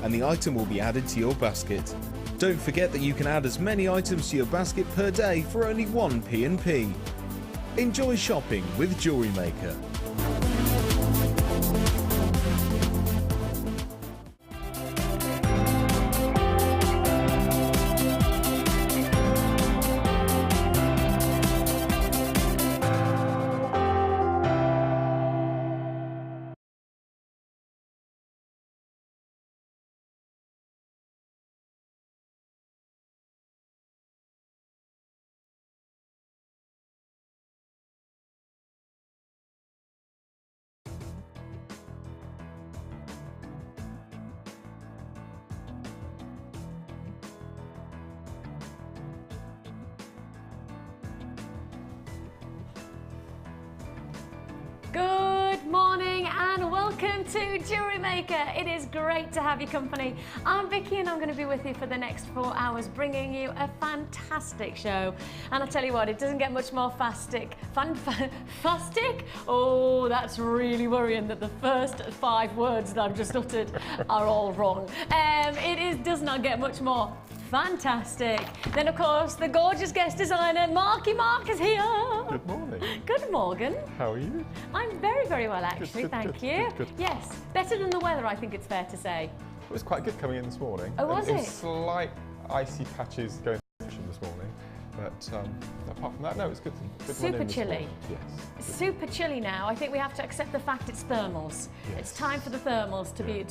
and the item will be added to your basket. Don't forget that you can add as many items to your basket per day for only 1 P&P. Enjoy shopping with Jewellery Maker. Good morning and welcome to Jewellery Maker. It is great to have your company. I'm Vicki and I'm going to be with you for the next 4 hours bringing you a fantastic show. And I'll tell you what, it doesn't get much more fastic. Fastic? Oh, that's really worrying that the first 5 words that I've just uttered are all wrong. Does not get much more fantastic. Then, of course, the gorgeous guest designer, Marky Mark, is here. Good morning. Good morning. How are you? I'm very, very well, actually. Thank you. Good. Yes, better than the weather, I think it's fair to say. It was quite good coming in this morning. Oh, was it? Slight icy patches going this morning, but apart from that, no, it's good. Super chilly. Yes. Super chilly now. I think we have to accept the fact it's thermals. Yes. It's time for the thermals to be.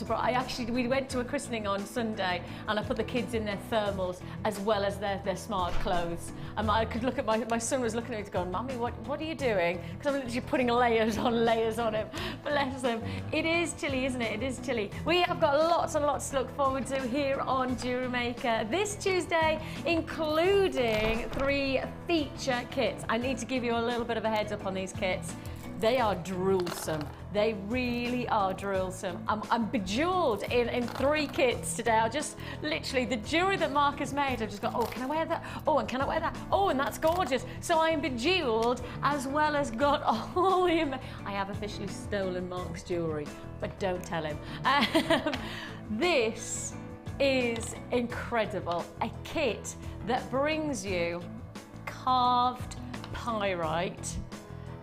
We went to a christening on Sunday, and I put the kids in their thermals as well as their smart clothes. And I could look at my son was looking at me going, "Mummy, what are you doing?" Because I'm literally putting layers on him. Bless him. It is chilly, isn't it? It is chilly. We have got lots and lots to look forward to here on Jewellery Maker this Tuesday, including 3 feature kits. I need to give you a little bit of a heads up on these kits. They are droolsome. They really are droolsome. I'm bejeweled in 3 kits today. I just literally, the jewellery that Mark has made, I've just got, oh, can I wear that? Oh, and can I wear that? Oh, and that's gorgeous. So I am bejeweled as well as got all the, I have officially stolen Mark's jewellery, but don't tell him. This is incredible. A kit that brings you carved pyrite,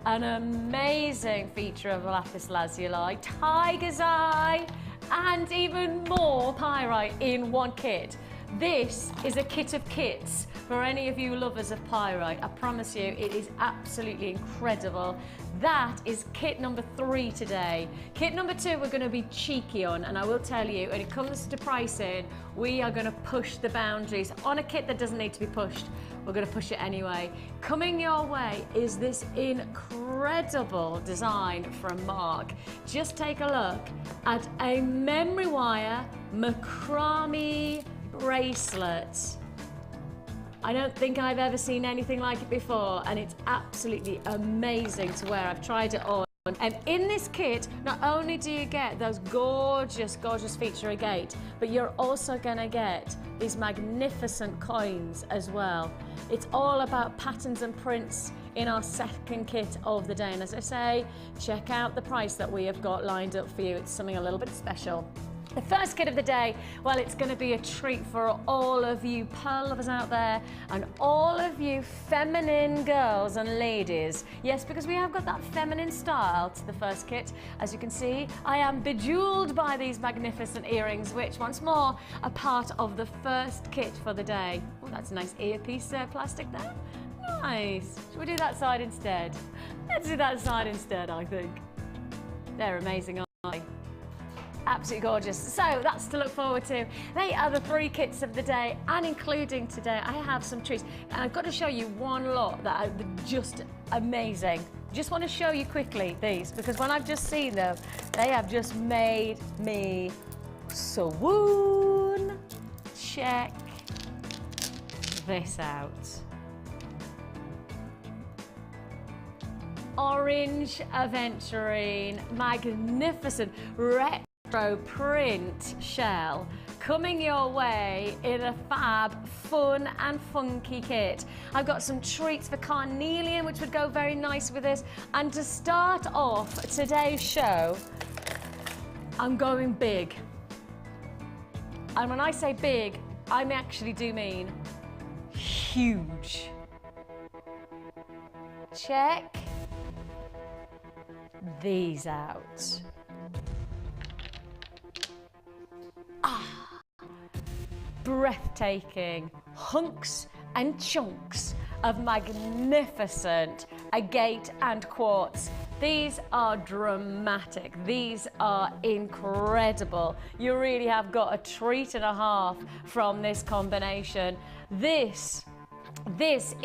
an amazing feature of lapis lazuli, tiger's eye, and even more pyrite in one kit. This is a kit of kits for any of you lovers of pyrite. I promise you, it is absolutely incredible. That is kit number 3 today. Kit number 2 we're going to be cheeky on, and I will tell you, when it comes to pricing, we are going to push the boundaries on a kit that doesn't need to be pushed. We're going to push it anyway. Coming your way is this incredible design from Mark. Just take a look at a memory wire macrame bracelet. I don't think I've ever seen anything like it before, and it's absolutely amazing to wear. I've tried it on. And in this kit, not only do you get those gorgeous, gorgeous feature agate, but you're also going to get these magnificent coins as well. It's all about patterns and prints in our second kit of the day. And as I say, check out the price that we have got lined up for you. It's something a little bit special. The first kit of the day, well, it's going to be a treat for all of you pearl lovers out there and all of you feminine girls and ladies. Yes, because we have got that feminine style to the first kit. As you can see, I am bejeweled by these magnificent earrings, which, once more, are part of the first kit for the day. Oh, that's a nice earpiece plastic there. Nice. Should we do that side instead? Let's do that side instead, I think. They're amazing, aren't they? Absolutely gorgeous. So that's to look forward to. They are the 3 kits of the day, and including today, I have some treats. And I've got to show you one lot that are just amazing. Just want to show you quickly these, because when I've just seen them, they have just made me swoon. Check this out. Orange aventurine, magnificent retro print shell coming your way in a fab, fun and funky kit. I've got some treats for Carnelian, which would go very nice with this. And to start off today's show, I'm going big. And when I say big, I actually do mean huge. Check these out. Breathtaking hunks and chunks of magnificent agate and quartz. These are dramatic. These are incredible. You really have got a treat and a half from this combination. This is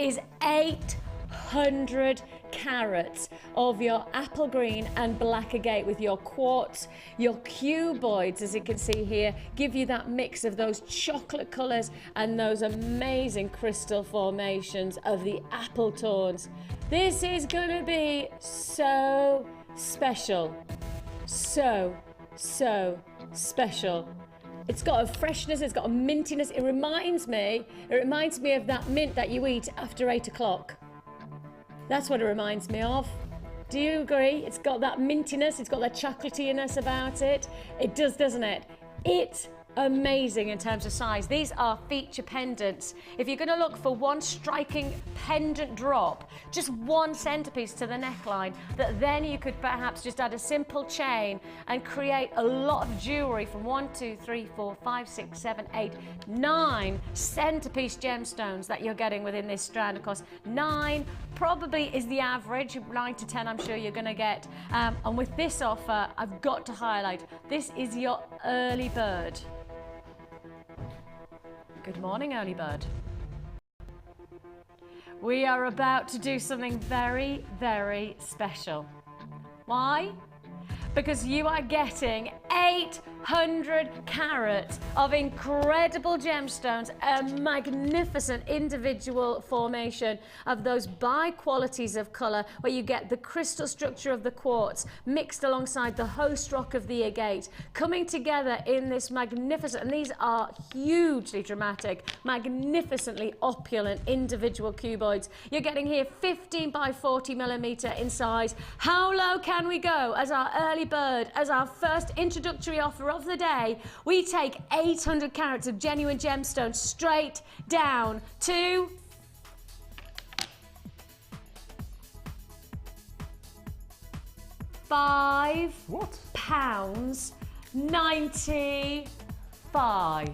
800 carats of your apple green and black agate with your quartz. Your cuboids, as you can see here, give you that mix of those chocolate colours and those amazing crystal formations of the apple tones. This is going to be so special. So special. It's got a freshness, it's got a mintiness. It reminds me of that mint that you eat after 8 o'clock. That's what it reminds me of. Do you agree? It's got that mintiness, it's got that chocolatiness about it. It does, doesn't it? It's amazing in terms of size. These are feature pendants. If you're going to look for one striking pendant drop, just one centerpiece to the neckline, that then you could perhaps just add a simple chain and create a lot of jewelry from 1, 2, 3, 4, 5, 6, 7, 8, 9 centerpiece gemstones that you're getting within this strand. Of course, 9 probably is the average. 9 to 10 I'm sure you're going to get. And with this offer, I've got to highlight, this is your early bird. Good morning, early bird. We are about to do something very, very special. Why? Because you are getting 800 carats of incredible gemstones, a magnificent individual formation of those bi-qualities of colour, where you get the crystal structure of the quartz mixed alongside the host rock of the agate, coming together in this magnificent, and these are hugely dramatic, magnificently opulent individual cuboids. You're getting here 15 by 40 millimetre in size. How low can we go as our early bird, as our first introductory offer of the day? We take 800 carats of genuine gemstones straight down to £5.95.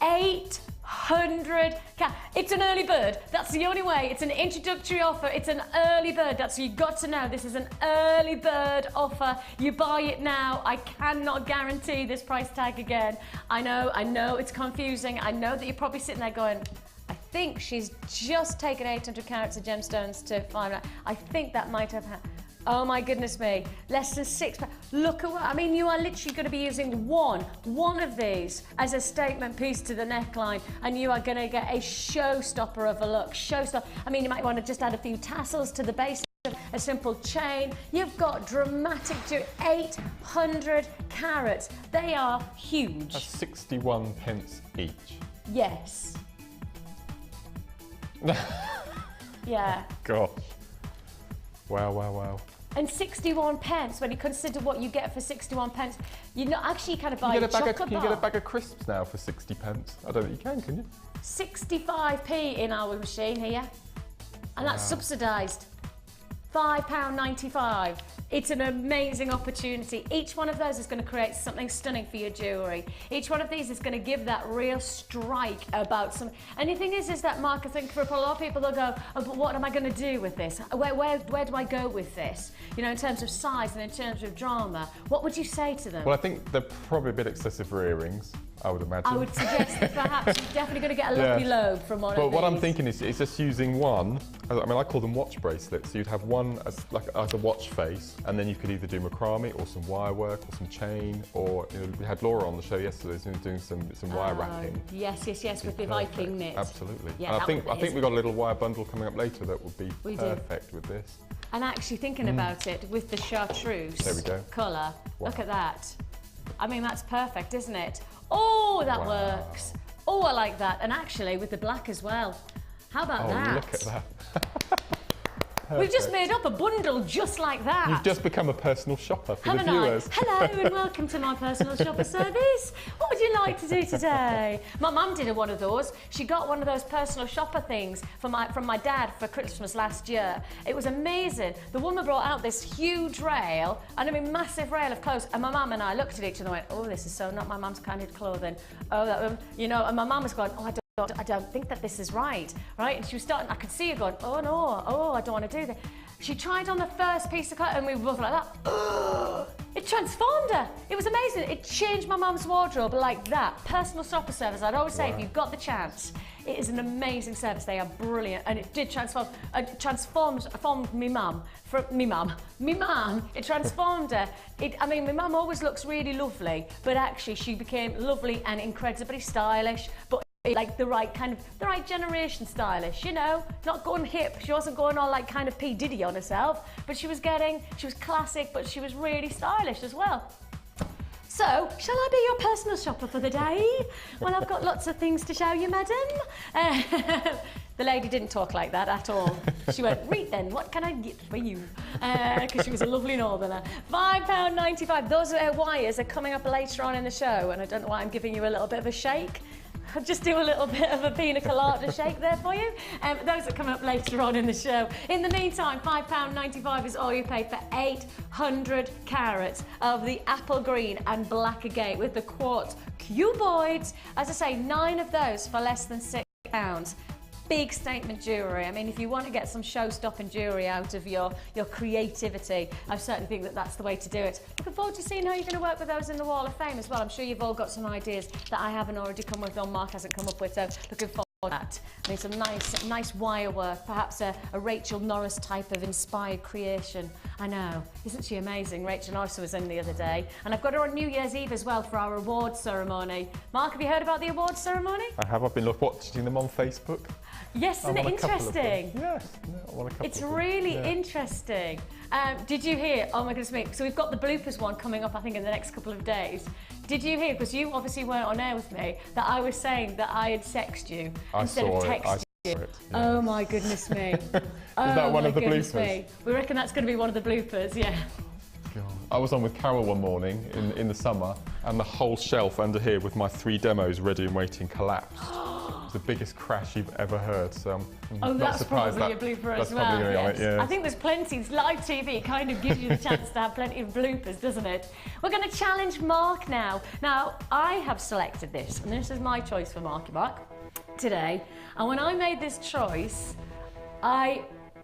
800 carats. It's an early bird. That's the only way. It's an introductory offer. It's an early bird. That's what you've got to know. This is an early bird offer. You buy it now. I cannot guarantee this price tag again. I know it's confusing. I know that you're probably sitting there going, I think she's just taken 800 carats of gemstones to find. I think that might have happened. Oh my goodness me, less than £6. Look at what, I mean, you are literally going to be using one of these as a statement piece to the neckline, and you are going to get a showstopper of a look. Showstopper. I mean, you might want to just add a few tassels to the base, a simple chain. You've got dramatic 800 carats. They are huge. That's 61 pence each. Yes. Yeah. Gosh. Wow, wow, wow. And 61 pence, when you consider what you get for 61 pence, you're not actually kind of buying a chocolate bar. Can you get a bag of crisps now for 60 pence? I don't think you can you? 65p in our machine here. And that's subsidised. £5.95. It's an amazing opportunity. Each one of those is going to create something stunning for your jewellery. Each one of these is going to give that real strike about some. And the thing is that, Mark, I think for a lot of people, they'll go, oh, but what am I going to do with this? Where do I go with this? You know, in terms of size and in terms of drama. What would you say to them? Well, I think they're probably a bit excessive for earrings, I would imagine. I would suggest that perhaps you're definitely going to get a lucky lobe from one of these. But what I'm thinking is just using one. I mean, I call them watch bracelets. So you'd have one as a watch face, and then you could either do macrame or some wire work or some chain, or we had Laura on the show yesterday doing some wire wrapping. Yes, with the Viking knit. Absolutely. Yeah, and I think we've got a little wire bundle coming up later that would be perfect with this. And actually thinking about it with the chartreuse colour, look at that. I mean, that's perfect, isn't it? Oh, that works. Oh, I like that. And actually with the black as well. How about that? Look at that. We've just made up a bundle just like that. You've just become a personal shopper for the Haven't I? viewers. Hello and welcome to my personal shopper service. What would you like to do today? My mum did one of those. She got one of those personal shopper things from my dad for Christmas last year. It was amazing. The woman brought out this huge rail, and I mean massive rail of clothes, and my mum and I looked at each other and went, oh, this is so not my mum's kind of clothing. Oh, that, you know, and my mum was going, oh, I don't think that this is right? And she was starting, I could see her going, oh no, oh, I don't want to do that. She tried on the first piece of clothes and we were both like that. Oh, it transformed her. It was amazing. It changed my mum's wardrobe like that. Personal shopper service, I'd always say, if you've got the chance, it is an amazing service. They are brilliant, and it did transform. Transformed me mum. It transformed her. I mean, my mum always looks really lovely, but actually she became lovely and incredibly stylish. But like the right generation stylish, you know, not going hip. She wasn't going all like kind of P. Diddy on herself, but she was classic, but she was really stylish as well. So, shall I be your personal shopper for the day? Well, I've got lots of things to show you, madam. The lady didn't talk like that at all. She went, right then, what can I get for you? Because she was a lovely northerner. £5.95. Those wires are coming up later on in the show, and I don't know why I'm giving you a little bit of a shake. I'll just do a little bit of a pina colada shake there for you. Those are coming up later on in the show. In the meantime, £5.95 is all you pay for 800 carats of the apple green and black agate with the quartz cuboids. As I say, 9 of those for less than £6. Big statement jewellery. I mean, if you want to get some show-stopping jewellery out of your creativity, I certainly think that that's the way to do it. Looking forward to seeing how you're going to work with those in the Wall of Fame as well. I'm sure you've all got some ideas that I haven't already come with or Mark hasn't come up with, so looking forward to that. I mean, some nice wire work, perhaps a Rachel Norris type of inspired creation. I know, isn't she amazing? Rachel Norris was in the other day, and I've got her on New Year's Eve as well for our awards ceremony. Mark, have you heard about the awards ceremony? I have. I've been watching them on Facebook. Yes, isn't it interesting? Yes, I want a couple. It's really interesting. Did you hear? Oh my goodness me! So we've got the bloopers one coming up, I think, in the next couple of days. Did you hear? Because you obviously weren't on air with me. That I was saying that I had sexted you instead of texted you. It, yeah. Oh my goodness me! Is that one of the bloopers? Me. We reckon that's going to be one of the bloopers. Yeah. God. I was on with Carol one morning in the summer, and the whole shelf under here with my 3 demos ready and waiting collapsed. It's the biggest crash you've ever heard, so I'm not surprised that's probably a blooper as well. Yes. Yes. I think there's plenty. Live TV kind of gives you the chance to have plenty of bloopers, doesn't it? We're going to challenge Mark now. Now, I have selected this, and this is my choice for Marky Mark today. And when I made this choice,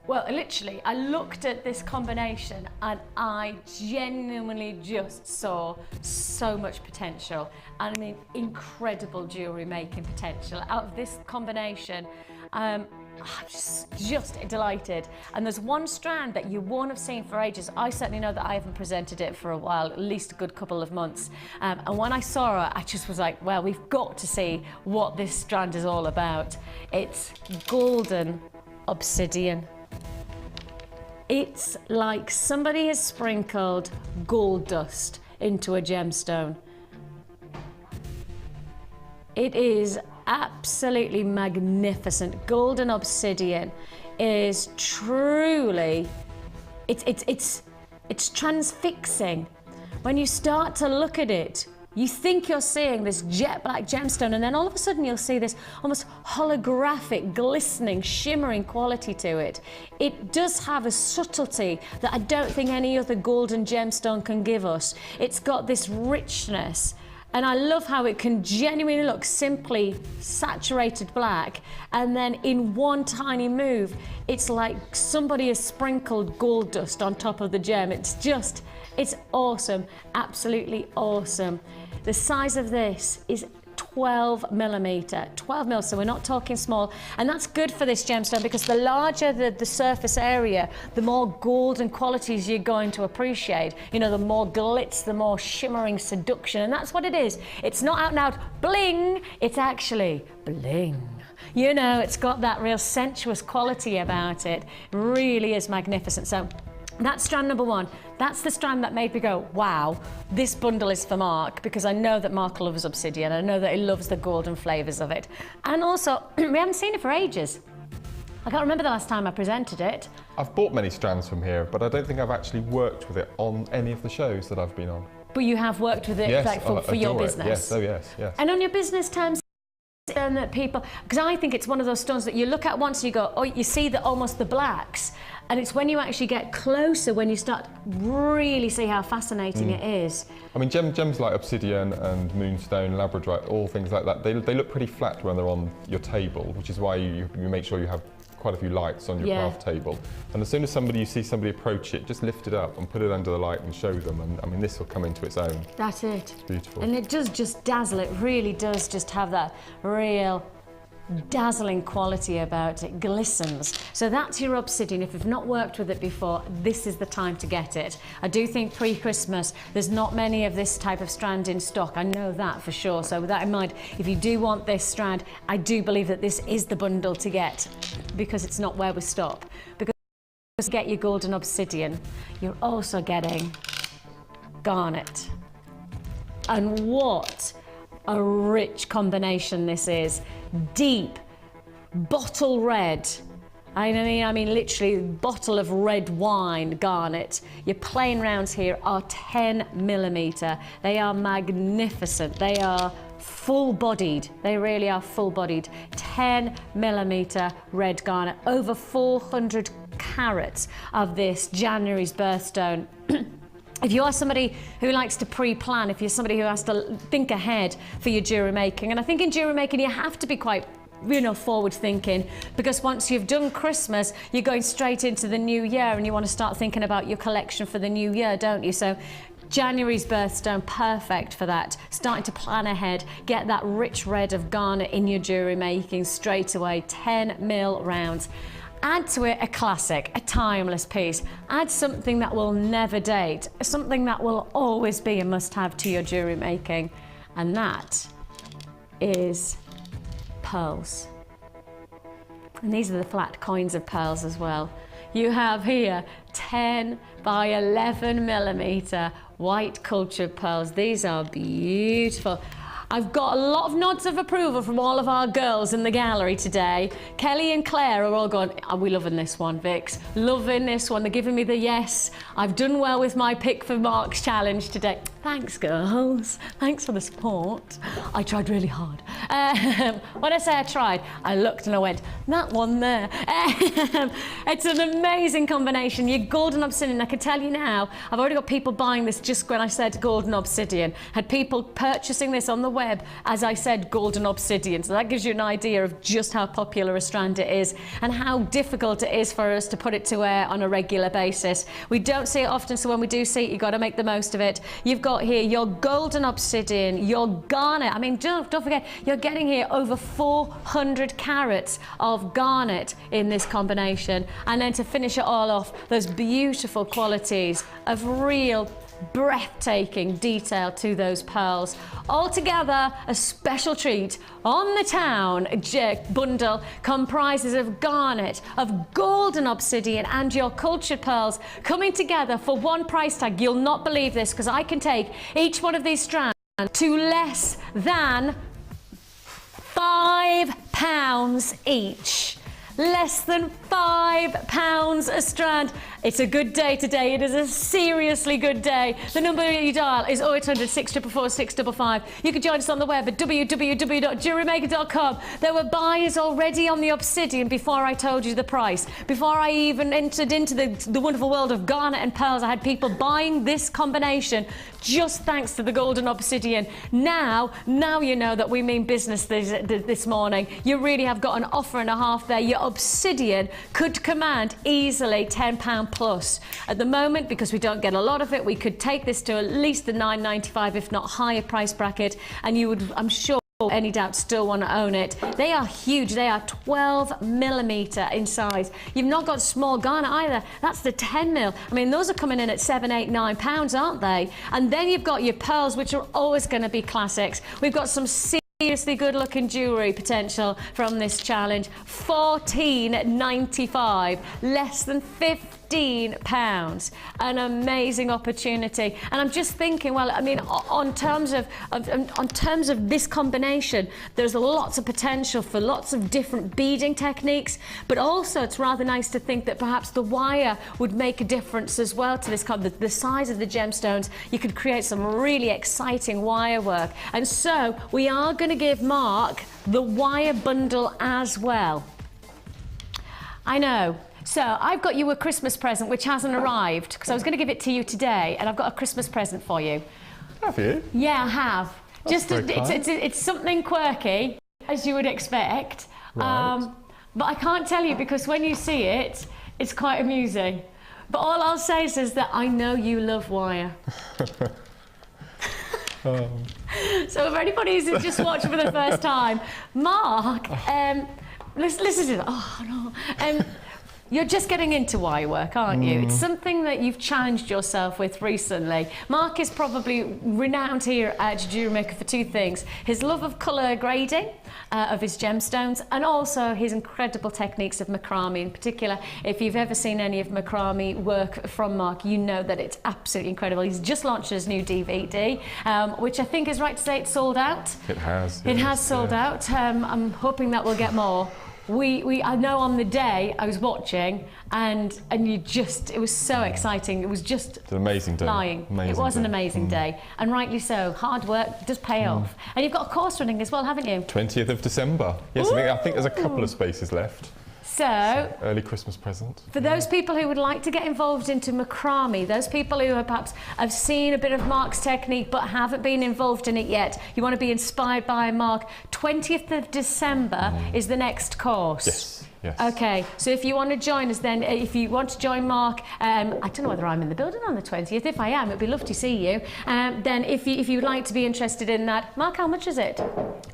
well, literally, I looked at this combination and I genuinely just saw so much potential. And I mean, incredible jewellery making potential out of this combination. I'm just delighted. And there's one strand that you won't have seen for ages. I certainly know that I haven't presented it for a while, at least a good couple of months. And when I saw it, I just was like, well, we've got to see what this strand is all about. It's golden obsidian. It's like somebody has sprinkled gold dust into a gemstone. It is absolutely magnificent. Golden obsidian is truly, it's transfixing. When you start to look at it, you think you're seeing this jet black gemstone, and then all of a sudden you'll see this almost holographic, glistening, shimmering quality to it. It does have a subtlety that I don't think any other golden gemstone can give us. It's got this richness, and I love how it can genuinely look simply saturated black, and then in one tiny move, it's like somebody has sprinkled gold dust on top of the gem. It's awesome, absolutely awesome. The size of this is 12 millimeter, 12 mil, so we're not talking small, and that's good for this gemstone because the larger the surface area, the more golden qualities you're going to appreciate. You know, the more glitz, the more shimmering seduction, and that's what it is. It's not out and out bling, it's actually bling. You know, it's got that real sensuous quality about it. Really is magnificent. So that's strand number 1. That's the strand that made me go, wow, this bundle is for Mark, because I know that Mark loves obsidian. I know that he loves the golden flavours of it. And also, we haven't seen it for ages. I can't remember the last time I presented it. I've bought many strands from here, but I don't think I've actually worked with it on any of the shows that I've been on. But you have worked with it Yes, like, for your business? Yes, oh yes, yes. And on your business terms, that people, because I think it's one of those stones that you look at once and you go, oh, you see almost the blacks, and it's when you actually get closer when you start really see how fascinating it is. I mean, gems like Obsidian and Moonstone, Labradorite, all things like that, they look pretty flat when they're on your table, which is why you make sure you have quite a few lights on your craft table. And as soon as you see somebody approach it, just lift it up and put it under the light and show them. And I mean, this will come into its own. That's it. It's beautiful. And it does just dazzle. It really does just have that real dazzling quality about it. Glistens. So that's your Obsidian. If you've not worked with it before, this is the time to get it. I do think pre-Christmas there's not many of this type of strand in stock. I know that for sure. So with that in mind, if you do want this strand, I do believe that this is the bundle to get, because it's not where we stop. Because you get your golden Obsidian, you're also getting garnet. And what a rich combination this is. Deep bottle red. I mean literally bottle of red wine garnet. Your plain rounds here are 10mm. They are magnificent. They are full-bodied. They really are full-bodied. 10mm red garnet. Over 400 carats of this January's birthstone. If you are somebody who likes to pre-plan, if you're somebody who has to think ahead for your jewellery making, and I think in jewellery making you have to be quite, forward thinking, because once you've done Christmas, you're going straight into the new year and you want to start thinking about your collection for the new year, don't you? So January's birthstone, perfect for that. Starting to plan ahead, get that rich red of garnet in your jewellery making straight away. 10mm rounds. Add to it a classic, a timeless piece. Add something that will never date, something that will always be a must-have to your jewellery making, and that is pearls. And these are the flat coins of pearls as well. You have here 10 by 11mm white cultured pearls. These are beautiful. I've got a lot of nods of approval from all of our girls in the gallery today. Kelly and Claire are all going, are we loving this one, Vix? Loving this one. They're giving me the yes. I've done well with my Pick for Marks challenge today. Thanks, girls. Thanks for the support. I tried really hard. When I say I tried, I looked and I went, that one there. It's an amazing combination. Your golden obsidian, I can tell you now, I've already got people buying this just when I said golden obsidian. Had people purchasing this on the web as I said golden obsidian. So that gives you an idea of just how popular a strand it is and how difficult it is for us to put it to wear on a regular basis. We don't see it often, so when we do see it, you've got to make the most of it. You've got here your golden obsidian, your garnet. I mean, don't forget, you're getting here over 400 carats of garnet in this combination. And then to finish it all off, those beautiful qualities of real breathtaking detail to those pearls. Altogether, a special treat on the town bundle comprises of garnet, of golden obsidian and your cultured pearls coming together for one price tag. You'll not believe this, because I can take each one of these strands to less than £5 each. Less than £5 a strand. It's a good day today. It is a seriously good day. The number you dial is 0800 644 655. You can join us on the web at www.jewellerymaker.com. There were buyers already on the obsidian before I told you the price. Before I even entered into the wonderful world of garnet and pearls, I had people buying this combination just thanks to the golden obsidian. Now you know that we mean business this morning. You really have got an offer and a half there. Your obsidian could command easily £10 plus. At the moment, because we don't get a lot of it, we could take this to at least the £9.95, if not higher price bracket, and you would, I'm sure, any doubt, still want to own it. They are huge. They are 12mm in size. You've not got small garnet either. That's the 10mm. I mean, those are coming in at £7, £8, £9, aren't they? And then you've got your pearls, which are always going to be classics. We've got some seriously good looking jewellery potential from this challenge. £14.95, less than £15 £15. An amazing opportunity. And I'm just thinking, well, I mean, on terms of this combination, there's lots of potential for lots of different beading techniques, but also it's rather nice to think that perhaps the wire would make a difference as well to this kind of the size of the gemstones. You could create some really exciting wire work. And so we are going to give Mark the wire bundle as well. I know. So I've got you a Christmas present which hasn't arrived, because I was going to give it to you today, and I've got a Christmas present for you. Have you? Yeah, I have. That's It's something quirky, as you would expect. Right. But I can't tell you, because when you see it, it's quite amusing. But all I'll say is that I know you love wire. So if anybody who's just watched for the first time, Mark, listen to that. Oh no. You're just getting into wire work, aren't you? It's something that you've challenged yourself with recently. Mark is probably renowned here at Jewellery Maker for two things: his love of colour grading of his gemstones, and also his incredible techniques of macrame. In particular, if you've ever seen any of macrame work from Mark, you know that it's absolutely incredible. He's just launched his new DVD, which I think is right to say it's sold out. It has. It has sold out. I'm hoping that we'll get more. I know on the day I was watching, and it was so exciting. It was just an amazing day. Flying. It was an amazing day, and rightly so. Hard work does pay off. And you've got a course running as well, haven't you? 20th of December. Yes, I think there's a couple of spaces left. So, early Christmas present. For those people who would like to get involved into macrame, those people who perhaps have seen a bit of Mark's technique but haven't been involved in it yet, you want to be inspired by Mark, 20th of December is the next course. Yes. Yes. Okay, so if you want to join us then, if you want to join Mark, I don't know whether I'm in the building on the 20th. If I am, it'd be lovely to see you. Then if you'd like to be interested in that, Mark, how much is it?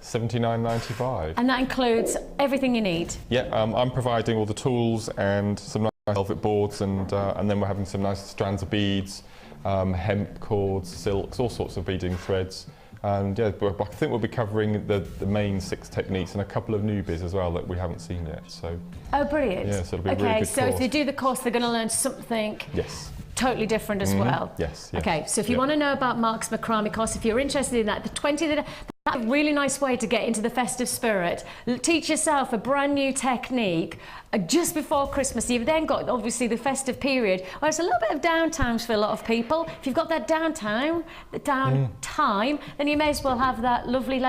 $79.95. And that includes everything you need? Yeah, I'm providing all the tools and some nice velvet boards, and then we're having some nice strands of beads, hemp cords, silks, all sorts of beading threads. And yeah, I think we'll be covering the main 6 techniques and a couple of newbies as well that we haven't seen yet. So. Oh, brilliant! Yeah, so it'll be a really good course. So if they do the course, they're going to learn something. Yes. Totally different as well. Yes. Okay, so if you want to know about Mark's macrame course, if you're interested in that, the 20th. That's a really nice way to get into the festive spirit. Teach yourself a brand new technique just before Christmas. You've then got, obviously, the festive period where it's a little bit of downtime for a lot of people. If you've got that downtime, then you may as well have that lovely,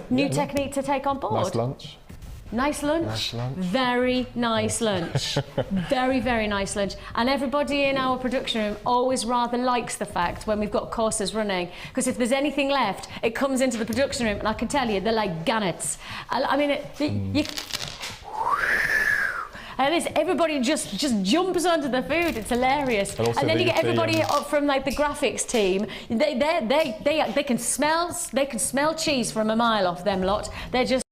new technique to take on board. Nice lunch. Nice lunch. Nice lunch. Very nice lunch. Very, very nice lunch. And everybody in our production room always rather likes the fact when we've got courses running, because if there's anything left, it comes into the production room, and I can tell you, they're like gannets. I mean, and everybody just jumps onto the food. It's hilarious. And then you get everybody up from the graphics team. They can smell cheese from a mile off them lot. They're just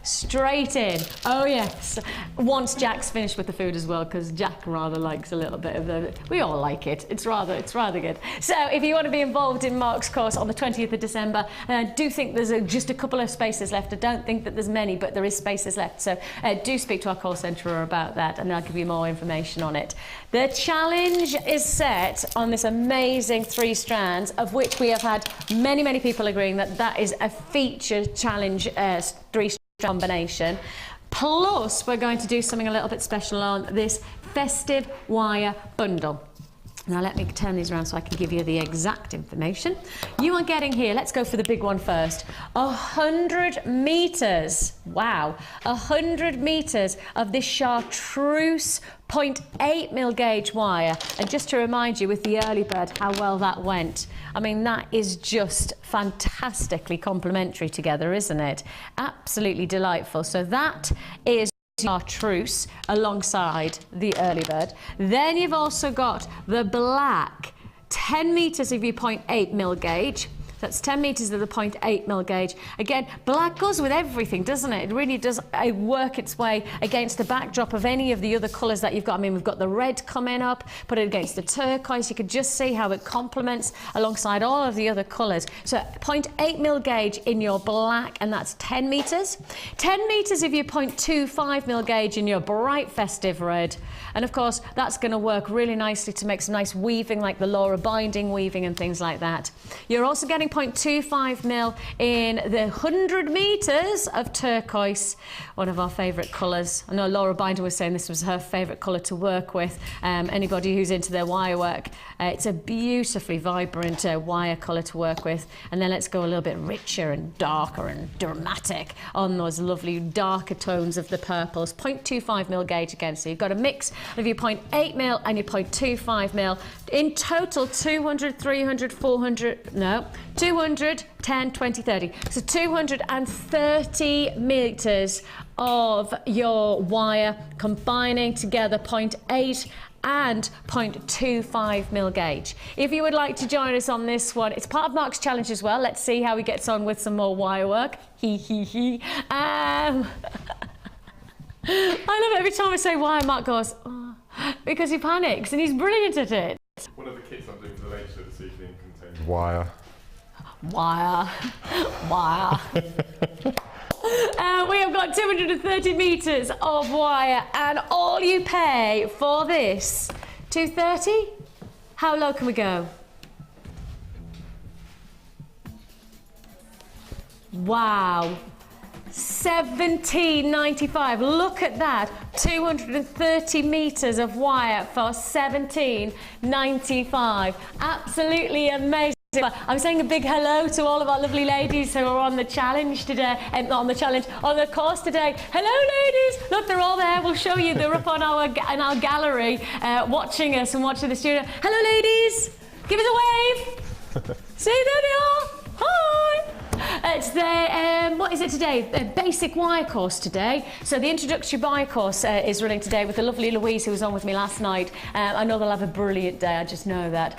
straight in. Oh yes. Once Jack's finished with the food as well, because Jack rather likes a little bit of the. We all like it. It's rather good. So if you want to be involved in Mark's course on the 20th of December, I do think there's just a couple of spaces left. I don't think that there's many, but there is spaces left. So do speak to our call centre about that, and they'll give you more information on it. The challenge is set on this amazing 3 strands, of which we have had many people agreeing that is a feature challenge 3 combination. Plus, we're going to do something a little bit special on this festive wire bundle. Now let me turn these around so I can give you the exact information. You are getting here, let's go for the big one first, 100 metres, wow, 100 metres of this chartreuse 0.8mm gauge wire. And just to remind you with the early bird how well that went, I mean, that is just fantastically complementary together, isn't it? Absolutely delightful. So that is chartreuse alongside the early bird. Then you've also got the black 10 metres of your 0.8mm gauge, That's 10 meters of the 0.8 mil gauge. Again, black goes with everything, doesn't it? It really does work its way against the backdrop of any of the other colours that you've got. I mean, we've got the red coming up, put it against the turquoise. You can just see how it complements alongside all of the other colours. So 0.8 mil gauge in your black, and that's 10 meters. 10 meters of your 0.25 mil gauge in your bright festive red. And of course, that's going to work really nicely to make some nice weaving, like the Laura binding weaving and things like that. You're also getting 0.25 mil in the 100 meters of turquoise, one of our favourite colours. I know Laura Binder was saying this was her favourite colour to work with. Anybody who's into their wire work, it's a beautifully vibrant wire colour to work with. And then let's go a little bit richer and darker and dramatic on those lovely darker tones of the purples. 0.25 mil gauge again, so you've got a mix of your 0.8 mil and your 0.25 mil. In total, 200, 300, 400, no, 200, 10, 20, 30. So 230 meters of your wire combining together 0.8 and 0.25 mil gauge. If you would like to join us on this one, it's part of Mark's challenge as well. Let's see how he gets on with some more wire work. I love it every time I say wire, Mark goes, oh, because he panics and he's brilliant at it. One of the kits I'm doing for the ladies show this evening contains wire. Wire. Wire. We have got 230 meters of wire, and all you pay for this, 230? How low can we go? Wow. 17.95. Look at that. 230 meters of wire for 17.95. Absolutely amazing. I'm saying a big hello to all of our lovely ladies who are on the challenge today, on the course today. Hello, ladies. Look, they're all there. We'll show you. They're up on our gallery, watching us and watching the studio. Hello, ladies. Give us a wave. See, there they are. Hi. It's the, what is it today? The basic wire course today. So the introductory wire course is running today with the lovely Louise who was on with me last night. I know they'll have a brilliant day, I just know that.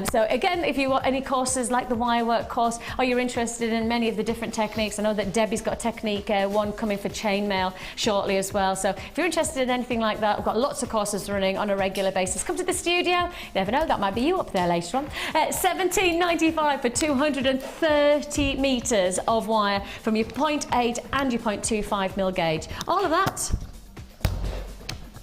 So again, if you want any courses like the wire work course, or you're interested in many of the different techniques, I know that Debbie's got a technique, one coming for chainmail shortly as well. So if you're interested in anything like that, we've got lots of courses running on a regular basis. Come to the studio. You never know, that might be you up there later on. $17.95 for 230 meters of wire from your 0.8 and your 0.25 mil gauge. All of that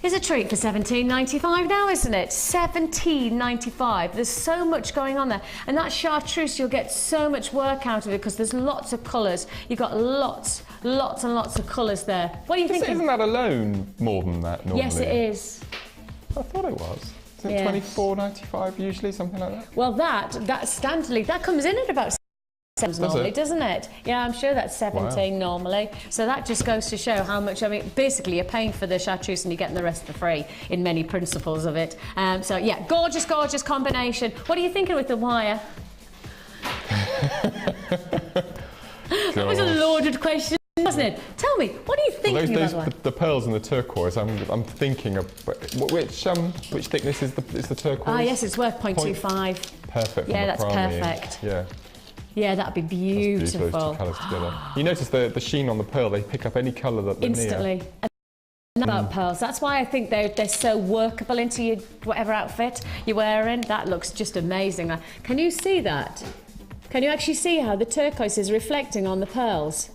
is a treat for $17.95 now, isn't it? $17.95. There's so much going on there. And that chartreuse, you'll get so much work out of it because there's lots of colours. You've got lots and lots of colours there. What do you think? Isn't that alone more than that normally? Yes, it is. I thought it was. Is it $24.95 usually, something like that? Well, that standardly, that comes in at about normally, doesn't it? Yeah, I'm sure that's 17 normally. So that just goes to show how much, I mean, basically you're paying for the chartreuse and you're getting the rest for free in many principles of it. So yeah, gorgeous, gorgeous combination. What are you thinking with the wire? That was a loaded question, wasn't it? Tell me, what are you thinking about the pearls and the turquoise, I'm thinking of, which thickness is the turquoise? Ah, yes, it's worth 0.25. Perfect. Yeah, that's perfect. Yeah. Yeah, that'd be beautiful. Those two colours together. You notice the sheen on the pearl, they pick up any colour that they're instantly. Near. And about pearls, that's why I think they're so workable into your whatever outfit you're wearing. That looks just amazing. Can you see that? Can you actually see how the turquoise is reflecting on the pearls?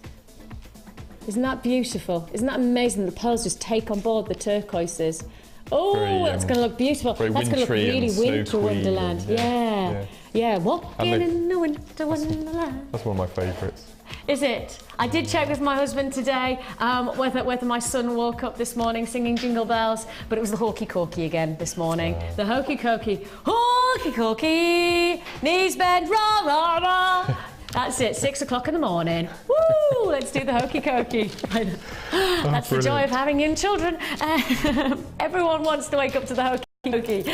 Isn't that beautiful? Isn't that amazing? The pearls just take on board the turquoises. Oh, that's going to look beautiful. That's going to look really winter wonderland. Yeah. Walking in the winter wonderland. That's one of my favourites. Is it? I did check with my husband today whether my son woke up this morning singing Jingle Bells, but it was the Hokey Cokey again this morning. The Hokey Cokey. Hokey Cokey, knees bend, rah, rah, rah. That's it, 6 o'clock in the morning. Woo! Let's do the Hokey Cokey. That's the joy of having young children. Everyone wants to wake up to the Hokey Cokey.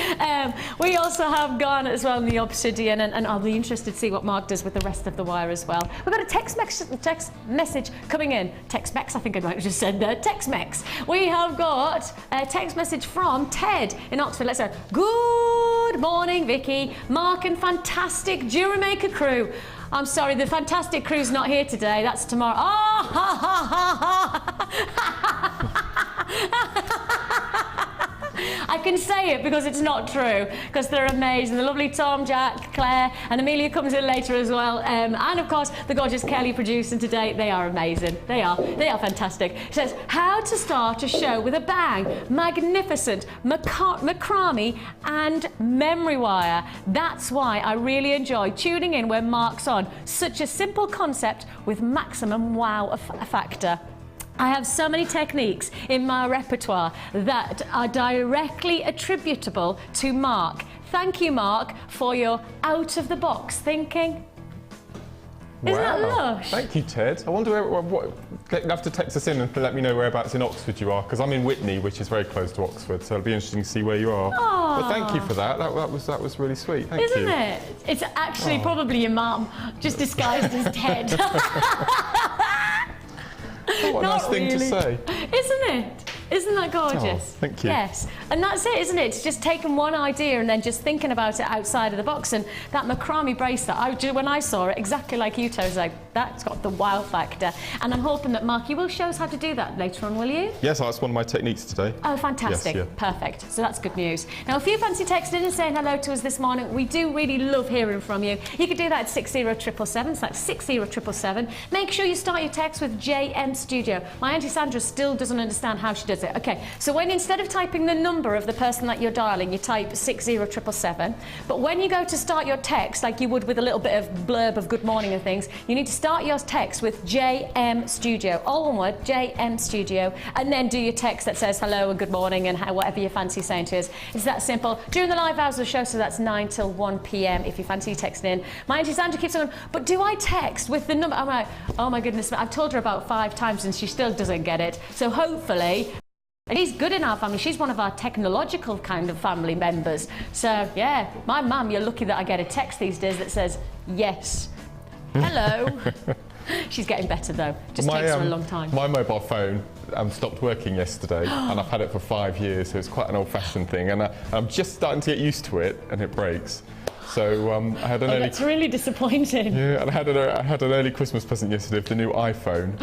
We also have garnet as well in the Obsidian, and I'll be interested to see what Mark does with the rest of the wire as well. We've got a text message coming in. Text-mex, I think I might have just said there. Text-mex. We have got a text message from Ted in Oxford. Let's go. Good morning, Vicky, Mark and fantastic Jewellery Maker crew. I'm sorry, the fantastic crew's not here today. That's tomorrow. Oh, ha, ha, ha, ha. I can say it because it's not true, because they're amazing. The lovely Tom, Jack, Claire, and Amelia comes in later as well. And of course, the gorgeous Kelly producing today. They are amazing. They are fantastic. It says, how to start a show with a bang. Magnificent macrame and memory wire. That's why I really enjoy tuning in when Mark's on. Such a simple concept with maximum wow factor. I have so many techniques in my repertoire that are directly attributable to Mark. Thank you, Mark, for your out-of-the-box thinking. Isn't that lush? Thank you, Ted. I wonder you'll have to text us in and let me know whereabouts in Oxford you are, because I'm in Witney, which is very close to Oxford, so it'll be interesting to see where you are. Aww. But thank you for that. That was really sweet. Thank you. Isn't it? It's actually probably your mum, just disguised as Ted. What a nice thing to say. Isn't it? Isn't that gorgeous? Oh, thank you. Yes. And that's it, isn't it? It's just taking one idea and then just thinking about it outside of the box. And that macrame bracelet, when I saw it, exactly like you, I was like, that's got the wow factor. And I'm hoping that, Mark, you will show us how to do that later on, will you? Yes, that's one of my techniques today. Oh, fantastic. Yes, yeah. Perfect. So that's good news. Now, if you fancy texting and saying hello to us this morning, we do really love hearing from you. You can do that at 60777, so that's 60777. Make sure you start your text with JM Studio. My Auntie Sandra still doesn't understand how she does it. Okay, so when instead of typing the number of the person that you're dialing, you type 60777. But when you go to start your text, like you would with a little bit of blurb of good morning and things, you need to start your text with JM Studio. All one word, JM Studio, and then do your text that says hello and good morning and whatever you fancy saying to us. It's that simple. During the live hours of the show, so that's 9 till 1 p.m. if you fancy texting in. My Auntie Sandra keeps on, but do I text with the number? I'm like, oh my goodness, I've told her about 5 times and she still doesn't get it. So hopefully, and she's good in our family. She's one of our technological kind of family members. So, yeah, my mum, you're lucky that I get a text these days that says, yes, hello. She's getting better, though. Just takes her a long time. My mobile phone stopped working yesterday, and I've had it for 5 years, so it's quite an old-fashioned thing. And I'm just starting to get used to it, and it breaks. So I had an early... That's really disappointing. Yeah, and I had an early Christmas present yesterday of the new iPhone.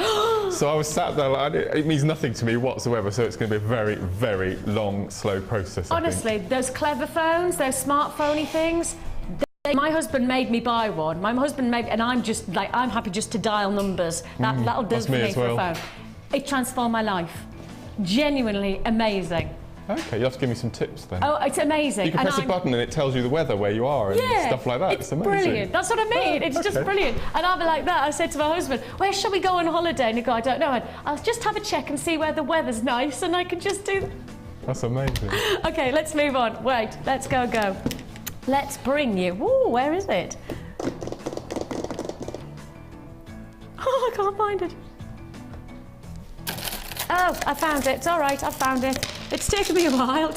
So I was sat there, like, it means nothing to me whatsoever, so it's going to be a very, very long, slow process. Honestly, those clever phones, those smartphony things, my husband made me buy one. My husband made, and I'm just like, I'm happy just to dial numbers. That'll do for me for a phone. It transformed my life. Genuinely amazing. Okay, you have to give me some tips then. Oh, it's amazing. You can press a button and it tells you the weather where you are and stuff like that. It's amazing. Brilliant. That's what I mean. It's just brilliant. And I'll be like that. I said to my husband, where shall we go on holiday? And he go, I don't know. And I'll just have a check and see where the weather's nice and I can just do... That's amazing. Okay, let's move on. Wait, let's go. Let's bring you... Ooh, where is it? Oh, I can't find it. Oh, I found it. It's all right, I found it. It's taken me a while.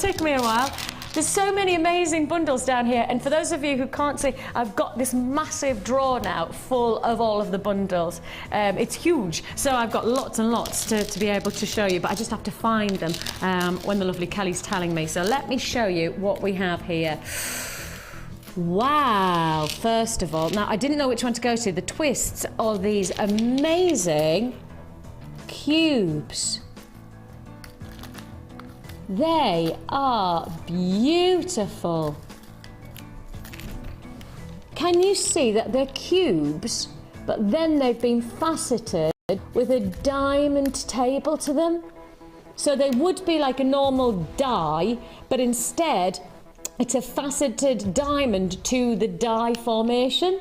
There's so many amazing bundles down here, and for those of you who can't see, I've got this massive drawer now full of all of the bundles. It's huge, so I've got lots and lots to be able to show you, but I just have to find them when the lovely Kelly's telling me. So let me show you what we have here. Wow, first of all, now I didn't know which one to go to. The twists of these amazing cubes. They are beautiful. Can you see that they're cubes, but then they've been faceted with a diamond table to them? So they would be like a normal die, but instead it's a faceted diamond to the die formation.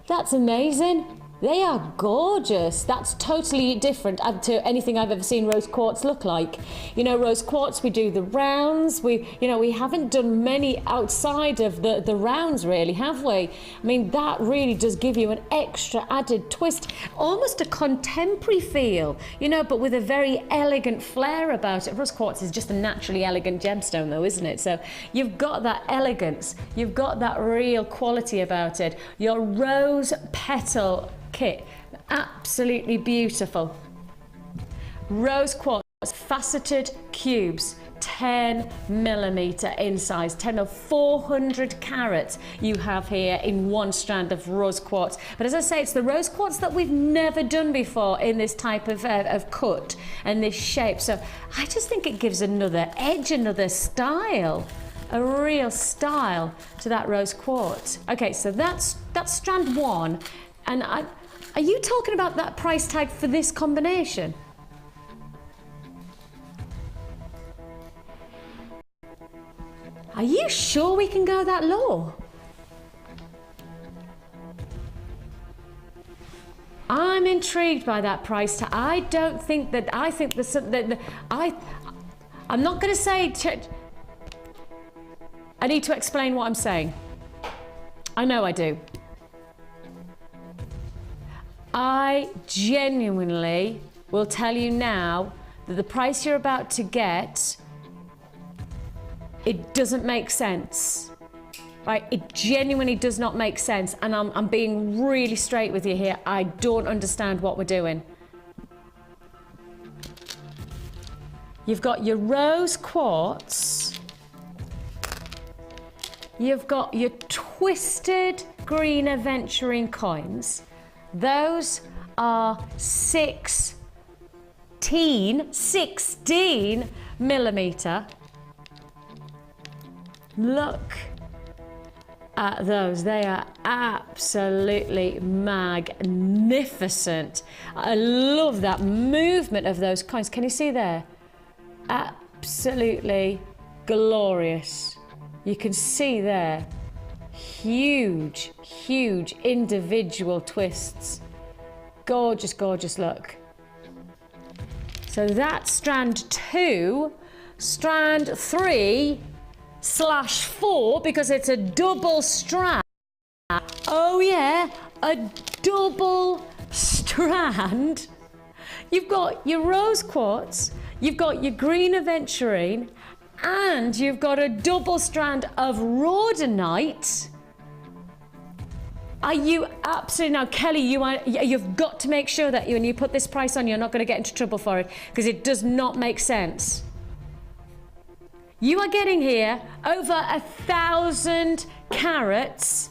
That's amazing. They are gorgeous. That's totally different to anything I've ever seen rose quartz look like. You know, rose quartz, we do the rounds. We haven't done many outside of the rounds really, have we? I mean, that really does give you an extra added twist, almost a contemporary feel, you know, but with a very elegant flair about it. Rose quartz is just a naturally elegant gemstone though, isn't it? So you've got that elegance, you've got that real quality about it. Your rose petal kit, absolutely beautiful. Rose quartz, faceted cubes, 10 millimeter in size, 10 of 400 carats you have here in one strand of rose quartz. But as I say, it's the rose quartz that we've never done before in this type of cut and this shape. So I just think it gives another edge, another style, a real style to that rose quartz. Okay, so that's strand one. And are you talking about that price tag for this combination? Are you sure we can go that low? I'm intrigued by that price tag. I don't think that, I think I'm not going to say, I need to explain what I'm saying. I know I do. I genuinely will tell you now that the price you're about to get, it doesn't make sense, right? It genuinely does not make sense. And I'm being really straight with you here. I don't understand what we're doing. You've got your rose quartz. You've got your twisted green aventurine coins. Those are 16 millimeter. Look at those. They are absolutely magnificent. I love that movement of those coins. Can you see there? Absolutely glorious. You can see there. Huge, huge individual twists. Gorgeous, gorgeous look. So that's strand 2. Strand 3/4, because it's a double strand. Oh yeah, a double strand. You've got your rose quartz, you've got your green aventurine, and you've got a double strand of rhodonite. Are you absolutely, now Kelly, you've got to make sure that when you put this price on, you're not going to get into trouble for it, because it does not make sense. You are getting here over 1,000 carats,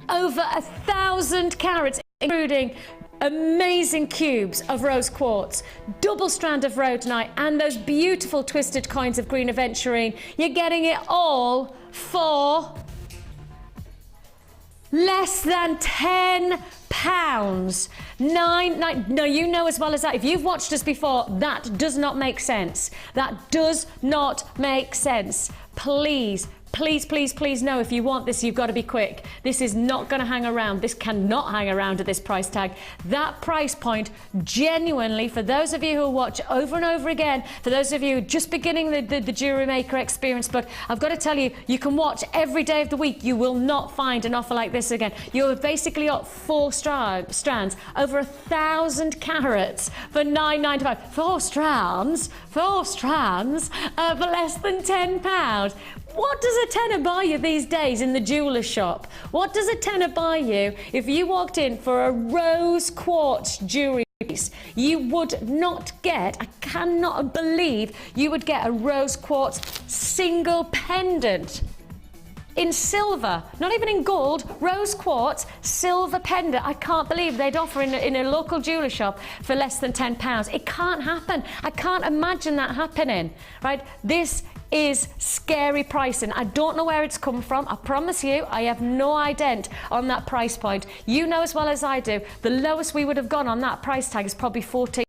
over 1,000 carats, including amazing cubes of rose quartz, double strand of rhodonite, and those beautiful twisted coins of green aventurine. You're getting it all for less than £10. No, you know as well as that, if you've watched us before, that does not make sense. That does not make sense. Please, please, please, please know, if you want this, you've got to be quick. This is not going to hang around. This cannot hang around at this price tag. That price point, genuinely, for those of you who watch over and over again, for those of you just beginning the Jewellery Maker experience, but I've got to tell you, you can watch every day of the week. You will not find an offer like this again. You've basically got 4 strands, over 1,000 carats for £9.95. 4 strands for less than £10. What does a tenner buy you these days in the jeweller shop? What does a tenner buy you if you walked in for a rose quartz jewellery piece? You would not get, I cannot believe you would get a rose quartz single pendant in silver, not even in gold, rose quartz silver pendant. I can't believe they'd offer in a local jeweller shop for less than £10. It can't happen. I can't imagine that happening, right? This is scary pricing. I don't know where it's come from. I promise you, I have no ident on that price point. You know as well as I do, the lowest we would have gone on that price tag is probably 14.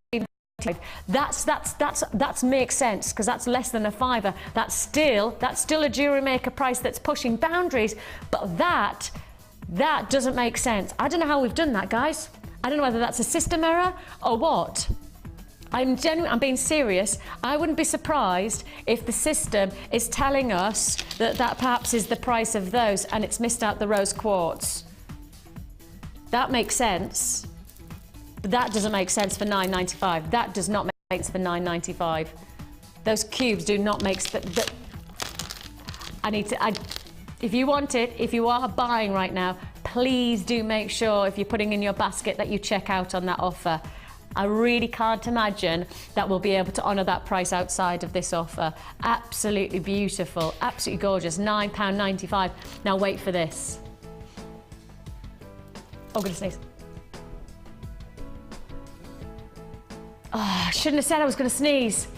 That makes sense, because that's less than a £5. That's still a Jewellery Maker price that's pushing boundaries, but that doesn't make sense. I don't know how we've done that, guys. I don't know whether that's a system error or what. I'm being serious. I wouldn't be surprised if the system is telling us that perhaps is the price of those and it's missed out the rose quartz. That makes sense. But that doesn't make sense for £9.95. That does not make sense for £9.95. Those cubes do not make sense. If you want it, if you are buying right now, please do make sure if you're putting in your basket that you check out on that offer. I really can't imagine that we'll be able to honour that price outside of this offer. Absolutely beautiful, absolutely gorgeous, £9.95. Now wait for this. Oh, I'm gonna sneeze. Oh, I shouldn't have said I was gonna sneeze.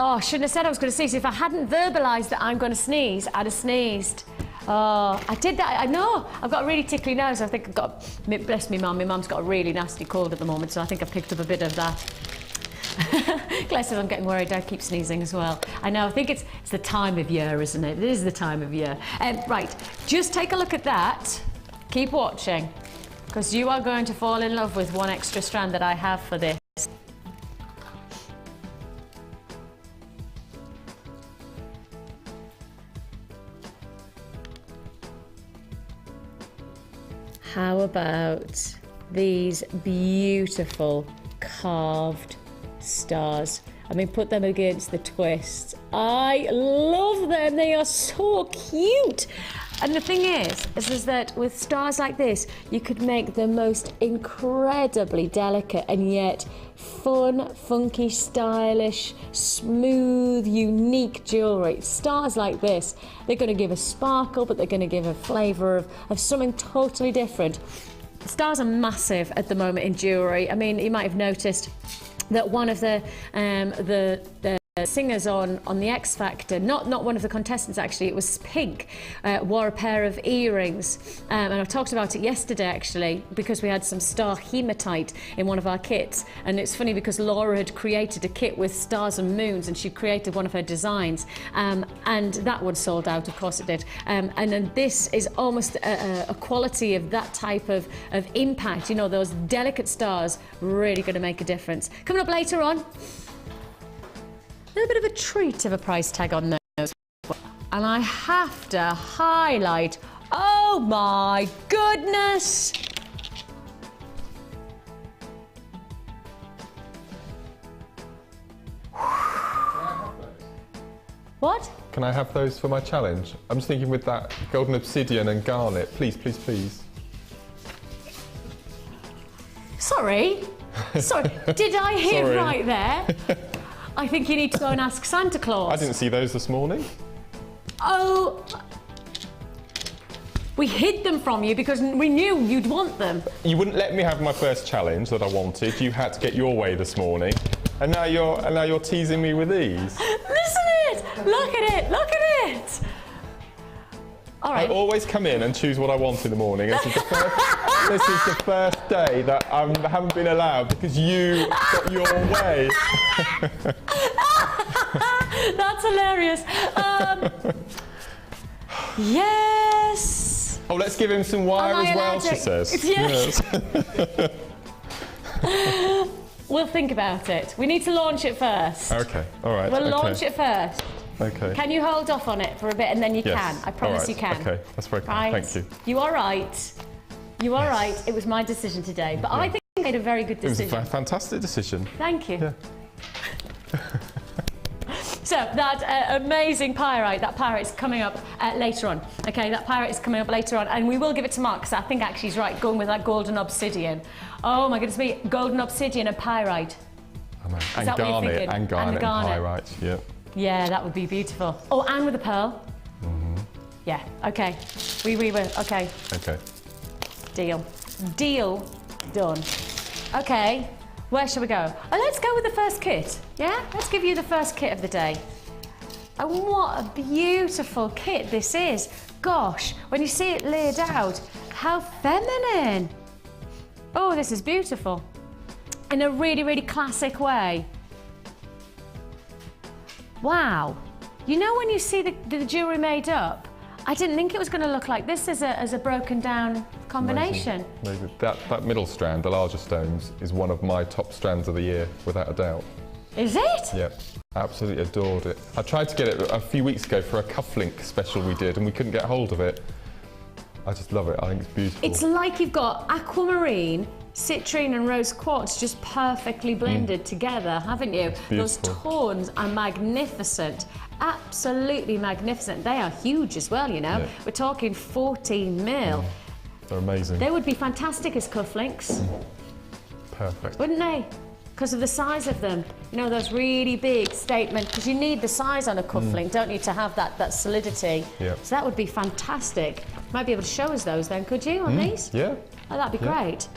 Oh, I shouldn't have said I was going to sneeze. If I hadn't verbalised that I'm going to sneeze, I'd have sneezed. Oh, I did that. I know. I've got a really tickly nose. I think I've got, bless me mum. My mum's got a really nasty cold at the moment, so I think I've picked up a bit of that. Claire says I'm getting worried. I keep sneezing as well. I know. I think it's the time of year, isn't it? It is the time of year. Right. Just take a look at that. Keep watching, because you are going to fall in love with one extra strand that I have for this. How about these beautiful carved stars? I mean, put them against the twists. I love them. They are so cute. And the thing is that with stars like this, you could make the most incredibly delicate and yet fun, funky, stylish, smooth, unique jewellery. Stars like this, they're going to give a sparkle, but they're going to give a flavour of something totally different. Stars are massive at the moment in jewellery. I mean, you might have noticed that one of the singers on the X Factor, not one of the contestants actually, it was Pink, wore a pair of earrings, and I talked about it yesterday actually, because we had some star hematite in one of our kits, and it's funny because Laura had created a kit with stars and moons, and she created one of her designs, and that one sold out, of course it did, and then this is almost a quality of that type of impact, you know, those delicate stars, really going to make a difference. Coming up later on, a little bit of a treat of a price tag on those. And I have to highlight, oh my goodness! What? Can I have those for my challenge? I'm just thinking with that golden obsidian and garnet. Please, please, please. Sorry? Sorry, did I hear right there? I think you need to go and ask Santa Claus. I didn't see those this morning. Oh, we hid them from you because we knew you'd want them. You wouldn't let me have my first challenge that I wanted. You had to get your way this morning, and now you're teasing me with these. Listen to it! Look at it! Look at it! All right. I always come in and choose what I want in the morning. This is the first day that I haven't been allowed because you got your way. That's hilarious. Yes. Oh, let's give him some wire as well, she says. Yes. We'll think about it. We need to launch it first. Okay, all right. We'll launch it first. Okay. Can you hold off on it for a bit and then you can? I promise you can. Okay, that's very kind. Right. Thank you. You are right. You are right. It was my decision today, but I think I made a very good decision. It was a fantastic decision. Thank you. Yeah. So that amazing pyrite, that pyrite is coming up later on. Okay, that pyrite is coming up later on, and we will give it to Mark because I think actually he's right, going with that golden obsidian. Oh my goodness me, golden obsidian and pyrite. And garnet, and pyrite, yeah. Yeah, that would be beautiful. Oh, and with a pearl. Mm-hmm. Yeah, okay. We were, okay. Okay. Deal. Deal done. Okay, where shall we go? Oh, let's go with the first kit. Yeah, let's give you the first kit of the day. And what a beautiful kit this is. Gosh, when you see it laid out, how feminine. Oh, this is beautiful. In a really, really classic way. Wow. You know when you see the jewellery made up, I didn't think it was going to look like this as a broken down combination. Amazing. That middle strand, the larger stones, is one of my top strands of the year, without a doubt. Is it? Yep. Absolutely adored it. I tried to get it a few weeks ago for a cufflink special we did and we couldn't get hold of it. I just love it. I think it's beautiful. It's like you've got aquamarine, citrine and rose quartz just perfectly blended together, haven't you? Those tones are magnificent, absolutely magnificent. They are huge as well, you know. Yeah. We're talking 14 mil. They're amazing. They would be fantastic as cufflinks. Perfect. Wouldn't they? Because of the size of them. You know, those really big statement, because you need the size on a cufflink, don't you, to have that solidity. Yeah. So that would be fantastic. Might be able to show us those then, could you, on these? Yeah. Oh, that'd be great.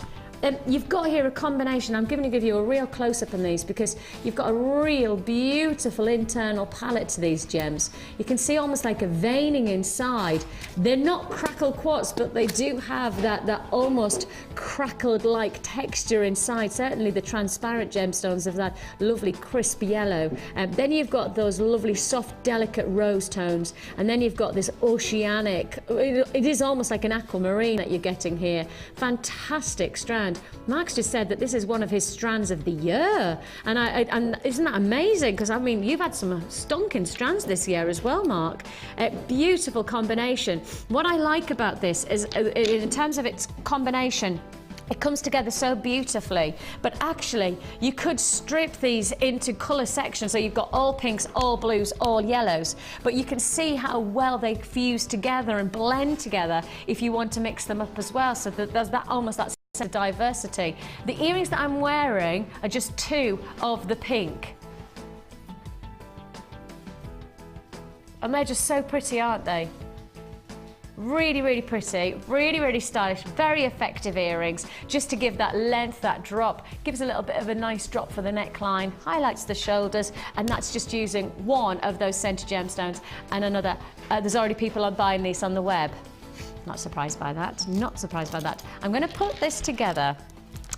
You've got here a combination. I'm going to give you a real close-up on these because you've got a real beautiful internal palette to these gems. You can see almost like a veining inside. They're not crackled quartz, but they do have that almost crackled-like texture inside. Certainly the transparent gemstones have that lovely crisp yellow. Then you've got those lovely soft, delicate rose tones. And then you've got this oceanic, it is almost like an aquamarine that you're getting here. Fantastic strand. Mark's just said that this is one of his strands of the year, and isn't that amazing? Because I mean, you've had some stonking strands this year as well, Mark. Beautiful combination. What I like about this is, in terms of its combination, it comes together so beautifully, but actually you could strip these into colour sections, so you've got all pinks, all blues, all yellows, but you can see how well they fuse together and blend together if you want to mix them up as well, so that there's that almost that sense of diversity. The earrings that I'm wearing are just 2 of the pink. And they're just so pretty, aren't they? Really, really pretty, really, really stylish, very effective earrings, just to give that length, that drop, gives a little bit of a nice drop for the neckline, highlights the shoulders, and that's just using one of those center gemstones and another. There's already people on buying these on the web. Not surprised by that, not surprised by that. I'm going to put this together.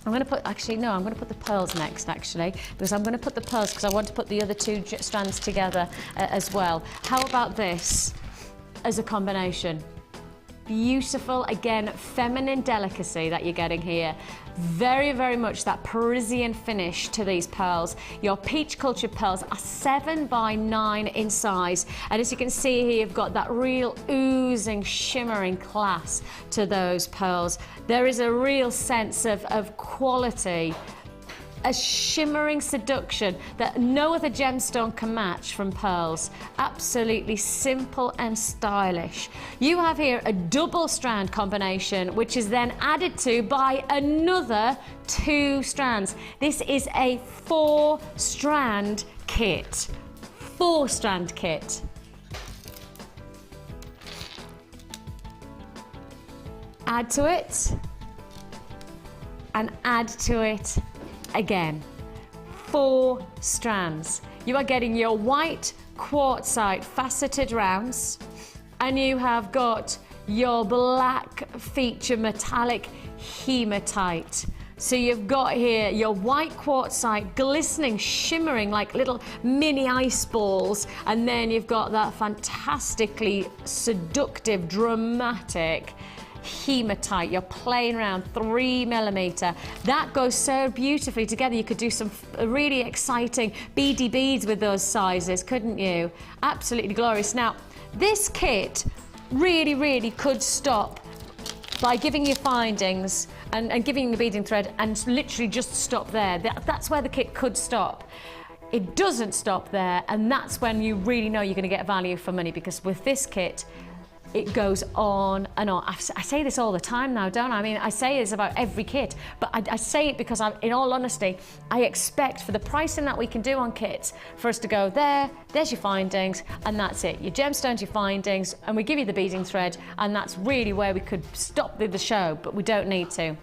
I'm going to put, actually, no, I'm going to put the pearls next, actually, because I'm going to put the pearls because I want to put the other 2 strands together as well. How about this as a combination? Beautiful, again, feminine delicacy that you're getting here. Very, very much that Parisian finish to these pearls. Your peach cultured pearls are 7 by 9 in size. And as you can see here, you've got that real oozing, shimmering class to those pearls. There is a real sense of quality, a shimmering seduction that no other gemstone can match from pearls. Absolutely simple and stylish. You have here a double strand combination, which is then added to by another 2 strands. This is a 4-strand kit. 4-strand kit. Add to it, and add to it again. 4 strands. You are getting your white quartzite faceted rounds, and you have got your black feature metallic hematite. So you've got here your white quartzite glistening, shimmering like little mini ice balls, and then you've got that fantastically seductive, dramatic hematite. You're playing around 3mm. That goes so beautifully together. You could do some really exciting beady beads with those sizes, couldn't you? Absolutely glorious. Now, this kit really could stop by giving you findings and giving you the beading thread and literally just stop there. That's where the kit could stop. It doesn't stop there, and that's when you really know you're going to get value for money, because with this kit, it goes on and on. I say this all the time now, don't I? I mean, I say this about every kit, but I say it because in all honesty, I expect for the pricing that we can do on kits, for us to go there's your findings, and that's it. Your gemstones, your findings, and we give you the beading thread, and that's really where we could stop the show, but we don't need to.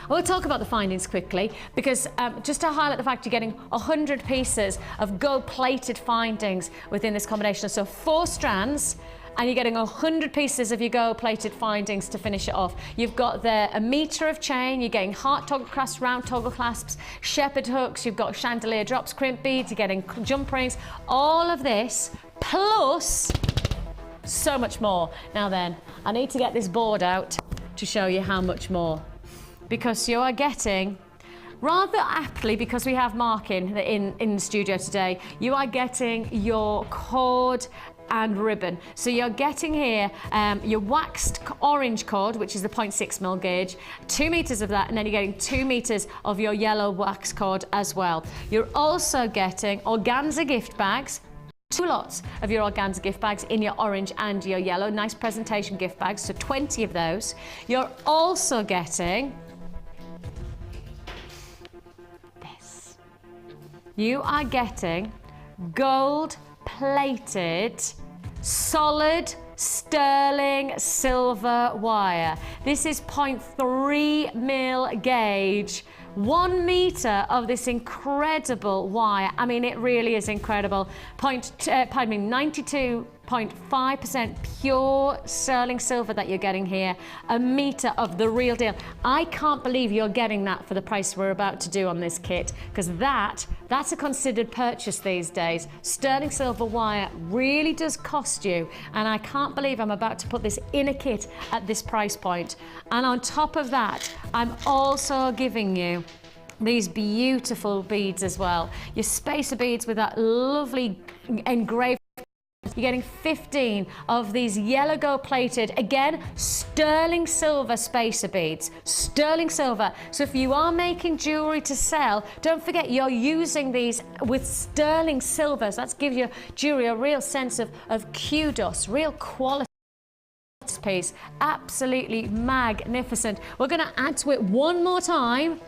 We'll talk about the findings quickly, because just to highlight the fact you're getting 100 pieces of gold-plated findings within this combination. So 4 strands, and you're getting 100 pieces of your gold-plated findings to finish it off. You've got there a metre of chain, you're getting heart toggle clasps, round toggle clasps, shepherd hooks, you've got chandelier drops, crimp beads, you're getting jump rings, all of this, plus so much more. Now then, I need to get this board out to show you how much more, because you are getting, rather aptly, because we have Mark in the studio today, you are getting your cord and ribbon. So you're getting here your waxed orange cord, which is the 0.6mm gauge, 2 meters of that, and then you're getting 2 meters of your yellow wax cord as well. You're also getting organza gift bags, 2 lots of your organza gift bags in your orange and your yellow, nice presentation gift bags, so 20 of those. You're also getting this. You are getting gold-plated, solid sterling silver wire. This is 0.3 mil gauge. 1 meter of this incredible wire. I mean, it really is incredible. 92.5% pure sterling silver that you're getting here. A meter of the real deal. I can't believe you're getting that for the price we're about to do on this kit, because that's a considered purchase these days. Sterling silver wire really does cost you, and I can't believe I'm about to put this in a kit at this price point. And on top of that, I'm also giving you these beautiful beads as well. Your spacer beads with that lovely engraved. You're getting 15 of these yellow gold plated, again, sterling silver spacer beads. Sterling silver. So if you are making jewellery to sell, don't forget you're using these with sterling silver. So that gives your jewellery a real sense of kudos, real quality. Piece. Absolutely magnificent. We're going to add to it one more time.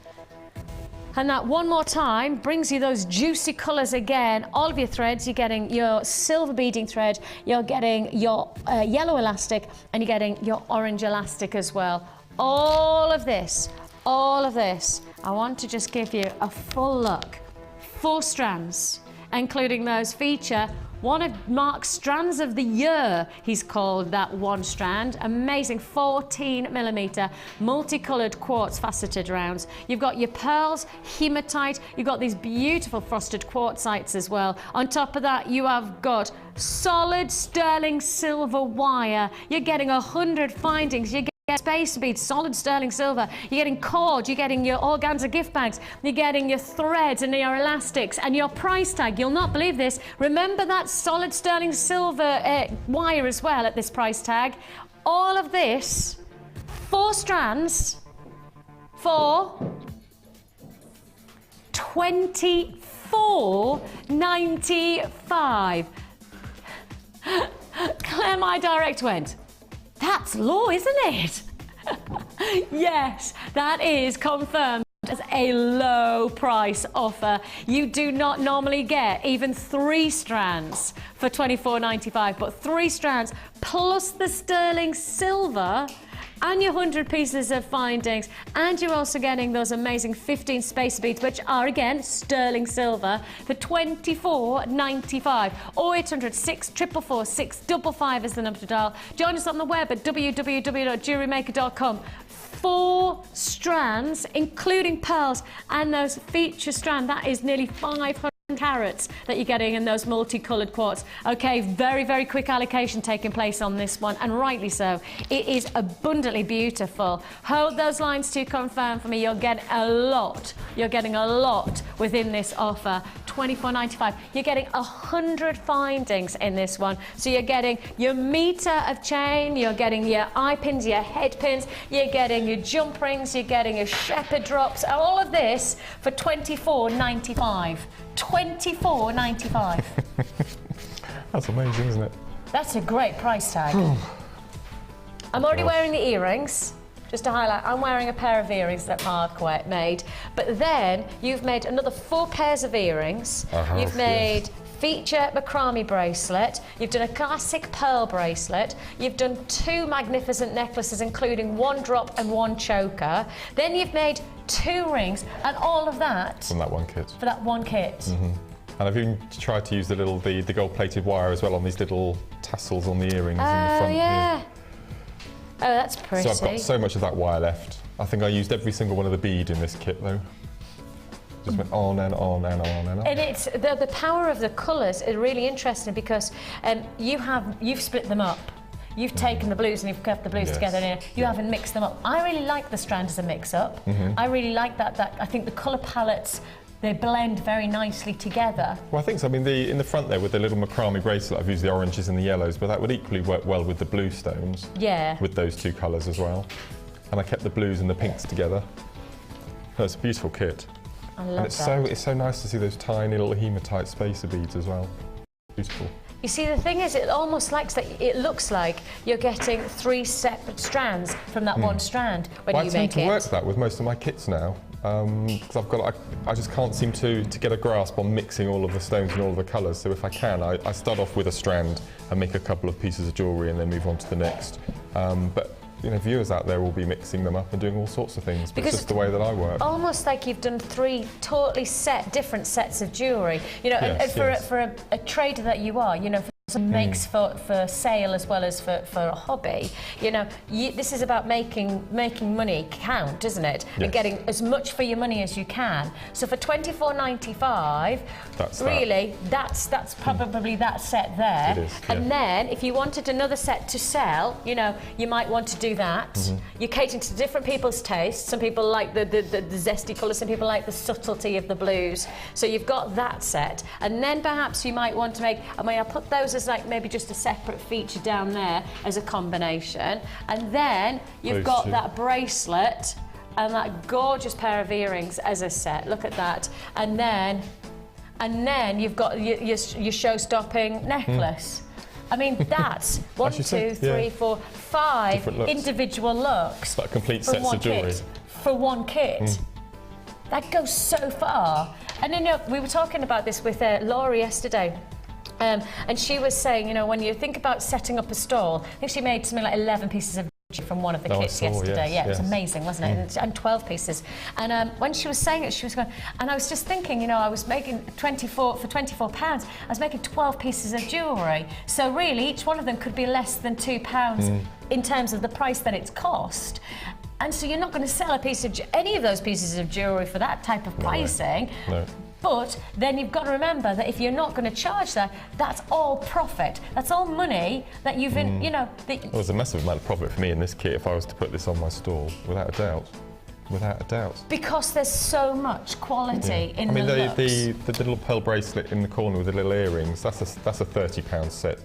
And that one more time brings you those juicy colours again. All of your threads, you're getting your silver beading thread, you're getting your yellow elastic, and you're getting your orange elastic as well. All of this, I want to just give you a full look. 4 strands, including those feature one of Mark's strands of the year, he's called that one strand. Amazing 14mm multicoloured quartz faceted rounds. You've got your pearls, hematite, you've got these beautiful frosted quartzites as well. On top of that, you have got solid sterling silver wire. You're getting 100 findings. You're space beads, solid sterling silver. You're getting cord, you're getting your organza gift bags, you're getting your threads and your elastics, and your price tag. You'll not believe this. Remember that solid sterling silver wire as well at this price tag. All of this, 4 strands for $24.95. Claire, my direct went, that's low, isn't it? Yes, that is confirmed as a low price offer. You do not normally get even 3 strands for $24.95, but 3 strands plus the sterling silver and your 100 pieces of findings, and you're also getting those amazing 15 spacer beads, which are again sterling silver, for $24.95. 0800 644 655 is the number to dial. Join us on the web at www.jewellerymaker.com. 4 strands, including pearls, and those feature strand, that is nearly 500 carats that you're getting in those multicoloured quartz. Okay, very, very quick allocation taking place on this one, and rightly so. It is abundantly beautiful. Hold those lines to confirm for me. You're getting a lot. You're getting a lot within this offer. $24.95. You're getting 100 findings in this one. So you're getting your meter of chain, you're getting your eye pins, your head pins, you're getting your jump rings, you're getting your shepherd drops, all of this for $24.95. $24.95. That's amazing, isn't it? That's a great price tag. I'm already wearing the earrings. Just to highlight, I'm wearing a pair of earrings that Mark made. But then you've made another 4 pairs of earrings. You've made feature macrame bracelet. You've done a classic pearl bracelet. You've done 2 magnificent necklaces, including 1 drop and 1 choker. Then you've made 2 rings, and all of that from that one kit. For that one kit. Mm-hmm. And I've even tried to use the gold-plated wire as well on these little tassels on the earrings in the front here. Oh, that's pretty. So I've got so much of that wire left. I think I used every single one of the bead in this kit though. Just went on and on and on and on. And it's the power of the colours is really interesting, because you've split them up. You've taken the blues and you've kept the blues together, and you haven't mixed them up. I really like the strand as a mix-up. I really like that. I think the colour palettes, they blend very nicely together. Well, I think so. I mean, in the front there with the little macrame bracelet, I've used the oranges and the yellows, but that would equally work well with the blue stones. Yeah. With those 2 colours as well. And I kept the blues and the pinks together. So it's a beautiful kit. I love that. And it's so nice to see those tiny little hematite spacer beads as well. Beautiful. You see, the thing is, it almost looks like you're getting 3 separate strands from that one strand when you make it. I tend to work that with most of my kits now, because I just can't seem to get a grasp on mixing all of the stones and all of the colours. So if I can, I start off with a strand and make a couple of pieces of jewellery and then move on to the next. But you know, viewers out there will be mixing them up and doing all sorts of things, but it's just the way that I work. Almost like you've done 3 totally different sets of jewellery. You know, Yes, and for a trader that you are, you know, makes for sale as well as for a hobby. You know, this is about making money count, isn't it? Yes. And getting as much for your money as you can. So for £24.95, that's probably that set there. It is, yeah. And then if you wanted another set to sell, you know, you might want to do that. You're catering to different people's tastes. Some people like the zesty colours, some people like the subtlety of the blues. So you've got that set, and then perhaps you might want to make. I mean, I'll put those as like maybe just a separate feature down there as a combination, and then you've got that bracelet and that gorgeous pair of earrings as a set. Look at that, and then you've got your show-stopping necklace. I mean, that's 1, 2, 3, 4, 5 individual looks. Like complete sets of jewellery for one kit. That goes so far. And then, you know, we were talking about this with Laura yesterday. And she was saying, you know, when you think about setting up a stall, I think she made something like 11 pieces of jewellery from one of the kits yesterday. It was amazing, wasn't it? And 12 pieces. And when she was saying it, she was going, and I was just thinking, you know, I was making for £24, I was making 12 pieces of jewellery. So really, each one of them could be less than £2 in terms of the price that it's cost. And so you're not going to sell any of those pieces of jewellery for that type of pricing. No. But then you've got to remember that if you're not going to charge that, that's all profit. That's all money that you've, you know. Well, there's a massive amount of profit for me in this kit if I was to put this on my stall, without a doubt. Without a doubt. Because there's so much quality in the looks. The little pearl bracelet in the corner with the little earrings, that's a £30 set.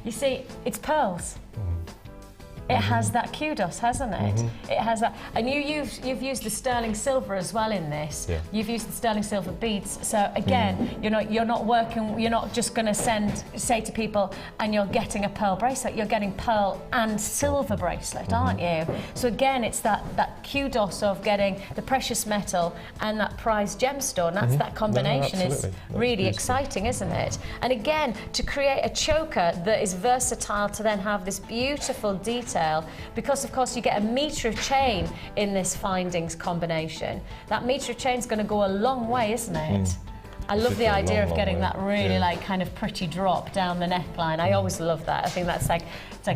You see, it's pearls. It has that kudos, hasn't it? It has that, and you've used the sterling silver as well in this. Yeah. You've used the sterling silver beads. So again, you're not just going to say to people, and you're getting a pearl bracelet. You're getting pearl and silver bracelet, aren't you? So again, it's that kudos of getting the precious metal and that prized gemstone. That's that combination is really exciting, isn't it? And again, to create a choker that is versatile to then have this beautiful detail. Because of course you get a metre of chain in this findings combination. That metre of chain is going to go a long way, isn't it? I love the idea of getting that really like kind of pretty drop down the neckline. I always love that. I think that's like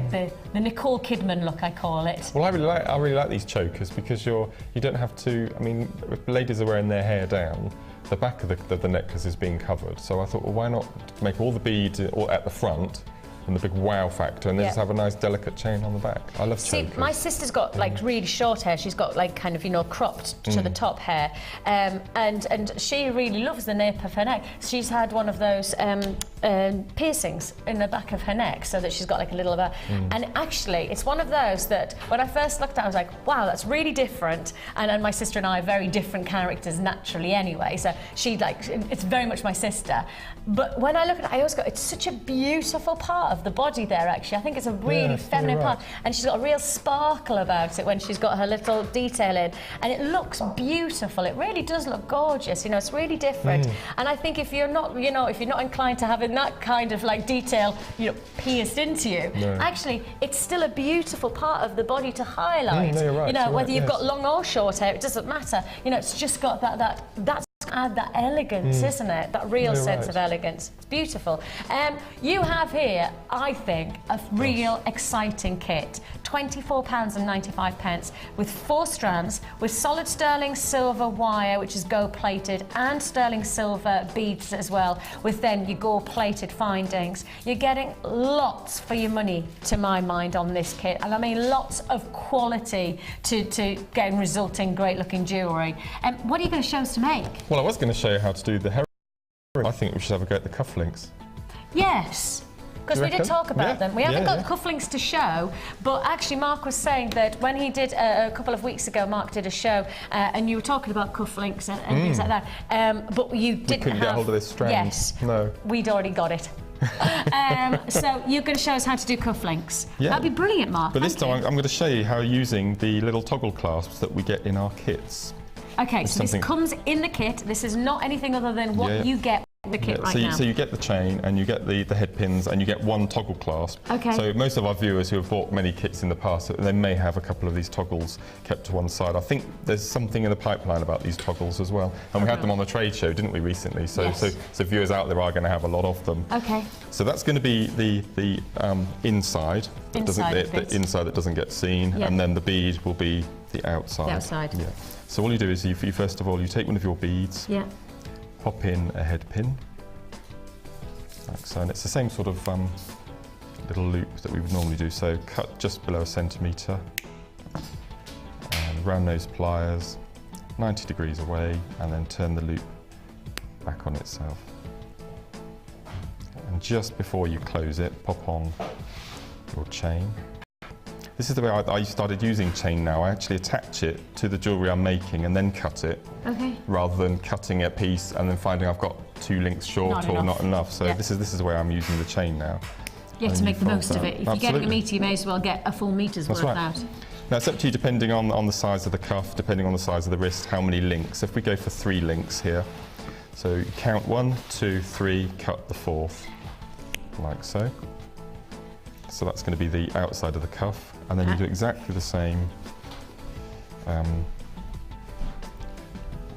the Nicole Kidman look, I call it. Well, I really like these chokers because you don't have to. I mean, if ladies are wearing their hair down, the back of the necklace is being covered. So I thought, well, why not make all the beads at the front and the big wow factor, and then just have a nice delicate chain on the back. I love chokers. See, my sister's got like really short hair. She's got like kind of, you know, cropped to the top hair, and she really loves the nape of her neck. She's had one of those piercings in the back of her neck, so that she's got like a little of a. And actually, it's one of those that when I first looked at, I was like, wow, that's really different. And my sister and I are very different characters naturally anyway. So it's very much my sister. But when I look at it, I always go, it's such a beautiful part of the body there, actually. I think it's a really feminine part. And she's got a real sparkle about it when she's got her little detail in. And it looks beautiful. It really does look gorgeous. You know, it's really different. And I think if you're not, you know, if you're not inclined to having that kind of like detail, you know, pierced into you, actually, it's still a beautiful part of the body to highlight. No, you're right, you know, whether you've got yes. long or short hair, it doesn't matter. You know, it's just got that's add that elegance, isn't it? That real sense of elegance. It's beautiful. You have here, I think, a real exciting kit. £24.95 with 4 strands, with solid sterling silver wire, which is gold-plated, and sterling silver beads as well, with then your gold-plated findings. You're getting lots for your money, to my mind, on this kit. And I mean lots of quality to get and result in great-looking jewellery. What are you going to show us to make? Well, I was going to show you how to do the heron. I think we should have a go at the cufflinks. Yes. Because we did talk about them. We haven't got the cufflinks to show, but actually Mark was saying that when he did a couple of weeks ago, Mark did a show, and you were talking about cufflinks and things like that. But you didn't couldn't get hold of this strand. Yes. No. We'd already got it. So you're going to show us how to do cufflinks. Yeah. That'd be brilliant, Mark. But this time I'm going to show you how using the little toggle clasps that we get in our kits. Okay, so this comes in the kit. This is not anything other than what you get in the kit right now. So you get the chain and you get the head pins and you get one toggle clasp. Okay. So most of our viewers who have bought many kits in the past, they may have a couple of these toggles kept to one side. I think there's something in the pipeline about these toggles as well. And we had them on the trade show, didn't we, recently? So, so viewers out there are going to have a lot of them. Okay. So that's going to be the inside. The inside that doesn't get seen. Yeah. And then the bead will be the outside. The outside. Yeah. So all you do is you first of all, you take one of your beads. Yeah. Pop in a head pin, like so, and it's the same sort of little loop that we would normally do. So cut just below a centimetre, and round nose pliers, 90 degrees away, and then turn the loop back on itself. And just before you close it, pop on your chain. This is the way I started using chain now. I actually attach it to the jewellery I'm making and then cut it, rather than cutting a piece and then finding I've got 2 links short or not enough. So this is the way I'm using the chain now. You have to make the most of it. If you're getting a metre, you may as well get a full metre's worth out. Now it's up to you depending on the size of the cuff, depending on the size of the wrist, how many links. If we go for 3 links here, so you count 1, 2, 3, cut the 4th, like so. So that's going to be the outside of the cuff, and then you do exactly the same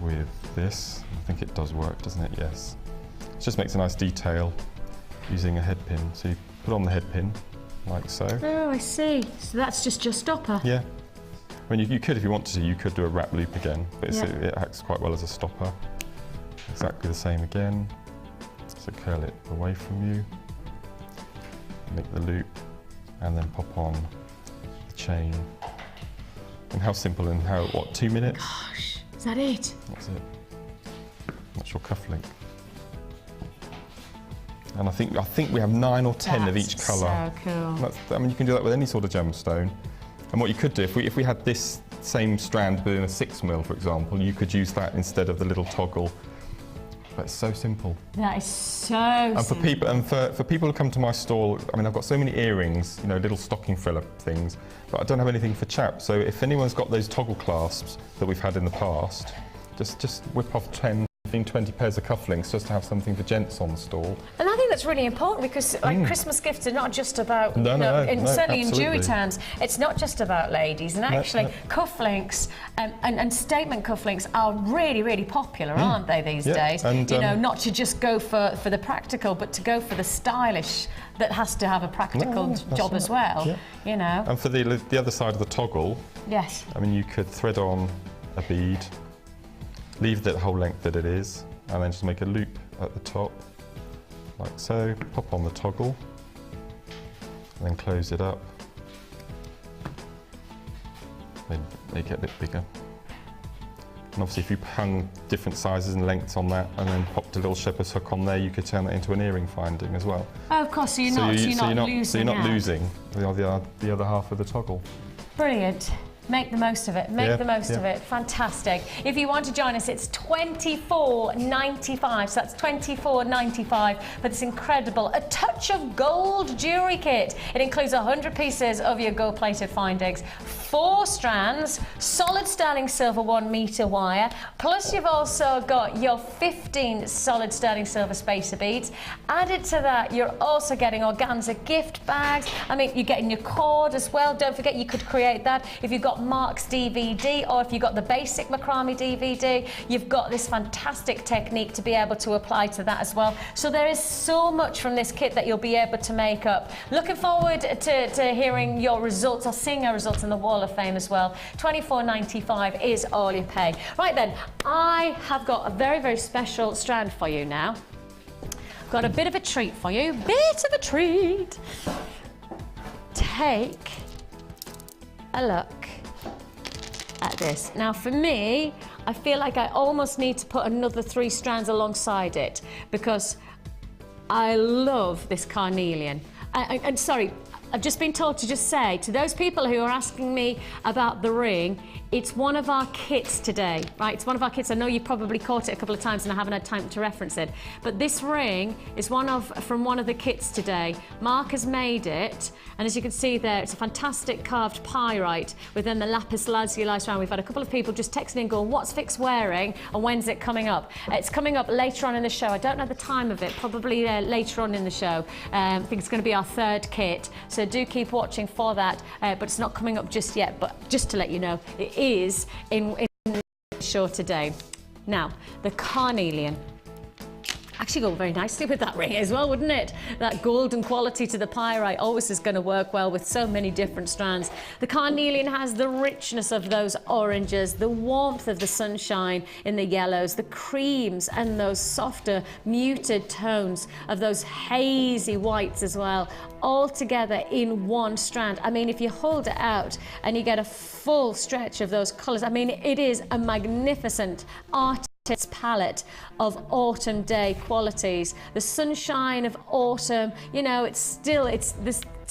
with this. I think it does work, doesn't it? Yes. It just makes a nice detail using a head pin. So you put on the head pin, like so. Oh, I see. So that's just your stopper. Yeah. I mean, you could, if you wanted to, you could do a wrap loop again, but it acts quite well as a stopper. Exactly the same again. So curl it away from you, make the loop, and then pop on the chain. And how simple, and what, 2 minutes? Gosh, is that it? That's it. That's your cufflink. And I think we have 9 or 10 of each colour. So cool. I mean, you can do that with any sort of gemstone. And what you could do, if we had this same strand but in a 6mm, for example, you could use that instead of the little toggle. But it's so simple. That is so simple. And for people who come to my stall, I mean, I've got so many earrings, you know, little stocking filler things, but I don't have anything for chaps. So if anyone's got those toggle clasps that we've had in the past, just whip off 10, 20 pairs of cufflinks just to have something for gents on the stall. And I think that's really important because like Christmas gifts are not just about, certainly in Jewellery terms, it's not just about ladies. And actually, cufflinks and statement cufflinks are really, really popular, aren't they, these days? And, you know, not to just go for the practical, but to go for the stylish that has to have a practical job as well, you know. And for the other side of the toggle, I mean, you could thread on a bead, leave the whole length that it is, and then just make a loop at the top, like so. Pop on the toggle, and then close it up. Make it a bit bigger. And obviously, if you hung different sizes and lengths on that, and then popped a little shepherd's hook on there, you could turn that into an earring finding as well. Oh, of course. So you're not losing the other half of the toggle. Brilliant. Make the most of it. Make the most of it. Fantastic. If you want to join us, it's $24.95. So that's $24.95 for this incredible A Touch of Gold jewellery kit. It includes 100 pieces of your gold-plated findings, 4 strands, solid sterling silver 1 metre wire, plus you've also got your 15 solid sterling silver spacer beads. Added to that, you're also getting organza gift bags. I mean, you're getting your cord as well. Don't forget, you could create that if you've got Mark's DVD, or if you've got the basic macrame DVD, you've got this fantastic technique to be able to apply to that as well. So there is so much from this kit that you'll be able to make up. Looking forward to hearing your results, or seeing your results in the Wall of Fame as well. $24.95 is all you pay. Right then, I have got a very, very special strand for you now. Got a bit of a treat for you, bit of a treat. Take a look at this. Now for me, I feel like I almost need to put another 3 strands alongside it because I love this carnelian. and sorry, I've just been told to just say to those people who are asking me about the ring, it's one of our kits today, right? It's one of our kits. I know you probably caught it a couple of times and I haven't had time to reference it, but this ring is from one of the kits today. Mark has made it, and as you can see there, it's a fantastic carved pyrite within the lapis lazuli round. We've had a couple of people just texting in going, what's Vic's wearing and when's it coming up? It's coming up later on in the show. I don't know the time of it, probably later on in the show. I think it's going to be our third kit, so do keep watching for that, but it's not coming up just yet, but just to let you know, it is in the show today. Now, the Carnelian. Actually go very nicely with that ring as well, wouldn't it? That golden quality to the pyrite always is going to work well with so many different strands. The Carnelian has the richness of those oranges, the warmth of the sunshine in the yellows, the creams and those softer muted tones of those hazy whites as well, all together in one strand. I mean, if you hold it out and you get a full stretch of those colours, I mean, it is a magnificent art palette of autumn day qualities. The sunshine of autumn, you know, it's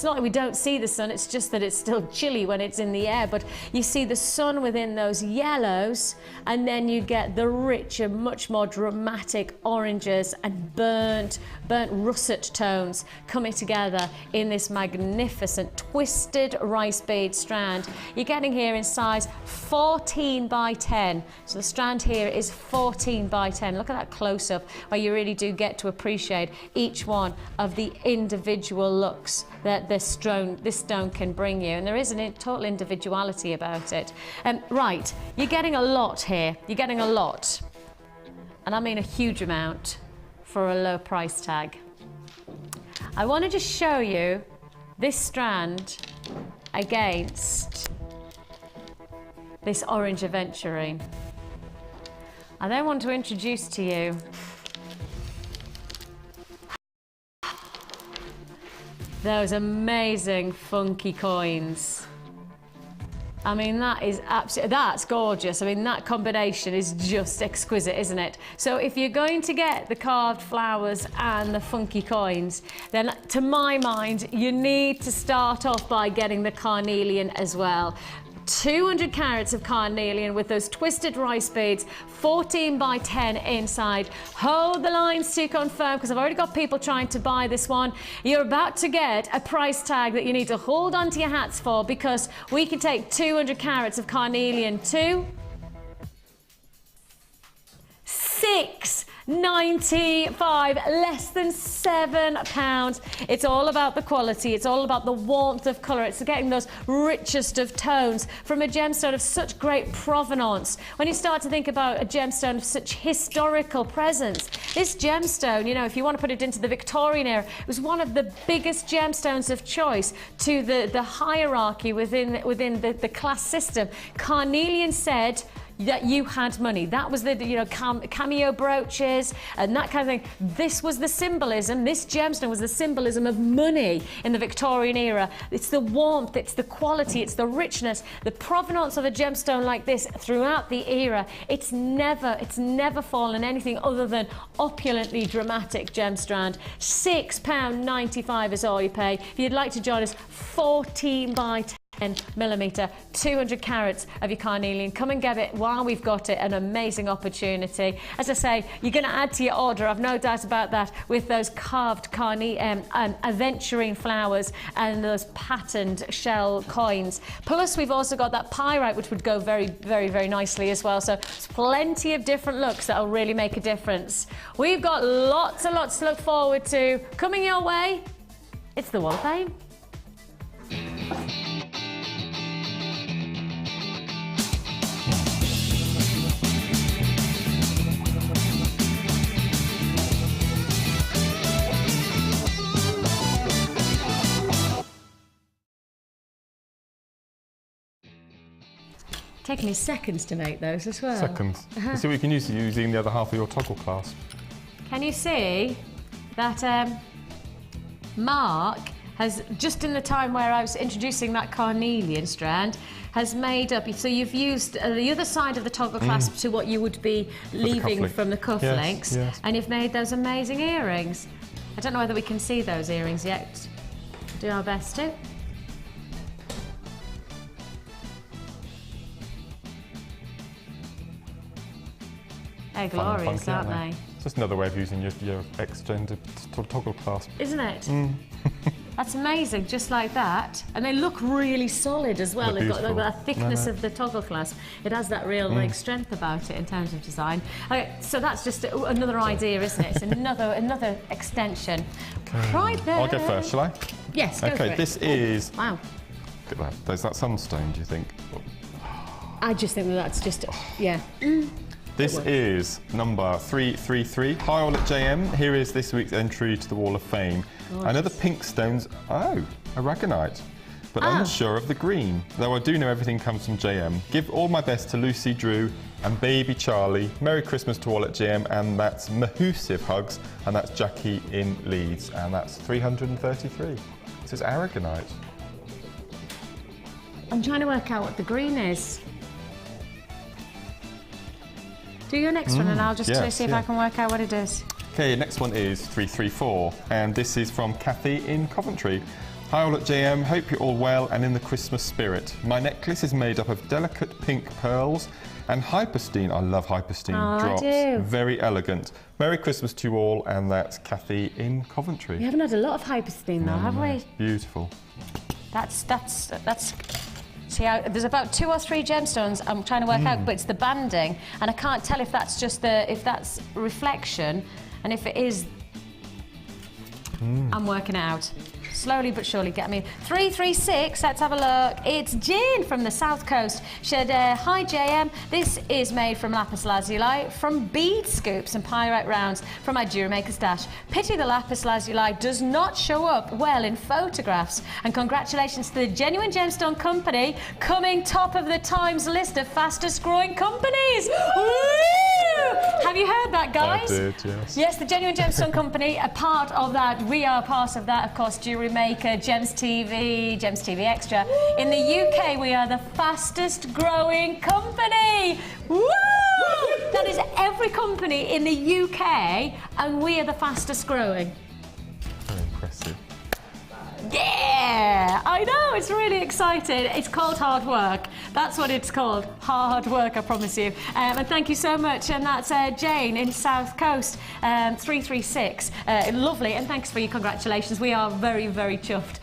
not like we don't see the sun, it's just that it's still chilly when it's in the air, but you see the sun within those yellows, and then you get the richer, much more dramatic oranges and burnt russet tones coming together in this magnificent twisted rice bead strand. You're getting here in size 14 by 10. So the strand here is 14 by 10. Look at that close-up where you really do get to appreciate each one of the individual looks that this stone can bring you, and there is a total individuality about it. Right, you're getting a lot here. You're getting a lot, and I mean a huge amount for a low price tag. I want to just show you this strand against this orange aventurine. I then want to introduce to you those amazing funky coins. I mean, that's gorgeous. I mean, that combination is just exquisite, isn't it? So if you're going to get the carved flowers and the funky coins, then to my mind, you need to start off by getting the Carnelian as well. 200 carats of Carnelian with those twisted rice beads, 14 by 10 inside. Hold the lines to confirm, because I've already got people trying to buy this one. You're about to get a price tag that you need to hold onto your hats for, because we can take 200 carats of Carnelian to $6.95, less than £7. It's all about the quality, it's all about the warmth of colour, it's getting those richest of tones from a gemstone of such great provenance. When you start to think about a gemstone of such historical presence, this gemstone, you know, if you want to put it into the Victorian era, it was one of the biggest gemstones of choice to the hierarchy within the class system. Carnelian said that you had money. That was the, you know, cameo brooches and that kind of thing. This was the symbolism, this gemstone was the symbolism of money in the Victorian era. It's the warmth, it's the quality, it's the richness, the provenance of a gemstone like this throughout the era. It's never fallen anything other than opulently dramatic gemstrand. £6.95 is all you pay. If you'd like to join us, 14 by 10mm, 200 carats of your Carnelian. Come and get it while we've got it, an amazing opportunity. As I say, you're going to add to your order, I've no doubt about that, with those carved aventurine flowers and those patterned shell coins. Plus we've also got that pyrite, which would go very, very, very nicely as well. So there's plenty of different looks that'll really make a difference. We've got lots and lots to look forward to. Coming your way, it's the Wall of Fame. Taking me seconds to make those as well. Seconds. You see what you can use using the other half of your toggle clasp. Can you see that Mark has, just in the time where I was introducing that Carnelian strand, has made up, so you've used the other side of the toggle clasp to what you would be leaving from the cufflinks, yes. and you've made those amazing earrings. I don't know whether we can see those earrings yet. do our best to. They're glorious, funky, aren't they? It's just another way of using your extended toggle clasp. Isn't it? That's amazing, just like that. And they look really solid as well. They've got that thickness of the toggle clasp. It has that real like strength about it in terms of design. Okay, so that's just another idea, isn't it? It's another extension. Okay. Right there. I'll go first, shall I? Yes, go for Okay, it. this is... Wow. Look at that. Is that sunstone, do you think? I just think that's just, yeah. This is number 333, High All at JM. Here is this week's entry to the Wall of Fame. Gorgeous. Another pink stones, aragonite, but unsure of the green, though I do know everything comes from JM. Give all my best to Lucy, Drew and baby Charlie. Merry Christmas to all at JM, and that's Mahusive hugs, and that's Jackie in Leeds, and that's 333. This is aragonite. I'm trying to work out what the green is. Do your next one and I'll just see if I can work out what it is. Okay, next one is 334, and this is from Kathy in Coventry. Hi all at JM, hope you're all well and in the Christmas spirit. My necklace is made up of delicate pink pearls and hyperstein. I love hyperstein drops. I do. Very elegant. Merry Christmas to you all, and that's Kathy in Coventry. We haven't had a lot of hyperstein though, have we? Beautiful. That's see how there's about 2 or 3 gemstones I'm trying to work out, but it's the banding, and I can't tell if that's just if that's reflection, and if it is, I'm working it out. Slowly but surely, get me. 336, let's have a look. It's Jane from the South Coast. She said, hi JM, this is made from lapis lazuli, from bead scoops and pyrite rounds from my Jewellery Maker stash. Pity the lapis lazuli does not show up well in photographs. And congratulations to the Genuine Gemstone Company, coming top of the Times list of fastest growing companies. Woo! Have you heard that, guys? I did, yes. Yes, the Genuine Gemstone Company, a part of that. We are part of that, of course. Jewellery Maker, Gems TV Extra. In the UK, we are the fastest growing company. Woo! That is every company in the UK, and we are the fastest growing. Very impressive. Yeah, I know, it's really exciting. It's called hard work. That's what it's called, hard work, I promise you. And thank you so much. And that's Jane in South Coast, 336. Lovely, and thanks for your congratulations. We are very, very chuffed.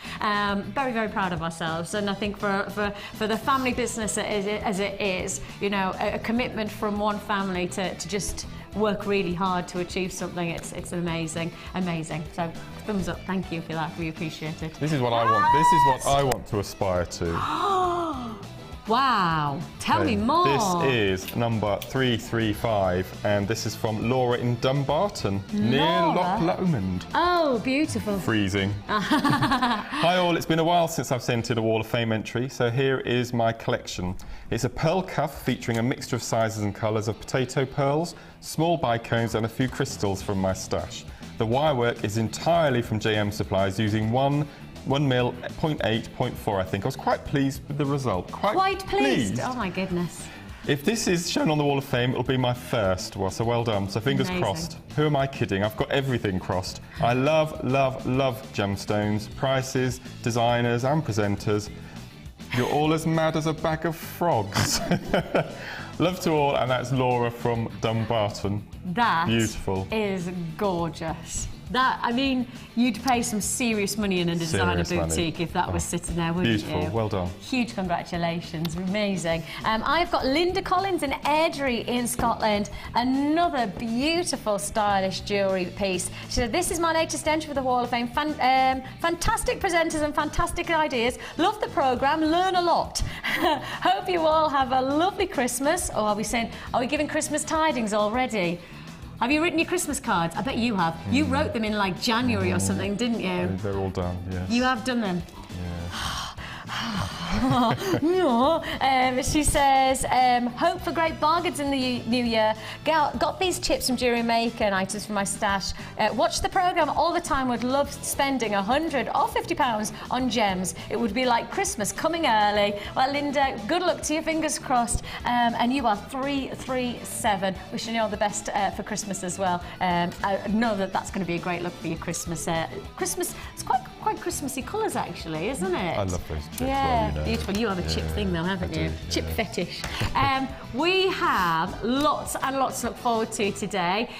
Very, very proud of ourselves. And I think for the family business as it is, you know, a commitment from one family to just work really hard to achieve something. It's amazing. So thumbs up, thank you for that, we appreciate it. This is what I want. This is what I want to aspire to. Wow, tell me more. This is number 335, and this is from Laura in Dumbarton, near Loch Lomond. Oh, beautiful. Freezing. Hi all, it's been a while since I've sent in a Wall of Fame entry, so here is my collection. It's a pearl cuff featuring a mixture of sizes and colours of potato pearls, small bicones and a few crystals from my stash. The wirework is entirely from JM Supplies using 1 mil, 0.8, 0.4 I think. I was quite pleased with the result. Quite pleased. Oh my goodness. If this is shown on the Wall of Fame, it'll be my first. Well, so well done. So fingers crossed. Who am I kidding? I've got everything crossed. I love, love, love gemstones, prices, designers and presenters. You're all as mad as a bag of frogs. Love to all, and that's Laura from Dumbarton. That beautiful. Is gorgeous. That, I mean, you'd pay some serious money in a designer boutique if that was sitting there, wouldn't you? Beautiful, well done. Huge congratulations, amazing. I've got Linda Collins in Airdrie in Scotland, another beautiful, stylish jewellery piece. She said, this is my latest entry for the Wall of Fame. Fantastic presenters and fantastic ideas. Love the programme, learn a lot. Hope you all have a lovely Christmas. Or are we giving Christmas tidings already? Have you written your Christmas cards? I bet you have. You wrote them in like January or something, didn't you? They're all done, yes. You have done them? Yeah. She says, hope for great bargains in the new year. Got these chips from Jewellery Maker and items from my stash. Watch the programme all the time. Would love spending £100 or £50 on gems. It would be like Christmas coming early. Well, Linda, good luck to you, fingers crossed. And you are 337. Wishing you all the best for Christmas as well. I know that that's going to be a great look for your Christmas. Christmas, it's quite quite Christmassy colours actually, isn't it? I love those chips. Yeah, well, you know. beautiful. You have a chip thing though, haven't you? Chip fetish. We have lots and lots to look forward to today,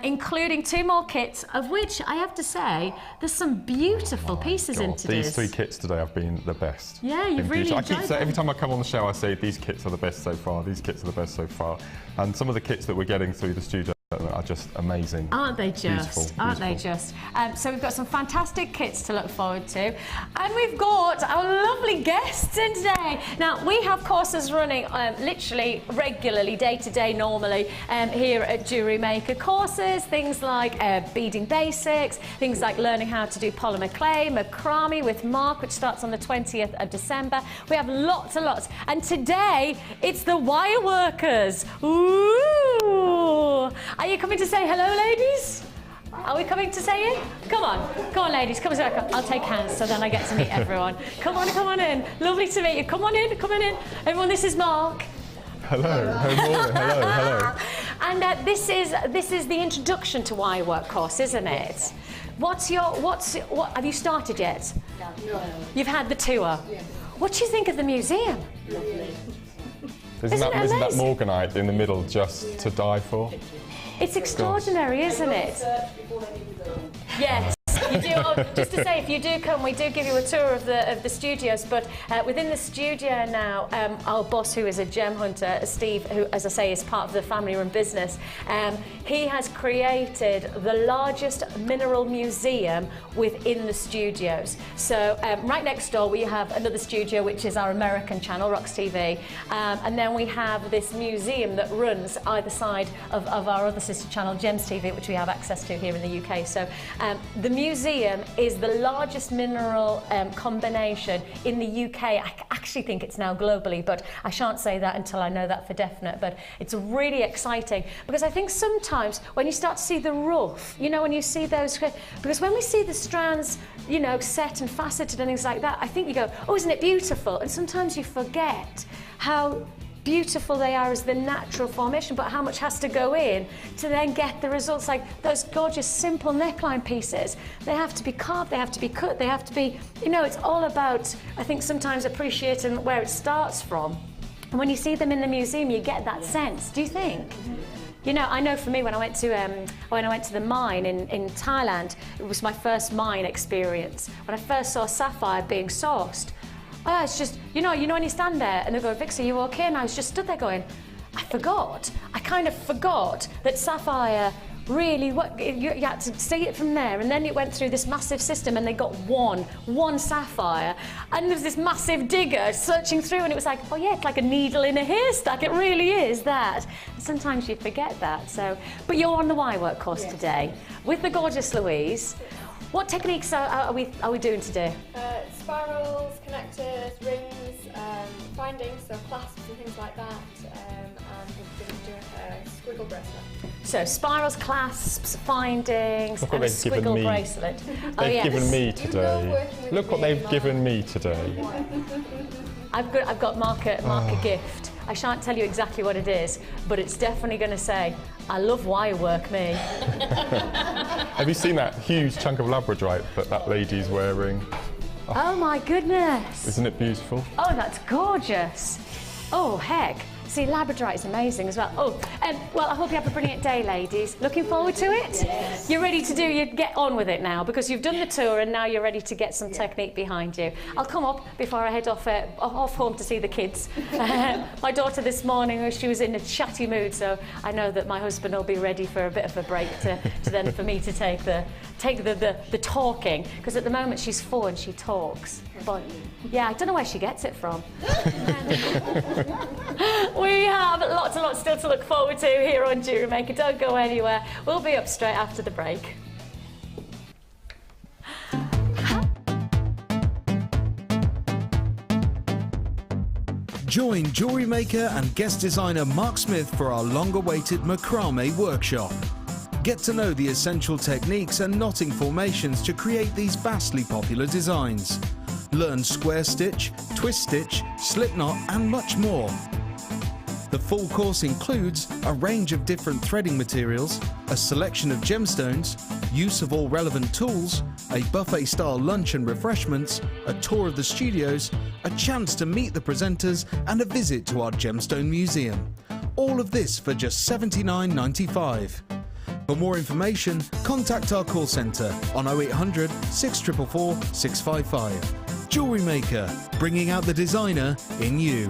including 2 more kits, of which I have to say there's some beautiful pieces into These this. 3 kits today have been the best. Yeah, you've really I enjoyed keep saying, them. every time I come on the show, I say these kits are the best so far. These kits are the best so far. And some of the kits that we're getting through the studio are just amazing. Aren't they just? Beautiful, Aren't they just? So we've got some fantastic kits to look forward to. And we've got our lovely guests in today. Now, we have courses running literally regularly, day to day normally, here at Jewellery Maker. Courses, things like beading basics, things like learning how to do polymer clay, macrame with Mark, which starts on the 20th of December. We have lots and lots. And today, it's the wire workers. Ooh! Are you coming to say hello, ladies? Are we coming to say it? Come on, ladies, come on. I'll take hands so then I get to meet everyone. Come on in. Lovely to meet you. Come on in. Everyone, this is Mark. Hello, good morning, hello. And this is the introduction to wire work course, isn't it? What have you started yet? No. You've had the tour. Yeah. What do you think of the museum? Lovely. Isn't that morganite in the middle just to die for? It's extraordinary, isn't it? Yes. You do, just to say, if you do come, we do give you a tour of the studios, but within the studio now, our boss, who is a gem hunter, Steve, who, as I say, is part of the family-run business, he has created the largest mineral museum within the studios. So right next door, we have another studio, which is our American channel, Rox TV, and then we have this museum that runs either side of our other sister channel, Gems TV, which we have access to here in the UK. So the museum is the largest mineral combination in the UK. I actually think it's now globally, but I shan't say that until I know that for definite. But it's really exciting because I think sometimes when you start to see the rough, you know, when you see those, because when we see the strands, you know, set and faceted and things like that, I think you go, oh, isn't it beautiful? And sometimes you forget how beautiful they are as the natural formation, but how much has to go in to then get the results, like those gorgeous simple neckline pieces. They have to be carved, they have to be cut, they have to be, you know, it's all about, I think, sometimes appreciating where it starts from. And when you see them in the museum, you get that sense, do you think? You know, I know for me, when I went to the mine in Thailand, it was my first mine experience. When I first saw sapphire being sourced, oh, it's just, you know when you stand there and they go, Vicki, are you okay? And I was just stood there going, I kind of forgot that sapphire really, you had to see it from there, and then it went through this massive system and they got one sapphire, and there was this massive digger searching through, and it was like, oh yeah, it's like a needle in a haystack, it really is that. And sometimes you forget that. So, but you're on the wire work course today with the gorgeous Louise. What techniques are we doing today? Spirals, connectors, rings, findings, so clasps and things like that, and we're going to be doing a squiggle bracelet. So spirals, clasps, findings, and a squiggle bracelet. They've given me today. Look what they've given me today. I've got Mark a gift. I shan't tell you exactly what it is, but it's definitely going to say, I love wire work, me. Have you seen that huge chunk of labradorite that lady's wearing? Oh my goodness. Isn't it beautiful? Oh, that's gorgeous. Oh, heck. See, labradorite is amazing as well. Oh, well, I hope you have a brilliant day, ladies. Looking forward to it? Yes. You're ready to get on with it now, because you've done the tour and now you're ready to get some technique behind you. I'll come up before I head off home to see the kids. My daughter this morning, she was in a chatty mood, so I know that my husband will be ready for a bit of a break to then for me to take the talking, because at the moment she's 4 and she talks. But yeah, I don't know where she gets it from. We have lots and lots still to look forward to here on Jewellery Maker. Don't go anywhere. We'll be up straight after the break. Join Jewellery Maker and guest designer Mark Smith for our long-awaited macrame workshop. Get to know the essential techniques and knotting formations to create these vastly popular designs. Learn square stitch, twist stitch, slip knot and much more. The full course includes a range of different threading materials, a selection of gemstones, use of all relevant tools, a buffet-style lunch and refreshments, a tour of the studios, a chance to meet the presenters and a visit to our Gemstone Museum. All of this for just $79.95. For more information, contact our call centre on 0800 644 655. Jewellery Maker, bringing out the designer in you.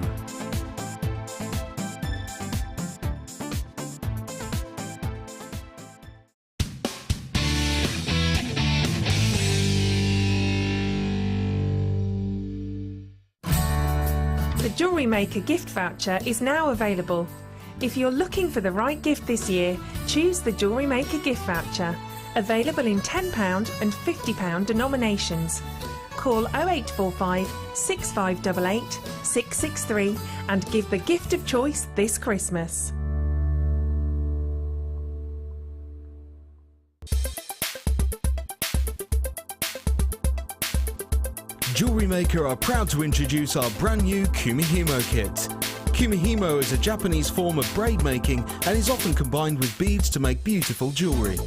The Jewellery Maker gift voucher is now available. If you're looking for the right gift this year, choose the Jewellery Maker gift voucher. Available in £10 and £50 denominations. Call 0845 6588 663 and give the gift of choice this Christmas. Jewellery Maker are proud to introduce our brand new Kumihimo kit. Kumihimo is a Japanese form of braid making and is often combined with beads to make beautiful jewellery.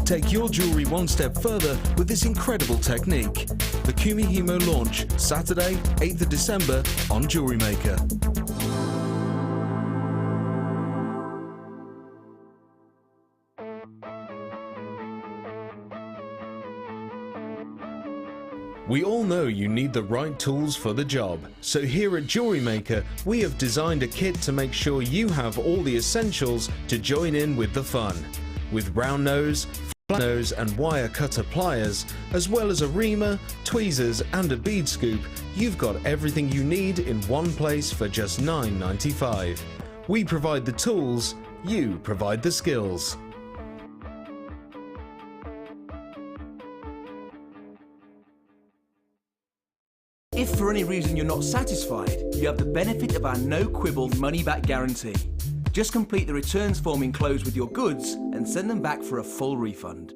Take your jewellery one step further with this incredible technique. The Kumihimo launch, Saturday, 8th of December on Jewellery Maker. We all know you need the right tools for the job, so here at Jewellery Maker we have designed a kit to make sure you have all the essentials to join in with the fun. With round nose, flat nose and wire cutter pliers, as well as a reamer, tweezers and a bead scoop, you've got everything you need in one place for just $9.95. We provide the tools, you provide the skills. If for any reason you're not satisfied, you have the benefit of our no-quibble money-back guarantee. Just complete the returns form enclosed with your goods and send them back for a full refund.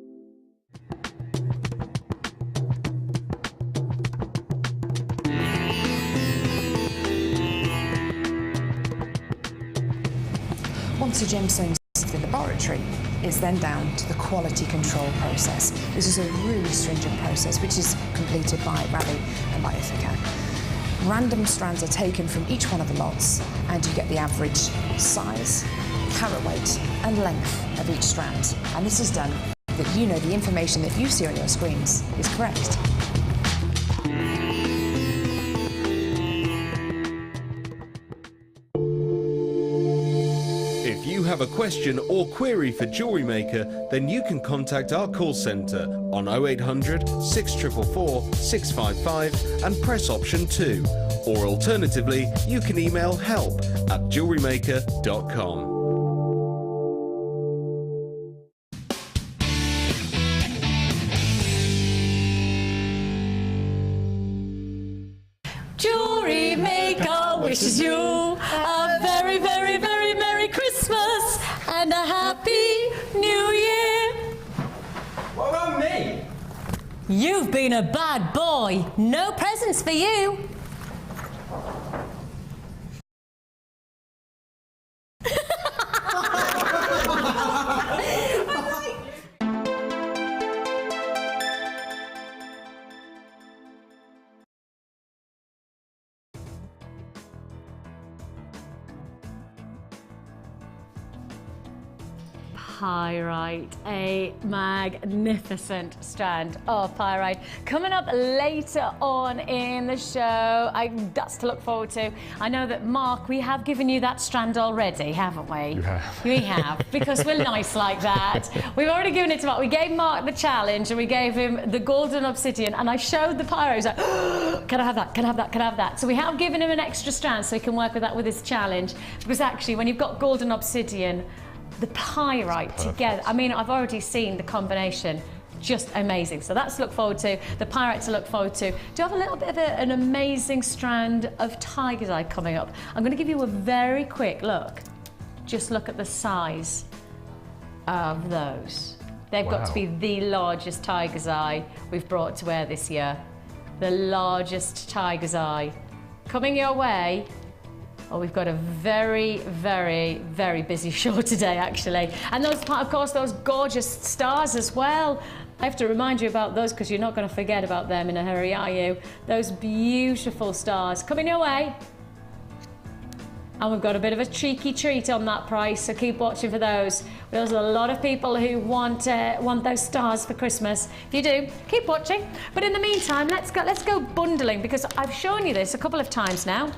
Once a gemstone is in the laboratory, it's then down to the quality control process. This is a really stringent process which is completed by Raleigh and by Ithaca. Random strands are taken from each one of the lots and you get the average size, carat weight and length of each strand. And this is done that you know the information that you see on your screens is correct. If you have a question or query for Jewellery Maker, then you can contact our call centre on 0800 644 655 and press option 2. Or alternatively, you can email help@jewellerymaker.com. Jewellery Maker wishes you a very, very, very Merry Christmas and a Happy New Year. What about me? You've been a bad boy. No presents for you. Pyrite, a magnificent strand of pyrite. Coming up later on in the show, that's to look forward to. I know that Mark, we have given you that strand already, haven't we? You have. We have, because we're nice like that. We've already given it to Mark. We gave Mark the challenge and we gave him the golden obsidian and I showed the pyro. He was like, oh, can I have that, can I have that, can I have that? So we have given him an extra strand so he can work with that with his challenge. Because actually, when you've got golden obsidian, the pyrite together, I mean, I've already seen the combination, just amazing. So that's to look forward to, the pyrite to look forward to. Do you have a little bit of an amazing strand of tiger's eye coming up? I'm going to give you a very quick look. Just look at the size of those. They've got to be the largest tiger's eye we've brought to wear this year. The largest tiger's eye. Coming your way Well, we've got a very, very, very busy show today, actually. And those, of course, those gorgeous stars as well. I have to remind you about those because you're not going to forget about them in a hurry, are you? Those beautiful stars coming your way. And we've got a bit of a cheeky treat on that price, so keep watching for those. There's a lot of people who want those stars for Christmas. If you do, keep watching. But in the meantime, let's go bundling, because I've shown you this a couple of times now.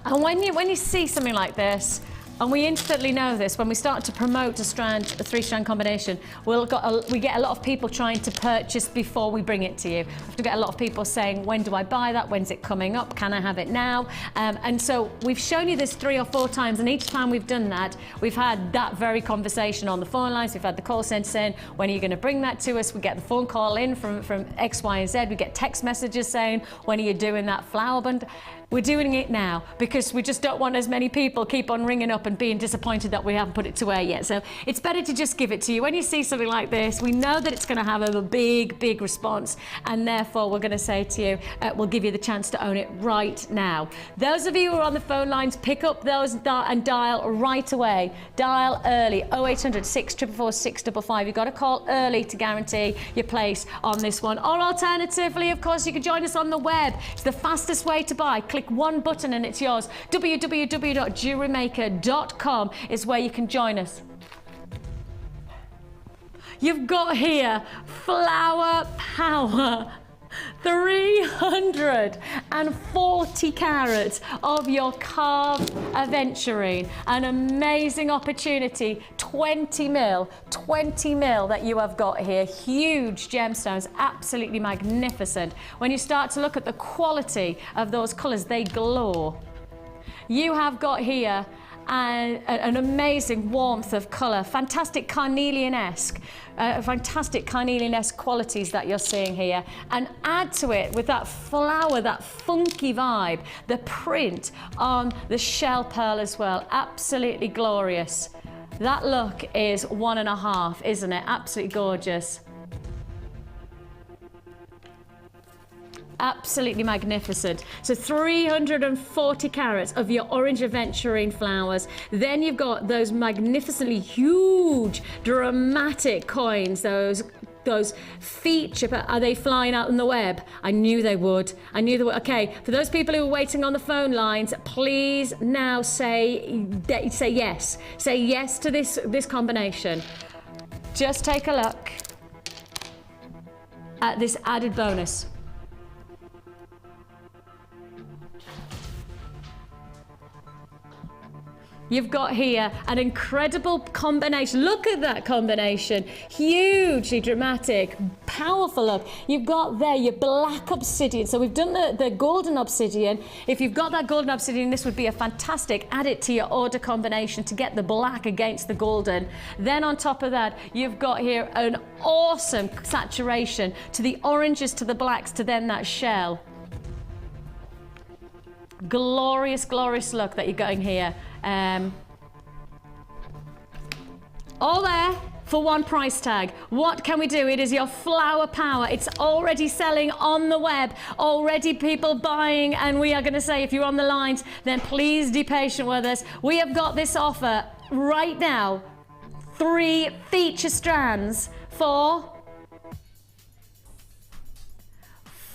And when you see something like this, and we instantly know this when we start to promote a three-strand combination, we get a lot of people trying to purchase before we bring it to you. We have to get a lot of people saying, when do I buy that? When's it coming up? Can I have it now? And so we've shown you this 3 or 4 times, and each time we've done that, we've had that very conversation on the phone lines. We've had the call centre saying, when are you going to bring that to us? We get the phone call in from X, Y, and Z. We get text messages saying, when are you doing that flower bund? We're doing it now because we just don't want as many people keep on ringing up and being disappointed that we haven't put it to air yet. So it's better to just give it to you. When you see something like this, we know that it's going to have a big, big response, and therefore we're going to say to you, we'll give you the chance to own it right now. Those of you who are on the phone lines, pick up those and dial right away. Dial early, 0800 644 655. You've got to call early to guarantee your place on this one. Or alternatively, of course, you can join us on the web. It's the fastest way to buy. Click one button and it's yours. www.jewellerymaker.com is where you can join us. You've got here Flower Power. 340 carats of your carved aventurine. An amazing opportunity. 20 mil that you have got here. Huge gemstones, absolutely magnificent. When you start to look at the quality of those colours, they glow. You have got here an amazing warmth of colour, fantastic Carnelian-esque qualities that you're seeing here, and add to it with that flower, that funky vibe, the print on the shell pearl as well. Absolutely glorious. That look is 1.5, isn't it? Absolutely gorgeous. Absolutely magnificent. So 340 carats of your orange aventurine flowers. Then you've got those magnificently huge, dramatic coins, those feature. Are they flying out on the web? I knew they would. I knew they would. Okay, for those people who are waiting on the phone lines, please now say yes. Say yes to this combination. Just take a look at this added bonus. You've got here an incredible combination. Look at that combination. Hugely dramatic, powerful look. You've got there your black obsidian. So we've done the golden obsidian. If you've got that golden obsidian, this would be a fantastic add it to your order combination to get the black against the golden. Then on top of that, you've got here an awesome saturation to the oranges, to the blacks, to then that shell. Glorious, glorious look that you're getting here. All there for one price tag. What can we do? It is your Flower Power. It's already selling on the web, already people buying, and we are going to say, if you're on the lines, then please be patient with us. We have got this offer right now. 3 feature strands for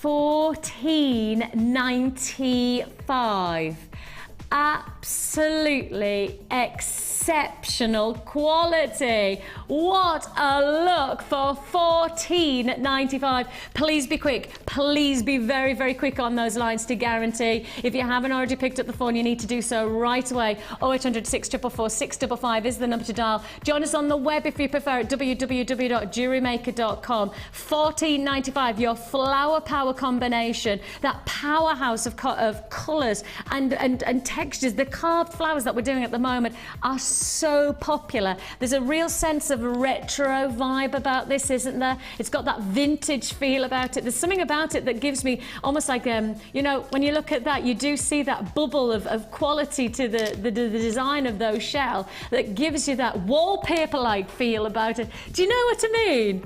$14.95. Absolutely exceptional quality. What a look for $14.95. Please be quick. Please be very, very quick on those lines to guarantee. If you haven't already picked up the phone, you need to do so right away. 0800 644 655 is the number to dial. Join us on the web if you prefer at www.jewellerymaker.com. $14.95, your Flower Power combination, that powerhouse of colours and textures. The carved flowers that we're doing at the moment are so popular. There's a real sense of retro vibe about this, isn't there? It's got that vintage feel about it. There's something about it that gives me almost like, you know, when you look at that, you do see that bubble of quality to the design of those shell that gives you that wallpaper-like feel about it. Do you know what I mean?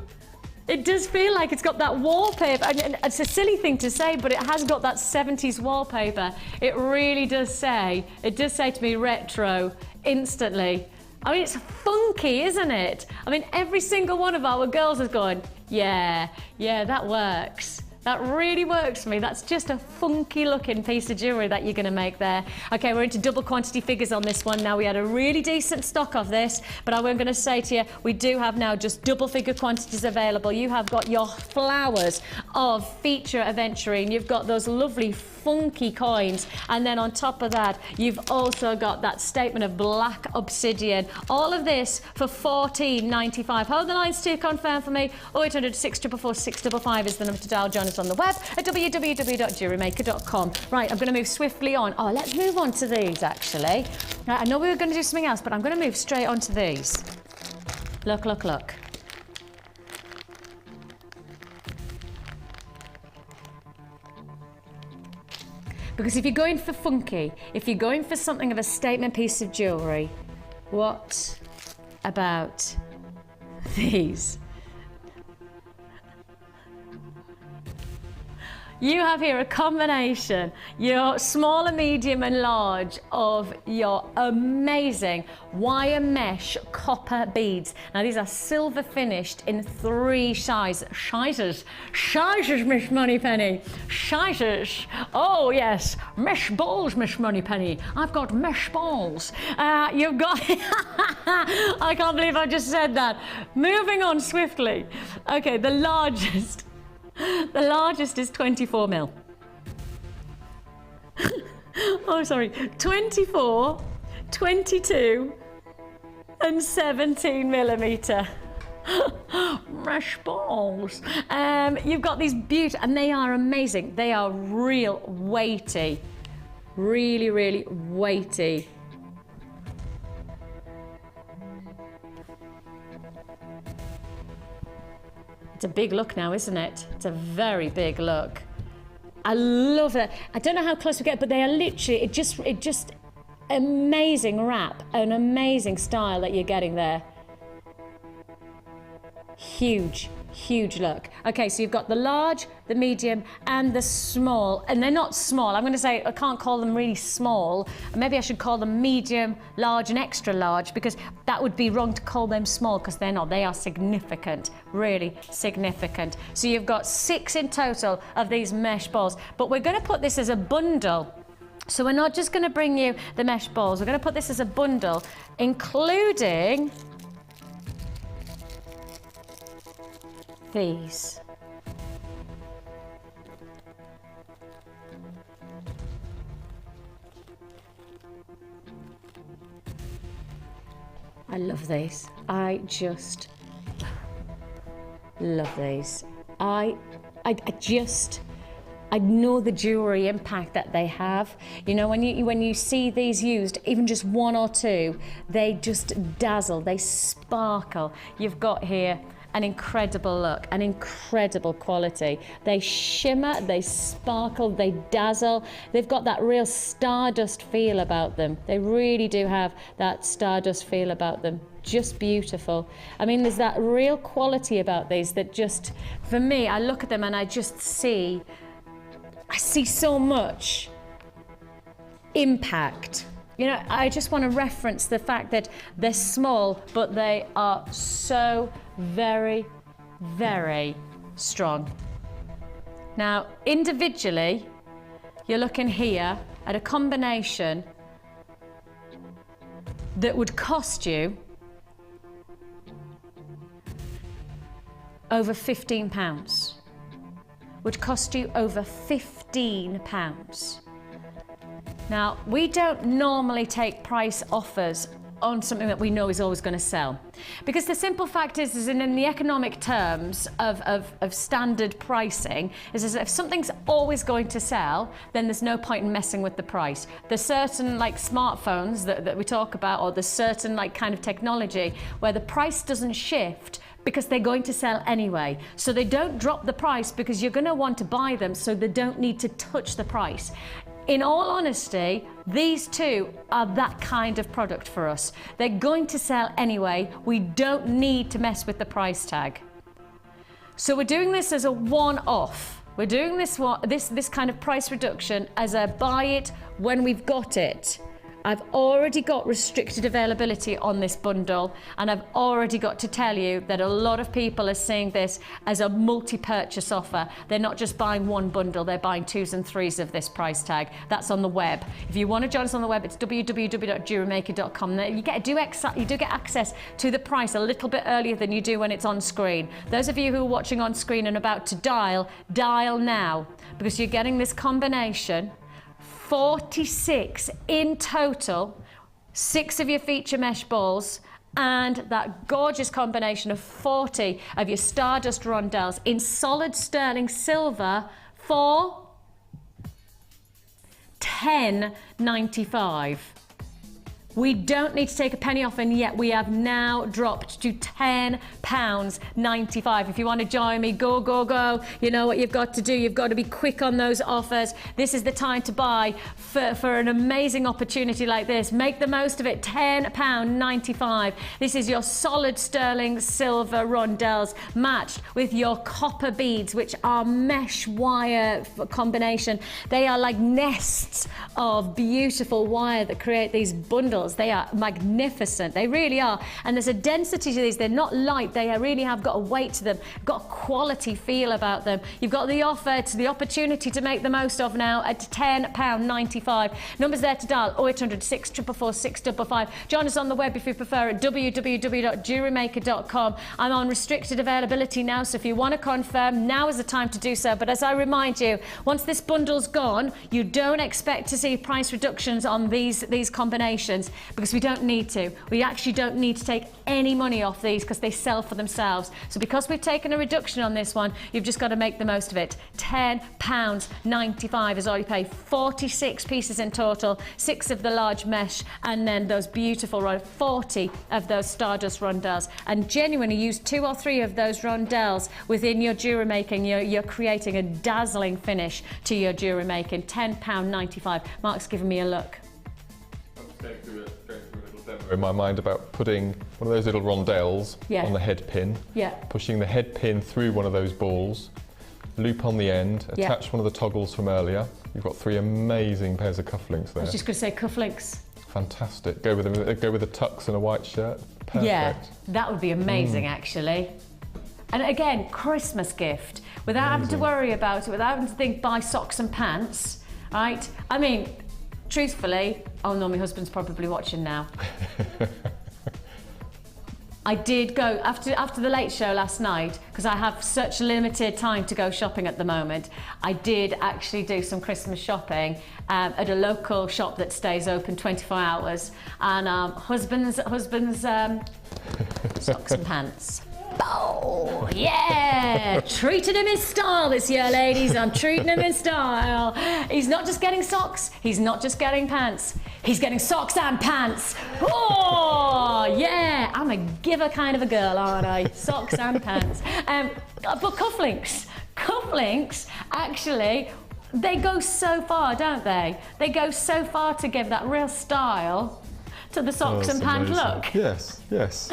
It does feel like it's got that wallpaper, and it's a silly thing to say, but it has got that 70s wallpaper. It really does say, to me retro instantly. I mean, it's funky, isn't it? I mean, every single one of our girls is going, yeah, that works. That really works for me. That's just a funky looking piece of jewellery that you're going to make there. Okay, we're into double quantity figures on this one now. We had a really decent stock of this, but I'm going to say to you, we do have now just double figure quantities available. You have got your flowers of feature aventurine. You've got those lovely funky coins, and then on top of that, you've also got that statement of black obsidian. All of this for $14.95. Hold the lines to confirm for me. 0800 644 655 is the number to dial. Join us on the web at www.jewellerymaker.com. Right, I'm going to move swiftly on. Oh, let's move on to these, actually. Right, I know we were going to do something else, but I'm going to move straight on to these. Look, look, look. Because if you're going for funky, if you're going for something of a statement piece of jewellery, what about these? You have here a combination, your smaller, medium and large of your amazing wire mesh copper beads. Now these are silver finished in 3 sizes. Sizes, Miss Moneypenny. Sizes. Oh yes, mesh balls, Miss Moneypenny. I've got mesh balls. You've got, I can't believe I just said that. Moving on swiftly. Okay, the largest. The largest is 24 mil. Oh, sorry. 24, 22, and 17 millimeter. Mesh balls. You've got these beautiful, and they are amazing. They are real weighty. Really, really weighty. It's a big look now, isn't it? It's a very big look. I love it. I don't know how close we get, but they are literally, it just amazing wrap, an amazing style that you're getting there. Huge, huge look. Okay, so you've got the large, the medium, and the small, and they're not small. I'm going to say I can't call them really small. Maybe I should call them medium, large, and extra large, because that would be wrong to call them small, because they're not. They are significant, really significant. So you've got 6 in total of these mesh balls, but we're going to put this as a bundle. So we're not just going to bring you the mesh balls. We're going to put this as a bundle, including these. I love these. I just love these. I know the jewellery impact that they have. You know, when you see these used, even just 1 or 2, they just dazzle, they sparkle. You've got here an incredible look, an incredible quality. They shimmer, they sparkle, they dazzle. They've got that real stardust feel about them. They really do have that stardust feel about them. Just beautiful. I mean, there's that real quality about these that just, for me, I look at them and I just see, so much impact. You know, I just want to reference the fact that they're small, but they are so very, very strong. Now, individually, you're looking here at a combination that would cost you over £15. Would cost you over £15. Now, we don't normally take price offers on something that we know is always going to sell. Because the simple fact is in the economic terms of standard pricing, is if something's always going to sell, then there's no point in messing with the price. There's certain like smartphones that we talk about, or there's certain like kind of technology where the price doesn't shift because they're going to sell anyway. So they don't drop the price because you're going to want to buy them, so they don't need to touch the price. In all honesty, these two are that kind of product for us. They're going to sell anyway. We don't need to mess with the price tag. So we're doing this as a one-off. We're doing this kind of price reduction as a buy it when we've got it. I've already got restricted availability on this bundle, and I've already got to tell you that a lot of people are seeing this as a multi-purchase offer. They're not just buying one bundle, they're buying 2s and 3s of this price tag. That's on the web. If you want to join us on the web, it's www.jewellerymaker.com. You do get access to the price a little bit earlier than you do when it's on screen. Those of you who are watching on screen and about to dial now, because you're getting this combination. 46 in total, 6 of your feature mesh balls, and that gorgeous combination of 40 of your Stardust rondelles in solid sterling silver for $10.95. We don't need to take a penny off, and yet we have now dropped to £10.95. If you want to join me, go, go, go. You know what you've got to do. You've got to be quick on those offers. This is the time to buy for an amazing opportunity like this. Make the most of it. £10.95. This is your solid sterling silver rondelles matched with your copper beads, which are mesh wire combination. They are like nests of beautiful wire that create these bundles. They are magnificent, they really are, and there's a density to these. They're not light, they really have got a weight to them, got a quality feel about them. You've got the offer, it's the opportunity to make the most of now at £10.95. Numbers there to dial: 0800 644 655. Join us on the web if you prefer at www.jewellerymaker.com. I'm on restricted availability now, so if you want to confirm, now is the time to do so. But as I remind you, once this bundle's gone, you don't expect to see price reductions on these combinations, because we don't need to. We actually don't need to take any money off these because they sell for themselves. So because we've taken a reduction on this one, you've just got to make the most of it. £10.95 is all you pay. 46 pieces in total, 6 of the large mesh, and then those beautiful 40 of those Stardust rondelles. And genuinely use 2 or 3 of those rondelles within your jewellery making. You're creating a dazzling finish to your jewellery making. £10.95. Mark's giving me a look. Going through a little demo in my mind about putting one of those little rondelles on the head pin, pushing the head pin through one of those balls, loop on the end, attach one of the toggles from earlier. You've got 3 amazing pairs of cufflinks there. I was just going to say cufflinks. Fantastic. Go with a tux and a white shirt. Perfect. Yeah, that would be amazing actually. And again, Christmas gift, without having to worry about it, without having to think buy socks and pants, right? I mean, truthfully, oh no, my husband's probably watching now. I did go, after the late show last night, because I have such limited time to go shopping at the moment, I did actually do some Christmas shopping at a local shop that stays open 24 hours. And husband's socks and pants. Oh, yeah! Treating him in style this year, ladies. I'm treating him in style. He's not just getting socks. He's not just getting pants. He's getting socks and pants. Oh, yeah! I'm a giver kind of a girl, aren't I? Socks and pants. But cufflinks. Cufflinks, actually, they go so far, don't they? They go so far to give that real style to the socks and pant look. Yes, yes.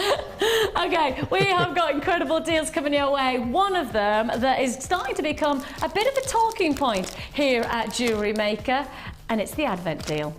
Okay, we have got incredible deals coming your way. One of them that is starting to become a bit of a talking point here at Jewellery Maker, and it's the Advent deal.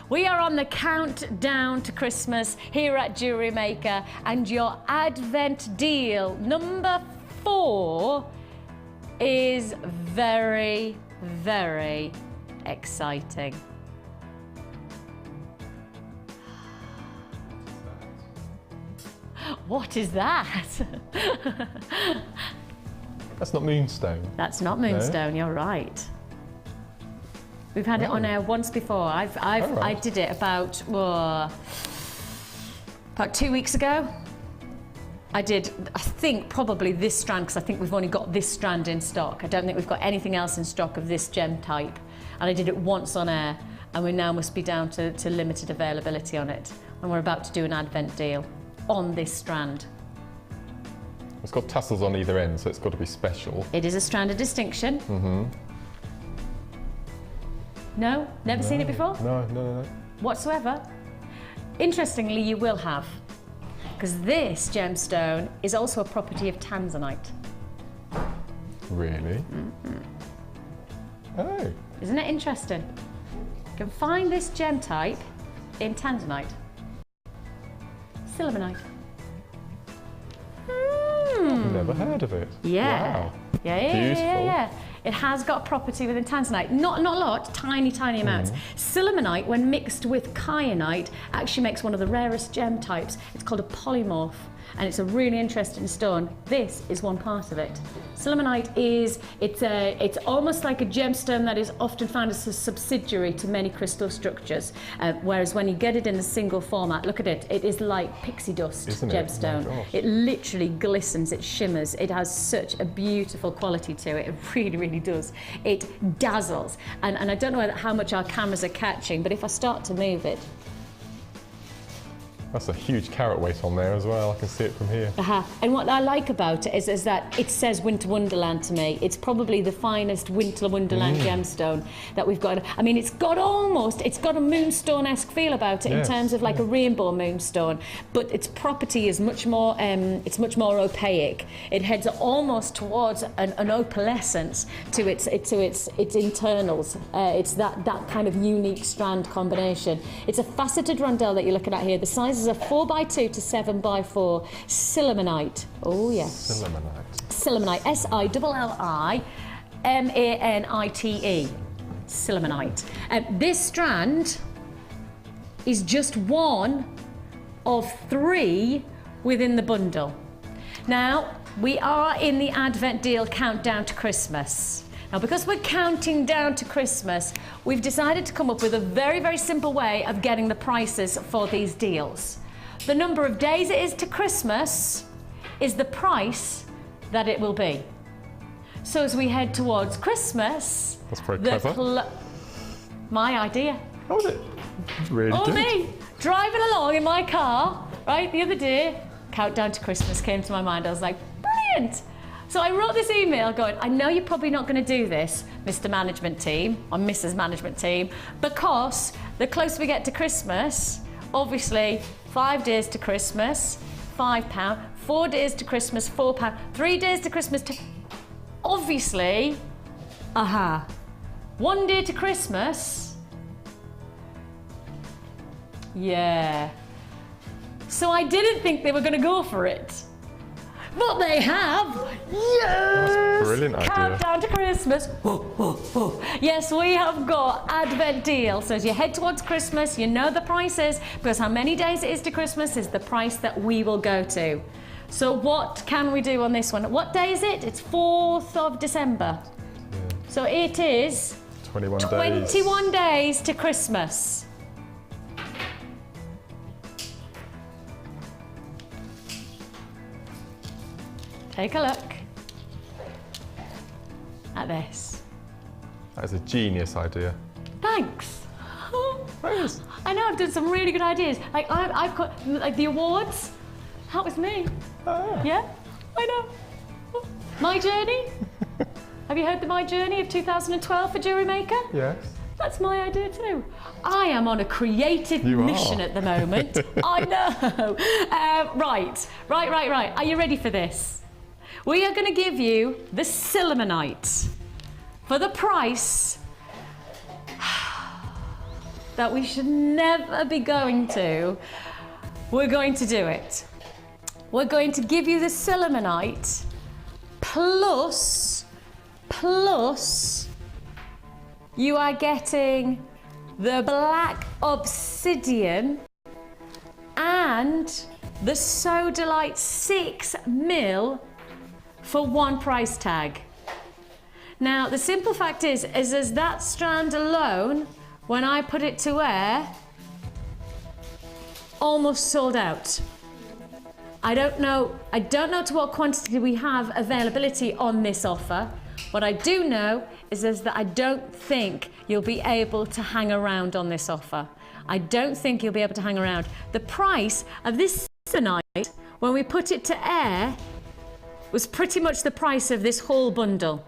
We are on the countdown to Christmas here at Jewellery Maker, and your Advent deal number 4 is very, very exciting. What is that? That's not moonstone. That's not moonstone, no? You're right. We've had it on air once before. I did it about 2 weeks ago. I think probably this strand, because I think we've only got this strand in stock. I don't think we've got anything else in stock of this gem type. And I did it once on air. and we now must be down to limited availability on it. And we're about to do an advent deal on this strand. It's got tassels on either end, so it's got to be special. It is a strand of distinction. Mm-hmm. No? Never seen it before? No. Whatsoever. Interestingly, you will have, because this gemstone is also a property of tanzanite. Really? Oh. Isn't it interesting? You can find this gem type in tanzanite. Sillimanite. Never heard of it. Yeah. Wow. Yeah. It has got a property within tanzanite. Not a lot, tiny amounts. Sillimanite, when mixed with kyanite, actually makes one of the rarest gem types. It's called a polymorph, and it's a really interesting stone. This is one part of it. Sillimanite it's almost like a gemstone that is often found as a subsidiary to many crystal structures, whereas when you get it in the single format, look at it, it is like pixie dust. Isn't it? Gemstone. Oh my gosh. It literally glistens, it shimmers, it has such a beautiful quality to it. It really does. It dazzles, and I don't know how much our cameras are catching, but if I start to move it, That's a huge carat weight on there as well. I can see it from here. And what I like about it is that it says Winter Wonderland to me. It's probably the finest Winter Wonderland gemstone that we've got. I mean, it's got a moonstone-esque feel about it in terms of like a rainbow moonstone, but its property is much more opaque. It heads almost towards an opalescence to its internals. It's that kind of unique strand combination. It's a faceted rondelle that you're looking at here. The size is a 4x2 to 7x4 sillimanite. Oh yes. Sillimanite. Sillimanite. Sillimanite. Sillimanite. This strand is just one of 3 within the bundle. Now, we are in the Advent deal countdown to Christmas. Now, because we're counting down to Christmas, we've decided to come up with a very, very simple way of getting the prices for these deals. The number of days it is to Christmas is the price that it will be. So as we head towards Christmas... That's very clever. My idea. How was it? Really good. Me, driving along in my car, right, the other day, countdown to Christmas came to my mind. I was like, brilliant! So I wrote this email going, I know you're probably not going to do this, Mr. Management Team, or Mrs. Management Team, because the closer we get to Christmas, obviously 5 days to Christmas, £5, 4 days to Christmas, £4, 3 days to Christmas, obviously, 1 day to Christmas, yeah. So I didn't think they were going to go for it. But they have! Yes! That's a brilliant idea. Countdown to Christmas. Yes, we have got Advent deal. So as you head towards Christmas, you know the prices, because how many days it is to Christmas is the price that we will go to. So what can we do on this one? What day is it? It's 4th of December. Yeah. So it is 21 days to Christmas. Take a look at this. That is a genius idea. Thanks. Thanks. I know I've done some really good ideas. Like I've got like the awards. That was me. Yeah, I know. My journey. Have you heard the My Journey of 2012 for Jewellery Maker? Yes. That's my idea too. I am on a creative mission at the moment. I know. Right. Are you ready for this? We are going to give you the sillimanite for the price that we should never be going to. We're going to do it. We're going to give you the sillimanite plus you are getting the black obsidian and the Sodalite 6mm for one price tag. Now, the simple fact is as that strand alone, when I put it to wear, almost sold out. I don't know to what quantity we have availability on this offer. What I do know is that I don't think you'll be able to hang around on this offer. I don't think you'll be able to hang around. The price of this selenite, when we put it to air, was pretty much the price of this whole bundle.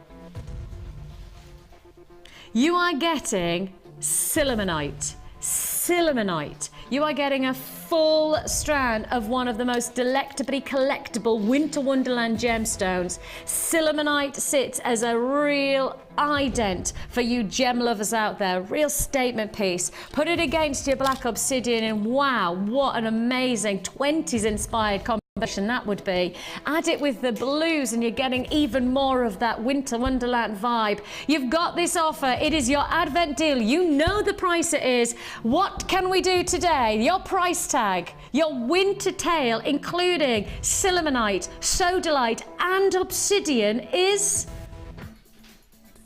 You are getting silimonite. Silimonite. You are getting a full strand of one of the most delectably collectible winter wonderland gemstones. Silimonite sits as a real ident for you gem lovers out there, real statement piece. Put it against your black obsidian and wow, what an amazing 20s inspired combination that would be. Add it with the blues and you're getting even more of that winter wonderland vibe. You've got this offer. It is your advent deal. You know the price it is. What can we do today? Your price tag, your winter tail, including silimonite, sodalite and obsidian, is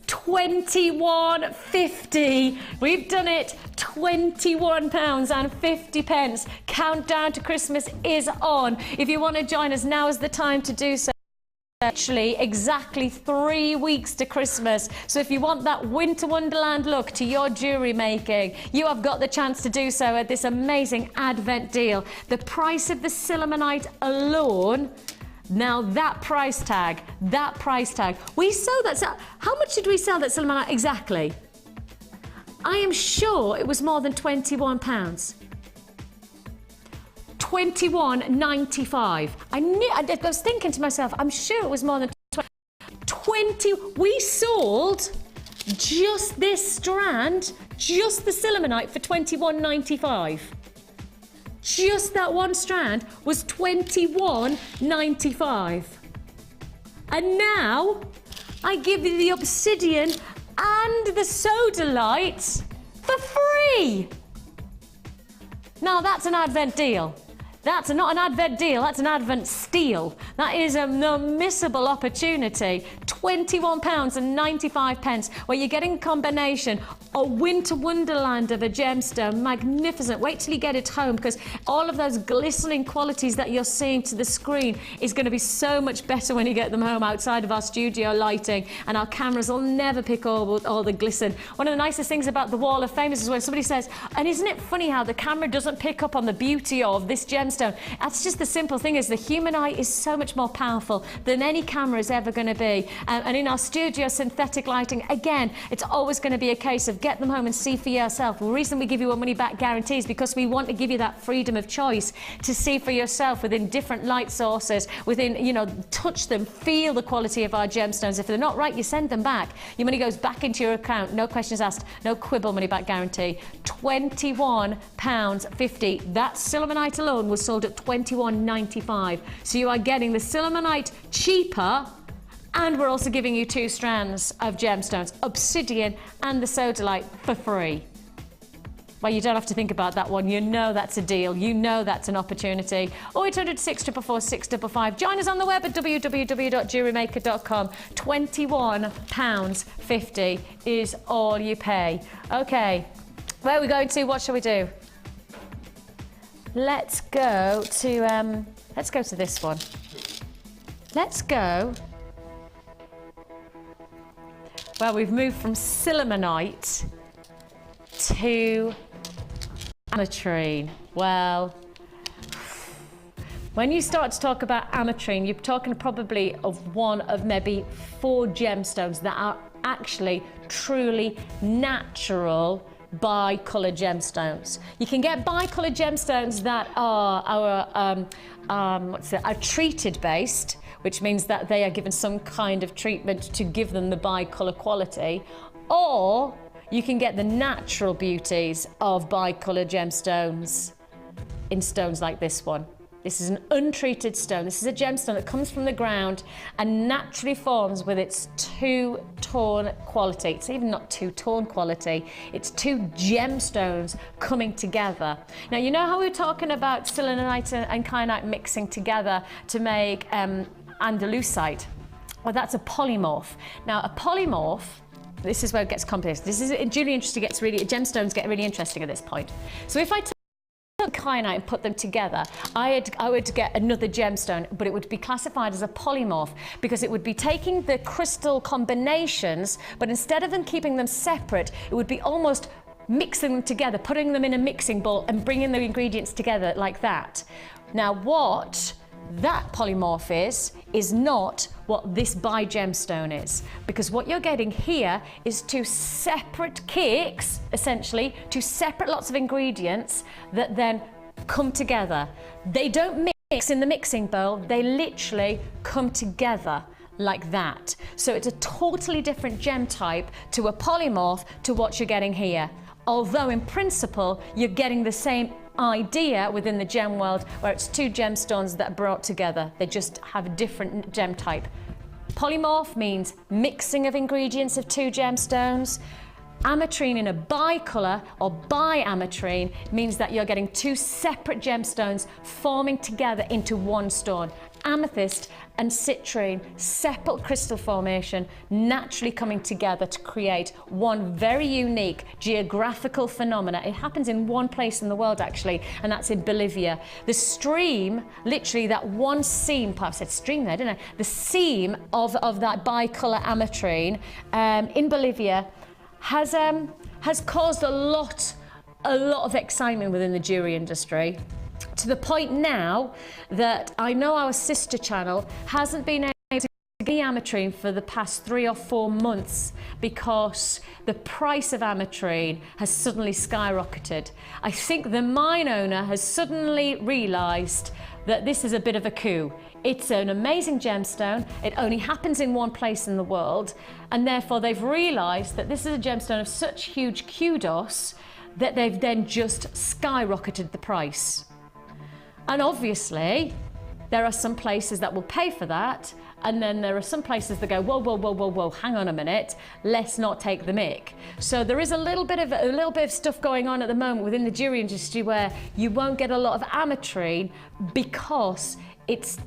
£21.50. We've done it. £21.50. Countdown to Christmas is on. If you want to join us, now is the time to do so. Actually, exactly 3 weeks to Christmas. So if you want that winter wonderland look to your jewellery making, you have got the chance to do so at this amazing advent deal. The price of the silimonite alone, now that price tag, we sold that. How much did we sell that silimonite exactly? I am sure it was more than £21. £21.95. I was thinking to myself, I'm sure it was more than 20. We sold just this strand, just the silimonite, for £21.95. Just that one strand was £21.95. And now I give you the obsidian and the sodalite for free. Now that's an advent deal. That's not an advent deal, that's an advent steal. That is an unmissable opportunity. £21.95, where you're getting a combination, a winter wonderland of a gemstone, magnificent. Wait till you get it home, because all of those glistening qualities that you're seeing to the screen is going to be so much better when you get them home outside of our studio lighting, and our cameras will never pick all the glisten. One of the nicest things about the Wall of Fame is when somebody says, and isn't it funny how the camera doesn't pick up on the beauty of this gemstone? That's just the simple thing, is the human eye is so much more powerful than any camera is ever going to be. And in our studio synthetic lighting, again, it's always going to be a case of get them home and see for yourself. The reason we give you a money back guarantee is because we want to give you that freedom of choice to see for yourself within different light sources, within, you know, touch them, feel the quality of our gemstones. If they're not right, you send them back. Your money goes back into your account, no questions asked, no quibble, money back guarantee. £21.50. That silimonite alone was sold at £21.95. So you are getting the silimonite cheaper, and we're also giving you 2 strands of gemstones, obsidian and the sodalite, for free. Well, you don't have to think about that one. You know that's a deal. You know that's an opportunity. 0800 644 655. Join us on the web at www.jewellerymaker.com. £21.50 is all you pay. Okay, where are we going to? What shall we do? Let's go to this one. Let's go. Well, we've moved from silimonite to ametrine. Well, when you start to talk about ametrine, you're talking probably of one of maybe 4 gemstones that are actually truly natural bi-coloured gemstones. You can get bi-coloured gemstones that are treated based, which means that they are given some kind of treatment to give them the bi-colour quality, or you can get the natural beauties of bi-coloured gemstones in stones like this one. This is an untreated stone. This is a gemstone that comes from the ground and naturally forms with its 2-tone quality. It's even not 2-tone quality, it's 2 gemstones coming together. Now, you know how we were talking about selenite and kyanite mixing together to make andalusite? Well, that's a polymorph. Now, a polymorph, this is where it gets complicated. This is jewellery industry gemstones get really interesting at this point. So if I tell kyanite and put them together, I would get another gemstone, but it would be classified as a polymorph because it would be taking the crystal combinations, but instead of them keeping them separate, it would be almost mixing them together, putting them in a mixing bowl and bringing the ingredients together like that. Now, what that polymorph is not what this bi-gemstone is, because what you're getting here is two separate cakes, essentially, two separate lots of ingredients that then come together. They don't mix in the mixing bowl, they literally come together like that. So it's a totally different gem type to a polymorph to what you're getting here. Although in principle, you're getting the same idea within the gem world where it's two gemstones that are brought together. They just have a different gem type. Polymorph means mixing of ingredients of two gemstones. Ametrine in a bicolor or bi-ametrine means that you're getting two separate gemstones forming together into one stone. Amethyst and citrine, separate crystal formation, naturally coming together to create one very unique geographical phenomena. It happens in one place in the world actually, and that's in Bolivia. The stream, literally that one seam, perhaps I said stream there, didn't I? The seam of that bicolor ametrine in Bolivia has caused a lot of excitement within the jewellery industry, to the point now that I know our sister channel hasn't been able to get ametrine for the past 3 or 4 months because the price of ametrine has suddenly skyrocketed. I think the mine owner has suddenly realised that this is a bit of a coup. It's an amazing gemstone, it only happens in one place in the world, and therefore they've realised that this is a gemstone of such huge kudos that they've then just skyrocketed the price. And obviously, there are some places that will pay for that, and then there are some places that go, whoa, whoa, whoa, whoa, whoa, hang on a minute, let's not take the mick. So there is a little bit of stuff going on at the moment within the jewellery industry where you won't get a lot of ametrine because it's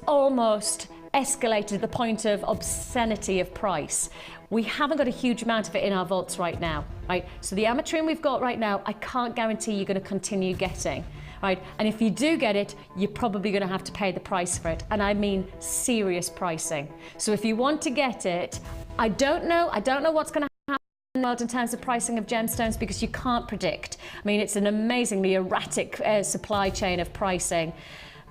almost escalated to the point of obscenity of price. We haven't got a huge amount of it in our vaults right now, right? So the ametrine we've got right now, I can't guarantee you're going to continue getting. Right? And if you do get it, you're probably going to have to pay the price for it. And I mean serious pricing. So if you want to get it, I don't know what's going to happen in the world in terms of pricing of gemstones because you can't predict. I mean, it's an amazingly erratic supply chain of pricing.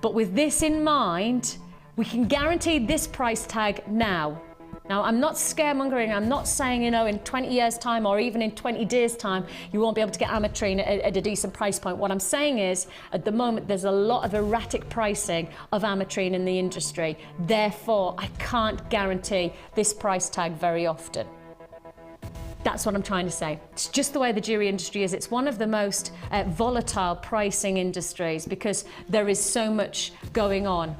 But with this in mind, we can guarantee this price tag now. Now, I'm not scaremongering, I'm not saying, you know, in 20 years' time or even in 20 days' time, you won't be able to get ametrine at a decent price point. What I'm saying is, at the moment, there's a lot of erratic pricing of ametrine in the industry. Therefore, I can't guarantee this price tag very often. That's what I'm trying to say. It's just the way the jewellery industry is. It's one of the most volatile pricing industries because there is so much going on.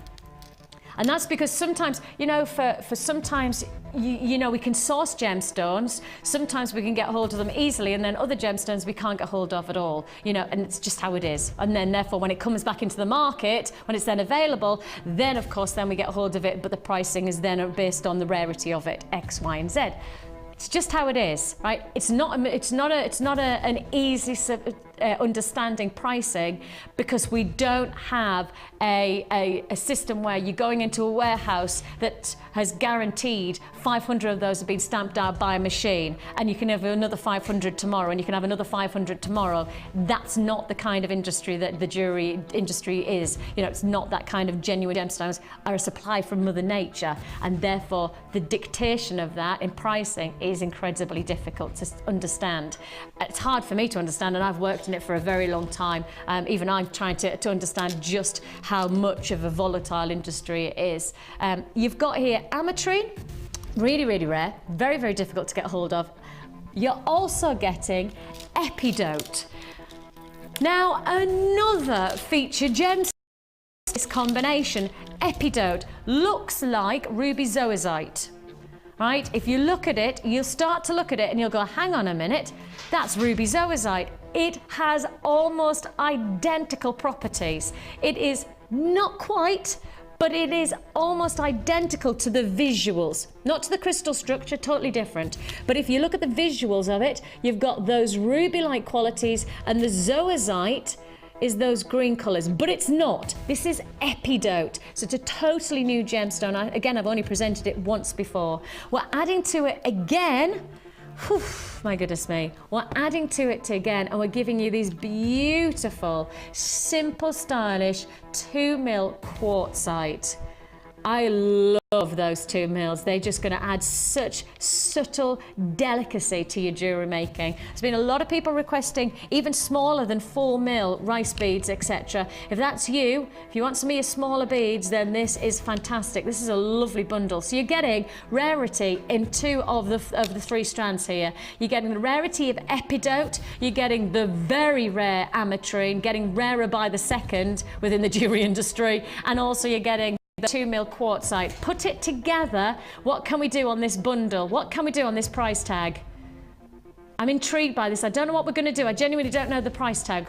And that's because sometimes, you know, for sometimes, you know, we can source gemstones, sometimes we can get hold of them easily, and then other gemstones we can't get hold of at all, you know, and it's just how it is. And then therefore, when it comes back into the market, when it's then available, then of course, then we get hold of it, but the pricing is then based on the rarity of it, X, Y, and Z. It's just how it is, right? It's not an easy understanding pricing because we don't have a system where you're going into a warehouse that has guaranteed 500 of those have been stamped out by a machine, and you can have another 500 tomorrow, and you can have another 500 tomorrow. That's not the kind of industry that the jewellery industry is. You know, it's not that kind of genuine. Gemstones are a supply from Mother Nature, and therefore the dictation of that in pricing is incredibly difficult to understand. It's hard for me to understand, and I've worked in it for a very long time. Even I'm trying to understand just how much of a volatile industry it is. You've got here ametrine, really, really rare, very, very difficult to get hold of. You're also getting epidote. Now, another featured gem, this combination, epidote, looks like ruby zoisite. Right? If you look at it, you'll start to look at it and you'll go, hang on a minute, that's ruby zoisite. It has almost identical properties. It is not quite, but it is almost identical to the visuals, not to the crystal structure, totally different. But if you look at the visuals of it, you've got those ruby-like qualities, and the zoisite is those green colours, but it's not. This is epidote, so it's a totally new gemstone. Again, I've only presented it once before. We're adding to it again. Whew, my goodness me. We're adding to it again, and we're giving you these beautiful, simple, stylish 2mm quartzite. I love those 2 mils. They're just going to add such subtle delicacy to your jewellery making. There's been a lot of people requesting even smaller than 4mm rice beads, etc. If that's you, if you want some of your smaller beads, then this is fantastic. This is a lovely bundle. So you're getting rarity in 2 of the 3 strands here. You're getting the rarity of epidote. You're getting the very rare ametrine, getting rarer by the second within the jewellery industry, and also you're getting the 2mm quartzite. Put it together. What can we do on this bundle? What can we do on this price tag? I'm intrigued by this. I don't know what we're going to do. I genuinely don't know the price tag.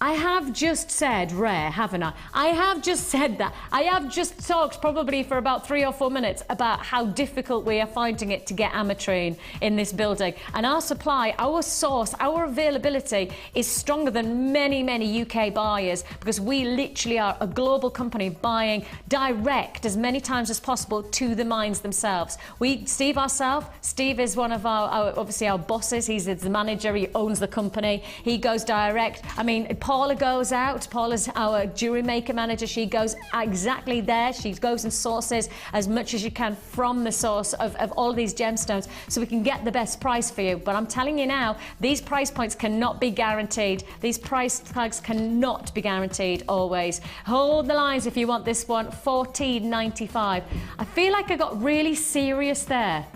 I have just said rare, haven't I? I have just said that. I have just talked probably for about 3 or 4 minutes about how difficult we are finding it to get ametrine in this building. And our supply, our source, our availability is stronger than many, many UK buyers, because we literally are a global company buying direct as many times as possible to the mines themselves. Steve is one of our obviously our bosses. He's the manager, he owns the company. He goes direct. I mean, Paula goes out. Paula's our jewellery maker manager. She goes exactly there. She goes and sources as much as you can from the source of all these gemstones, so we can get the best price for you. But I'm telling you now, these price points cannot be guaranteed. These price tags cannot be guaranteed always. Hold the lines if you want this one. $14.95. I feel like I got really serious there.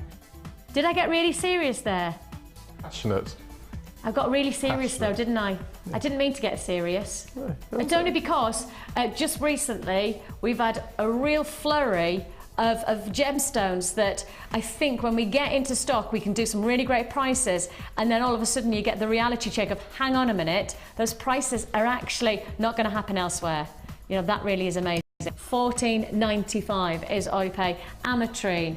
Did I get really serious there? Passionate. I got really serious though, didn't I? I didn't mean to get serious. No, it's only because just recently we've had a real flurry of gemstones that I think when we get into stock we can do some really great prices, and then all of a sudden you get the reality check of, hang on a minute, those prices are actually not going to happen elsewhere. You know, that really is amazing. $14.95 is all you pay. Ametrine.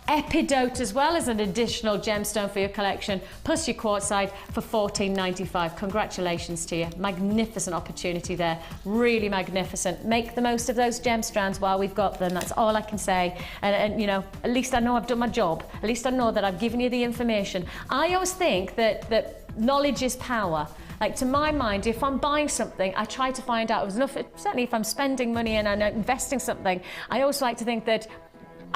Epidote as well as an additional gemstone for your collection, plus your quartzite for $14.95. Congratulations to you. Magnificent opportunity there. Really magnificent. Make the most of those gem strands while we've got them. That's all I can say. And you know, at least I know I've done my job. At least I know that I've given you the information. I always think that knowledge is power. Like, to my mind, if I'm buying something, I try to find out enough. Certainly if I'm spending money and I'm investing something, I also like to think that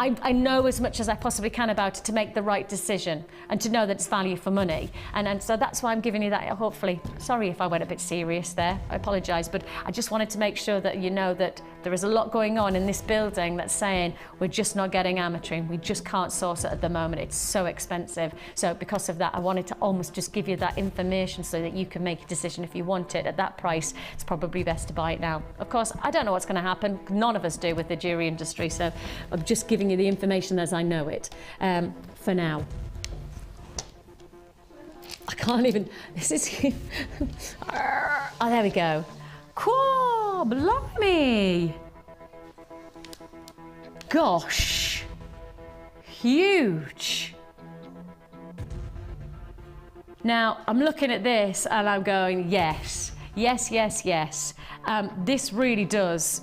I know as much as I possibly can about it to make the right decision and to know that it's value for money. And so that's why I'm giving you that, hopefully. Sorry if I went a bit serious there, I apologise, but I just wanted to make sure that you know that there is a lot going on in this building that's saying we're just not getting ametrine. We just can't source it at the moment. It's so expensive. So because of that, I wanted to almost just give you that information so that you can make a decision if you want it. At that price, it's probably best to buy it now. Of course, I don't know what's going to happen. None of us do with the jewellery industry, so I'm just giving you the information as I know it for now. I can't even, this is, oh, there we go. Cool, blimey. Gosh, huge. Now, I'm looking at this and I'm going, yes, yes, yes, yes. This really does.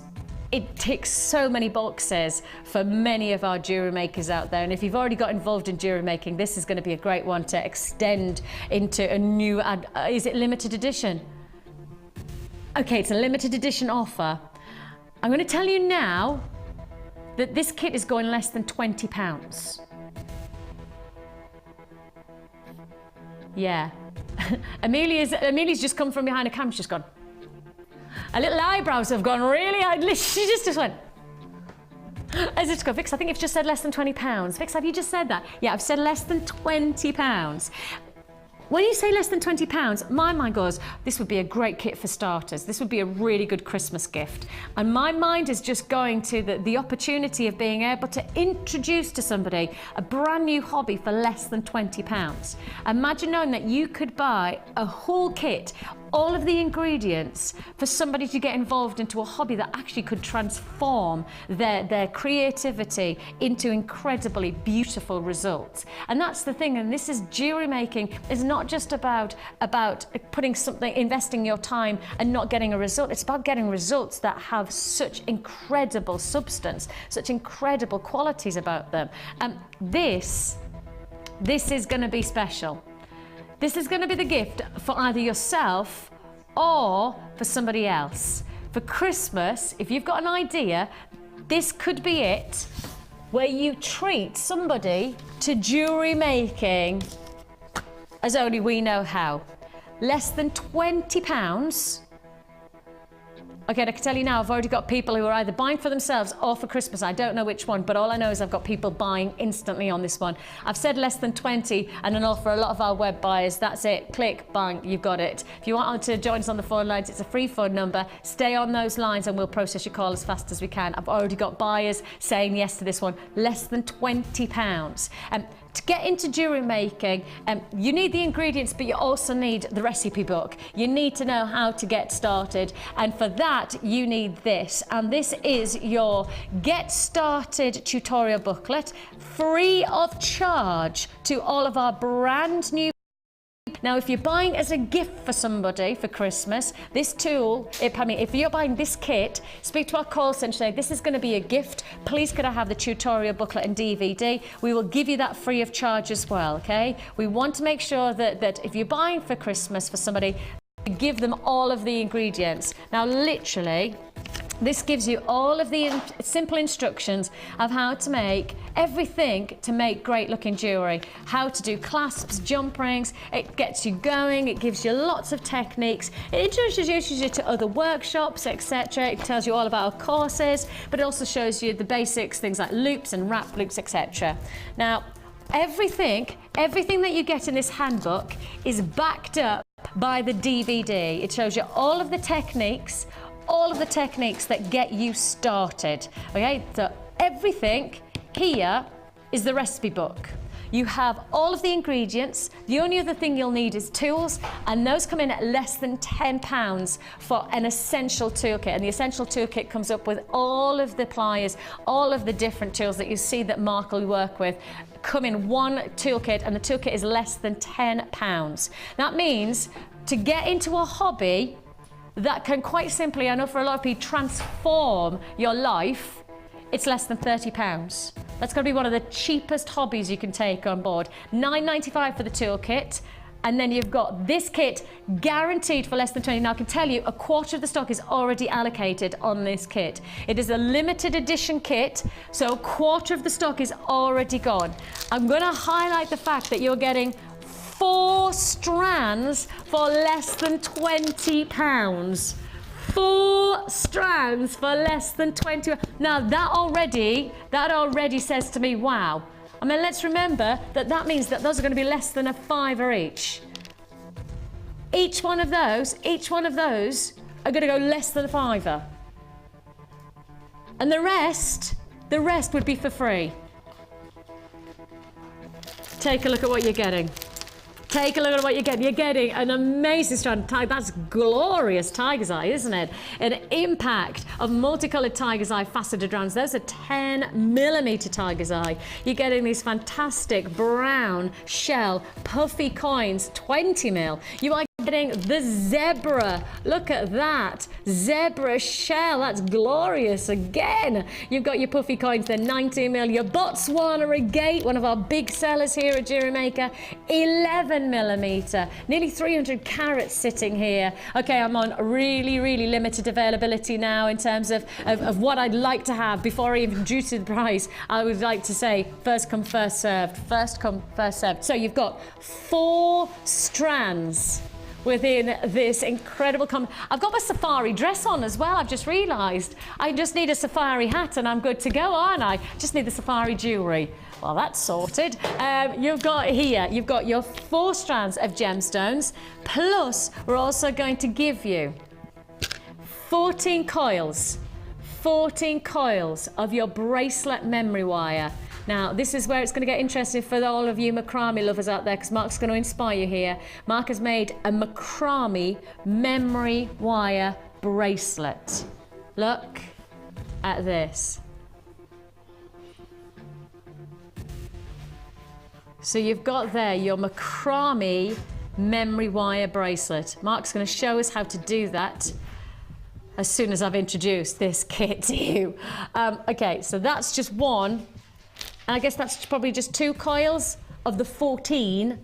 It ticks so many boxes for many of our jewellery makers out there, and if you've already got involved in jewellery making, this is going to be a great one to extend into a new is it limited edition? Okay, it's a limited edition offer. I'm going to tell you now that this kit is going less than £20. Yeah. Amelia's just come from behind a camera, she's gone. Her little eyebrows have gone really, she just went. As it's go, Vix, I think you've just said less than £20. Vix, have you just said that? Yeah, I've said less than £20. when you say less than £20, my mind goes, this would be a great kit for starters. This would be a really good Christmas gift. And my mind is just going to the opportunity of being able to introduce to somebody a brand new hobby for less than £20. Imagine knowing that you could buy a whole kit, all of the ingredients for somebody to get involved into a hobby that actually could transform their creativity into incredibly beautiful results. And that's the thing, and this is jewellery making is not just about putting something, investing your time and not getting a result. It's about getting results that have such incredible substance, such incredible qualities about them. And this is going to be special. This is going to be the gift for either yourself or for somebody else. For Christmas, if you've got an idea, this could be it, where you treat somebody to jewellery making as only we know how. Less than £20. Okay, I can tell you now, I've already got people who are either buying for themselves or for Christmas. I don't know which one, but all I know is I've got people buying instantly on this one. I've said less than 20, and I know for a lot of our web buyers, that's it. Click, bang, you've got it. If you want to join us on the phone lines, it's a free phone number. Stay on those lines and we'll process your call as fast as we can. I've already got buyers saying yes to this one. Less than £20. To get into jewellery making, you need the ingredients, but you also need the recipe book. You need to know how to get started, and for that you need this. And this is your Get Started tutorial booklet, free of charge to all of our brand new. Now, if you're buying as a gift for somebody for Christmas, this tool, if you're buying this kit, speak to our call centre, say, this is going to be a gift. Please could I have the tutorial booklet and DVD? We will give you that free of charge as well, okay? We want to make sure that if you're buying for Christmas for somebody, give them all of the ingredients. Now, literally, this gives you all of the simple instructions of how to make everything to make great looking jewellery. How to do clasps, jump rings, it gets you going, it gives you lots of techniques, it introduces you to other workshops, etc. It tells you all about our courses, but it also shows you the basics, things like loops and wrap loops, etc. Now, everything that you get in this handbook is backed up by the DVD. It shows you all of the techniques that get you started, okay? So everything here is the recipe book. You have all of the ingredients. The only other thing you'll need is tools, and those come in at less than £10 for an essential toolkit. And the essential toolkit comes up with all of the pliers, all of the different tools that you see that Mark will work with, come in one toolkit, and the toolkit is less than £10. That means to get into a hobby that can quite simply, I know for a lot of people, transform your life, it's less than £30. That's going to be one of the cheapest hobbies you can take on board. £9.95 for the toolkit, and then you've got this kit guaranteed for less than 20. Now I can tell you, a quarter of the stock is already allocated on this kit. It is a limited edition kit, so a quarter of the stock is already gone. I'm going to highlight the fact that you're getting 4 strands for less than £20. 4 strands for less than 20. Now that already says to me, wow. I mean, let's remember that means that those are going to be less than a £5 each. Each one of those are going to go less than a £5. And the rest would be for free. Take a look at what you're getting. Take a look at what you're getting. You're getting an amazing strand. That's glorious tiger's eye, isn't it? An impact of multicolored tiger's eye faceted rounds. Those are 10mm tiger's eye. You're getting these fantastic brown shell puffy coins, 20mm. You are getting the zebra. Look at that. Zebra shell. That's glorious again. You've got your puffy coins, they're 19mm. Your Botswana agate, one of our big sellers here at Jewellery Maker, 11mm. Nearly 300 carats sitting here. Okay, I'm on really, really limited availability now in terms of what I'd like to have. Before I even introduce the price, I would like to say first come, first served. First come, first served. So you've got 4 strands within this incredible I've got my safari dress on as well, I've just realised. I just need a safari hat and I'm good to go, aren't I? Just need the safari jewellery. Well, that's sorted. You've got your 4 strands of gemstones, plus we're also going to give you 14 coils of your bracelet memory wire. Now, this is where it's going to get interesting for all of you macrame lovers out there, because Mark's going to inspire you here. Mark has made a macrame memory wire bracelet. Look at this. So you've got there your macrame memory wire bracelet. Mark's going to show us how to do that as soon as I've introduced this kit to you. Okay, so that's just one. And I guess that's probably just 2 coils of the 14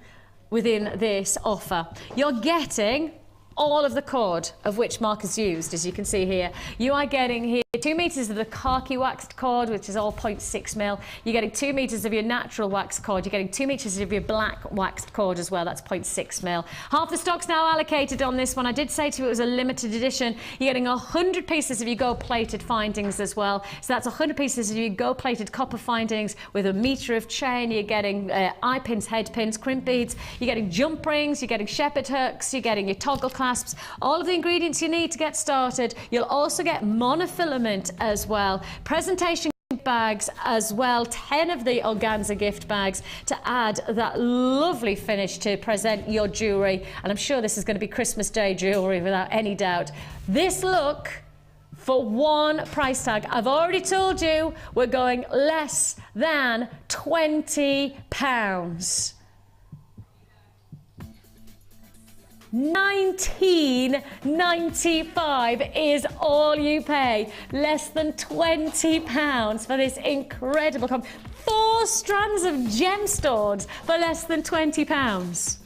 within this offer. You're getting all of the cord of which Mark has used, as you can see here. You are getting here 2 meters of the khaki waxed cord, which is all 0.6 mil. You're getting 2 meters of your natural waxed cord. You're getting 2 meters of your black waxed cord as well. That's 0.6 mil. Half the stock's now allocated on this one. I did say to you it was a limited edition. You're getting 100 pieces of your gold-plated findings as well. So that's 100 pieces of your gold-plated copper findings with a meter of chain. You're getting eye pins, head pins, crimp beads. You're getting jump rings. You're getting shepherd hooks. You're getting your toggle clasps. All of the ingredients you need to get started. You'll also get monofilament as well, presentation bags as well, 10 of the organza gift bags to add that lovely finish to present your jewellery, and I'm sure this is going to be Christmas Day jewellery without any doubt. This look for one price tag, I've already told you we're going less than £20. £19.95 is all you pay. Less than £20 for this incredible 4 strands of gemstones for less than £20.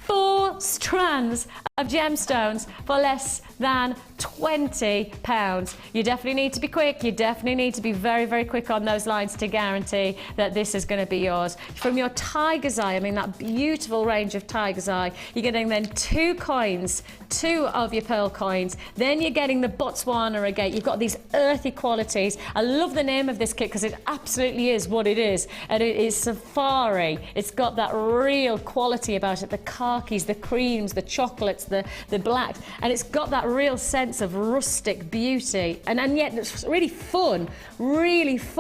4 strands of gemstones for less than £20. You definitely need to be quick. You definitely need to be very, very quick on those lines to guarantee that this is going to be yours. From your tiger's eye, I mean that beautiful range of tiger's eye, you're getting then 2 coins, 2 of your pearl coins. Then you're getting the Botswana agate. You've got these earthy qualities. I love the name of this kit because it absolutely is what it is. And it is safari. It's got that real quality about it. The khakis, the creams, the chocolates, the blacks. And it's got that real sense of rustic beauty, and yet it's really fun, where you've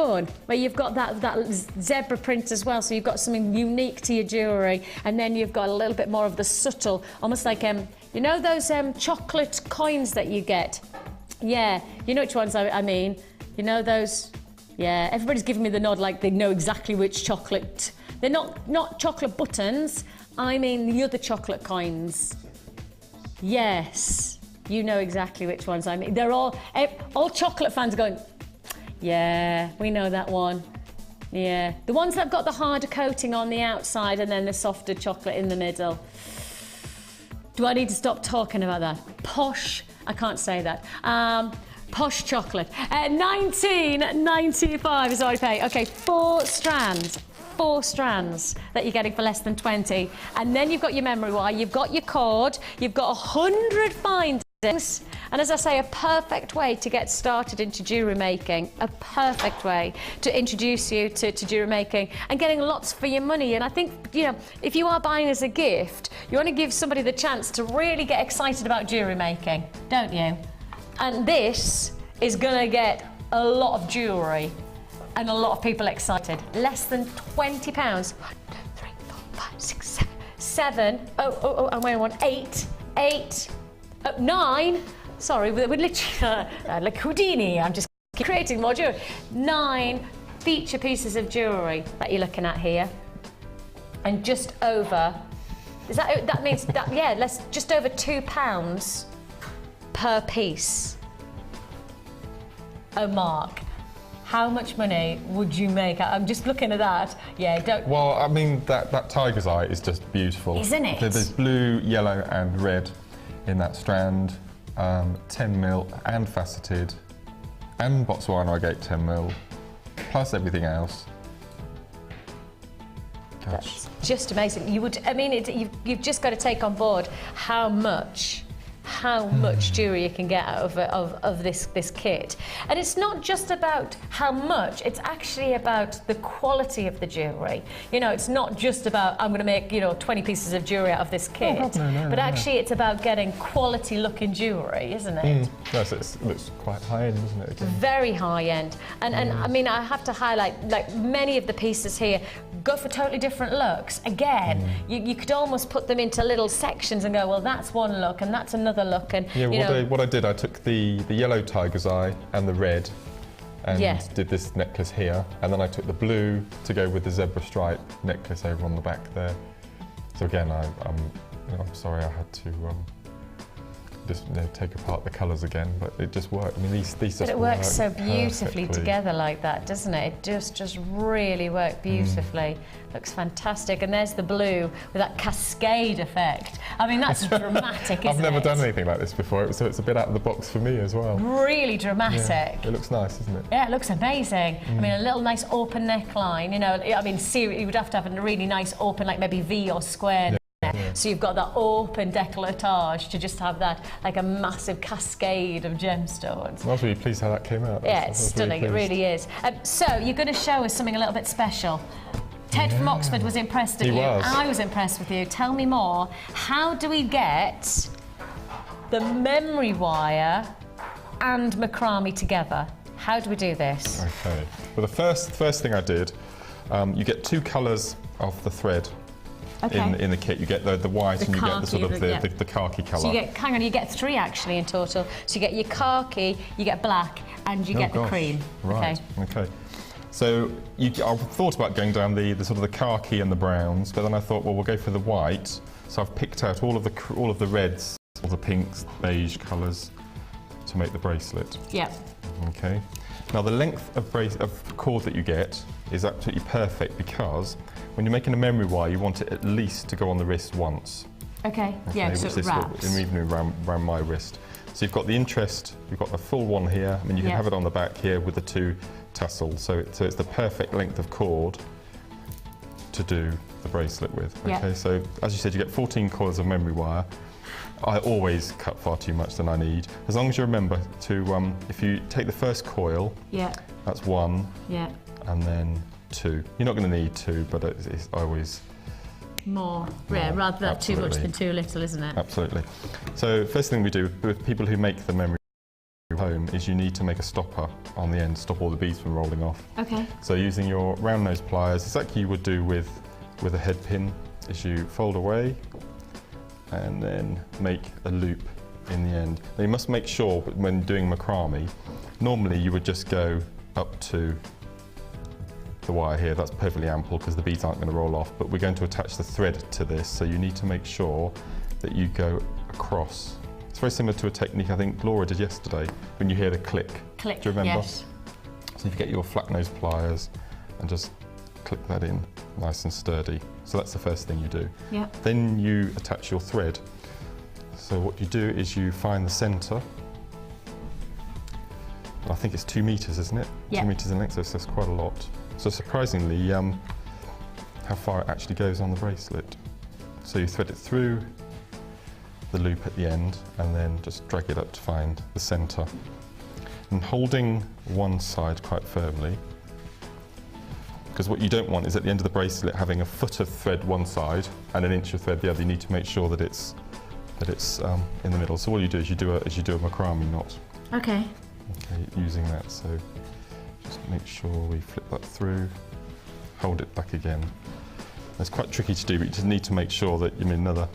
got that zebra print as well, so you've got something unique to your jewellery, and then you've got a little bit more of the subtle, almost like you know those chocolate coins that you get? Yeah, you know which ones I mean. You know those? Yeah, everybody's giving me the nod like they know exactly which chocolate. They're not chocolate buttons, I mean the other chocolate coins. Yes, you know exactly which ones I mean. They're all chocolate fans are going, yeah, we know that one. Yeah, the ones that have got the harder coating on the outside and then the softer chocolate in the middle. Do I need to stop talking about that? Posh, I can't say that. Posh chocolate. £19.95 is all I pay. Okay, 4 strands that you're getting for less than 20. And then you've got your memory wire, you've got your cord, you've got 100 findings. And as I say, a perfect way to get started into jewellery making, a perfect way to introduce you to jewellery making and getting lots for your money. And I think, you know, if you are buying as a gift, you want to give somebody the chance to really get excited about jewellery making, don't you? And this is going to get a lot of jewellery and a lot of people excited. Less than £20. 1, 2, 3, 4, 5, 6, 7. I'm wearing one. 8. 9. Sorry, we're literally like Houdini. I'm just creating more jewellery. 9 feature pieces of jewellery that you're looking at here, and just over. That means that yeah, just over £2 per piece. Oh, Mark. How much money would you make? I'm just looking at that. Yeah, don't... Well, I mean, that tiger's eye is just beautiful. Isn't it? There's blue, yellow and red in that strand, 10 mil and faceted, and Botswana agate 10 mil, plus everything else. That's just amazing. You would, I mean, you've just got to take on board how much jewellery you can get out of this kit. And it's not just about how much, it's actually about the quality of the jewellery. You know, it's not just about, I'm going to make, you know, 20 pieces of jewellery out of this kit. Oh, but actually it's about getting quality looking jewellery, isn't it? No, so it looks quite high end, doesn't it? Again? Very high end. And I mean, I have to highlight, like, many of the pieces here go for totally different looks. Again, you could almost put them into little sections and go, well, that's one look and that's another look. And yeah, what I did, I took the yellow tiger's eye and the red and did this necklace here, and then I took the blue to go with the zebra stripe necklace over on the back there. So again, I'm sorry I had to just take apart the colours again, but it just worked. I mean, these just But it works so beautifully together like that, doesn't it? It just really worked beautifully. Looks fantastic. And there's the blue with that cascade effect. I mean, that's dramatic, isn't it? I've never done anything like this before, so it's a bit out of the box for me as well. Really dramatic. Yeah, it looks nice, doesn't it? Yeah, it looks amazing. I mean, a little nice open neckline, you know, I mean, you would have to have a really nice open, like maybe V or square. So you've got that open décolletage to just have that, like a massive cascade of gemstones. I was really pleased how that came out. Yeah, it's stunning, it really is. So you're going to show us something a little bit special. Ted from Oxford was impressed with you. I was impressed with you. Tell me more. How do we get the memory wire and macrame together? How do we do this? Okay. Well, the first thing I did, you get 2 colours of the thread. In the kit. You get the white and you get the sort of the khaki colour. So you get 3 actually in total. So you get your khaki, you get black, and you get the cream. Right. Okay. So I thought about going down the sort of the khaki and the browns, but then I thought, well, we'll go for the white. So I've picked out all of the reds, all the pinks, beige colours to make the bracelet. Yeah. Okay. Now the length of cord that you get is absolutely perfect, because when you're making a memory wire, you want it at least to go on the wrist once. Okay. Yeah, so it wraps. Even around my wrist. So you've got the interest, you've got the full one here. I mean, you can have it on the back here with the 2 tassels. So it's the perfect length of cord to do the bracelet with. Okay. So as you said, you get 14 coils of memory wire. I always cut far too much than I need. As long as you remember to, if you take the first coil, that's 1, and then 2. You're not going to need 2, but it's always more. Yeah, rather than too much than too little, isn't it? Absolutely. So first thing we do with people who make the memory home is you need to make a stopper on the end, stop all the beads from rolling off. Okay. So using your round nose pliers, exactly you would do with a head pin, is you fold away and then make a loop in the end. Now you must make sure when doing macrame, normally you would just go up to the wire here. That's perfectly ample because the beads aren't going to roll off, but we're going to attach the thread to this, so you need to make sure that you go across. It's very similar to a technique I think Laura did yesterday when you hear the click. Click, do you remember? Yes. So if you get your flat nose pliers and just click that in nice and sturdy. So that's the first thing you do. Yeah. Then you attach your thread. So what you do is you find the centre. I think it's 2 meters, isn't it? Yeah. 2 meters in length, so that's quite a lot. So surprisingly, how far it actually goes on the bracelet. So you thread it through the loop at the end and then just drag it up to find the centre. And holding one side quite firmly, because what you don't want is at the end of the bracelet having a foot of thread one side and an inch of thread the other. You need to make sure that it's in the middle. So all you do is you do a macrame knot. Okay. Okay, using that. So just make sure we flip that through, hold it back again. It's quite tricky to do, but you just need to make sure that you need another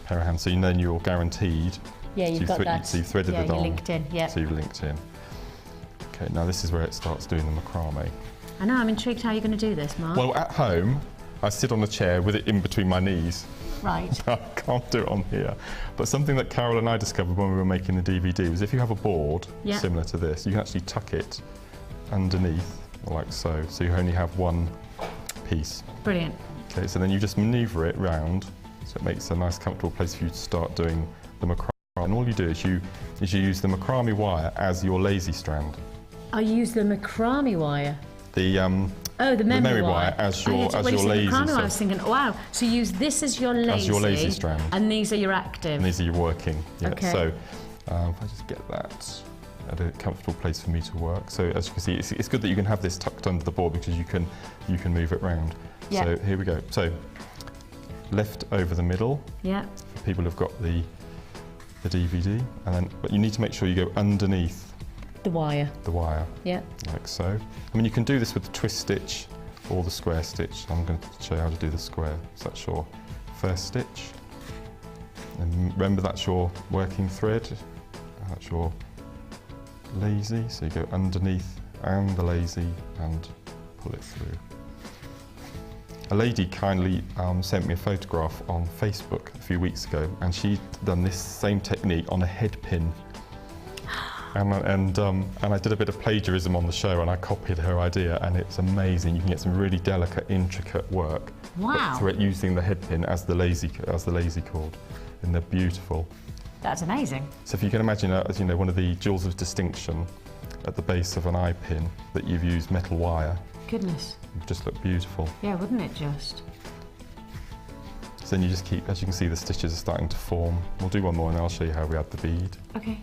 pair of hands, so then you're guaranteed. Yeah, you've got that. So you've threaded it on. Yeah, linked in. Yeah. So you've linked in. Okay, now this is where it starts doing the macrame. I know, I'm intrigued how you're going to do this, Mark. Well, at home, I sit on a chair with it in between my knees. Right. I can't do it on here. But something that Carol and I discovered when we were making the DVD was if you have a board similar to this, you can actually tuck it underneath, like so. So you only have one piece. Brilliant. Okay, so then you just manoeuvre it round, so it makes a nice comfortable place for you to start doing the macrame. And all you do is you use the macrame wire as your lazy strand. I use the macrame wire? The Oh, the memory wire as your lazy. I was thinking, wow. So use this as your lazy. As your lazy strand. And these are your active. And these are your working. Yeah. Okay. So if I just get that at a comfortable place for me to work. So as you can see, it's good that you can have this tucked under the board because you can move it round. Yeah. So here we go. So left over the middle. Yeah. For people who've got the DVD, and then but you need to make sure you go underneath the wire. The wire. Yeah. Like so. I mean, you can do this with the twist stitch or the square stitch. I'm going to show you how to do the square. So that's your first stitch. And remember, that's your working thread. That's your lazy. So you go underneath and the lazy and pull it through. A lady kindly sent me a photograph on Facebook a few weeks ago, and she'd done this same technique on a head pin. And I did a bit of plagiarism on the show, and I copied her idea, and it's amazing. You can get some really delicate, intricate work. Wow! Through it, using the head pin as the lazy cord, and they're beautiful. That's amazing. So if you can imagine, as you know, one of the jewels of distinction at the base of an eye pin that you've used metal wire. Goodness. It would just look beautiful. Yeah, wouldn't it just? So then you just keep, as you can see, the stitches are starting to form. We'll do one more, and I'll show you how we add the bead. Okay.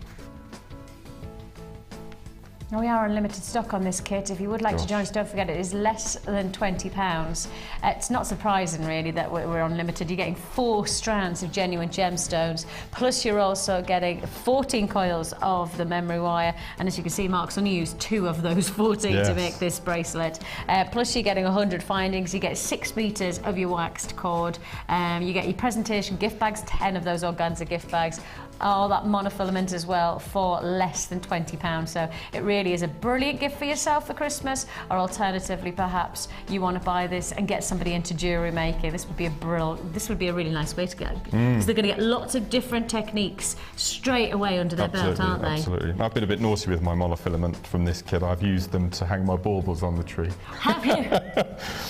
Now we are on limited stock on this kit. If you would like to join us, don't forget it is less than £20. It's not surprising really that we're on limited. You're getting 4 strands of genuine gemstones, plus you're also getting 14 coils of the memory wire, and as you can see, Mark's only used 2 of those 14 to make this bracelet. Plus you're getting 100 findings, you get 6 meters of your waxed cord, you get your presentation gift bags, 10 of those organza gift bags, all that monofilament as well for less than £20. So it really is a brilliant gift for yourself for Christmas, or alternatively perhaps you want to buy this and get somebody into jewellery making. This would be a really nice way to go, because they're going to get lots of different techniques straight away under their belt, aren't they? Absolutely. I've been a bit naughty with my monofilament from this kit. I've used them to hang my baubles on the tree. Have you?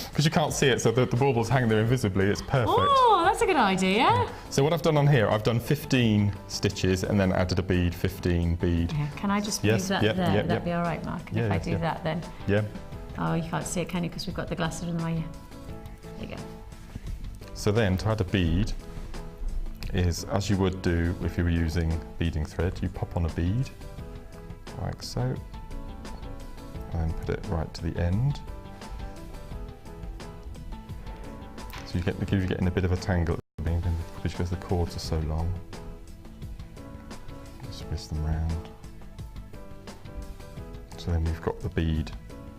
Because you can't see it, so the baubles hang there invisibly. It's perfect. Oh, that's a good idea. Yeah. So what I've done on here, I've done 15 stitches and then added a bead, 15 bead. Yeah. Can I just move that there? Would that be all right, Mark? Yeah, if I do that then? Yeah. Oh, you can't see it, can you? Because we've got the glasses in the way. There you go. So then, to add a bead, is as you would do if you were using beading thread, you pop on a bead, like so, and then put it right to the end. So you're getting a bit of a tangle because the cords are so long. Just twist them round. So then we've got the bead.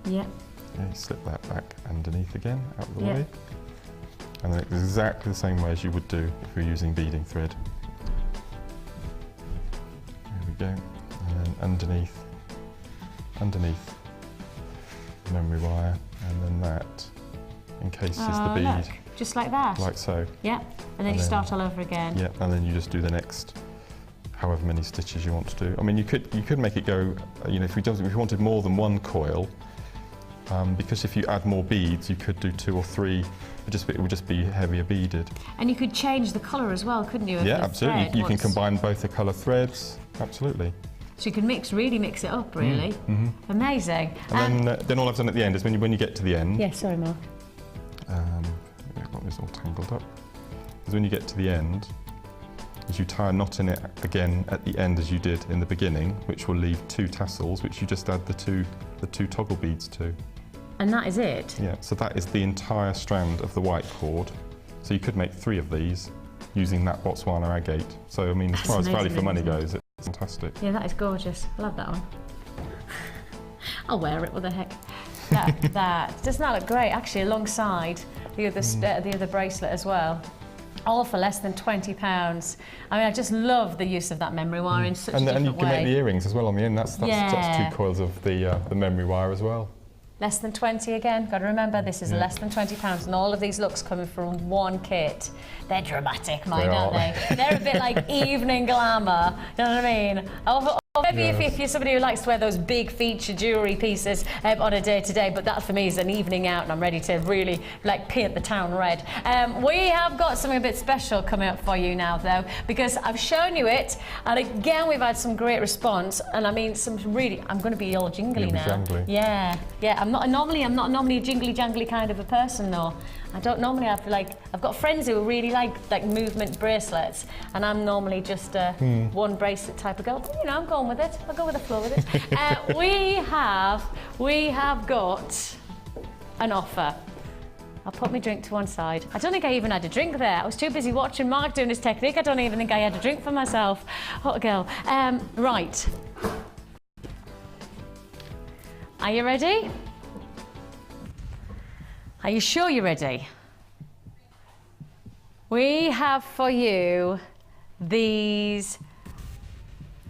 Yeah. You slip that back underneath again, out of the way. And then it's exactly the same way as you would do if you're using beading thread. There we go. And then underneath the memory wire, and then that encases the bead. Look, just like that. Like so. Yeah. And then you start all over again. Yeah, and then you just do the next however many stitches you want to do. I mean, you could make it go, you know, if you wanted more than 1 coil, because if you add more beads, you could do 2 or 3. It would just be heavier beaded. And you could change the colour as well, couldn't you? Yeah, absolutely. You can combine both the colour threads. Absolutely. So you can really mix it up, really. Amazing. And then all I've done at the end is when you get to the end. Yeah, sorry, Mark. I've got this all tangled up. Is when you get to the end, is you tie a knot in it again at the end as you did in the beginning, which will leave 2 tassels, which you just add the two toggle beads to. And that is it? Yeah, so that is the entire strand of the white cord. So you could make 3 of these using that Botswana agate. So I mean, as far as value for money goes, it's fantastic. Yeah, that is gorgeous. I love that one. I'll wear it, what the heck. Doesn't that look great, actually, alongside the other bracelet as well. All for less than £20. I mean, I just love the use of that memory wire in such a different way. And you can make the earrings as well on the end. That's 2 coils of the memory wire as well. Less than 20 again. Got to remember, this is less than £20, and all of these looks coming from 1 kit. They're dramatic, aren't they? They're a bit like evening glamour. You know what I mean? Maybe if you're somebody who likes to wear those big feature jewellery pieces on a day-to-day, but that for me is an evening out and I'm ready to really like paint the town red. We have got something a bit special coming up for you now though, because I've shown you it and again we've had some great response, and I mean some really, I'm going to be all jingly now. Jangly. Yeah, I'm not normally a jingly jangly kind of a person though. I don't normally have I've got friends who really like movement bracelets, and I'm normally just a one bracelet type of girl. But, you know, I'm going with it. I'll go with the flow with it. we have got an offer. I'll put my drink to one side. I don't think I even had a drink there. I was too busy watching Mark doing his technique. I don't even think I had a drink for myself. Hot girl. Right. Are you ready? Are you sure you're ready? We have for you these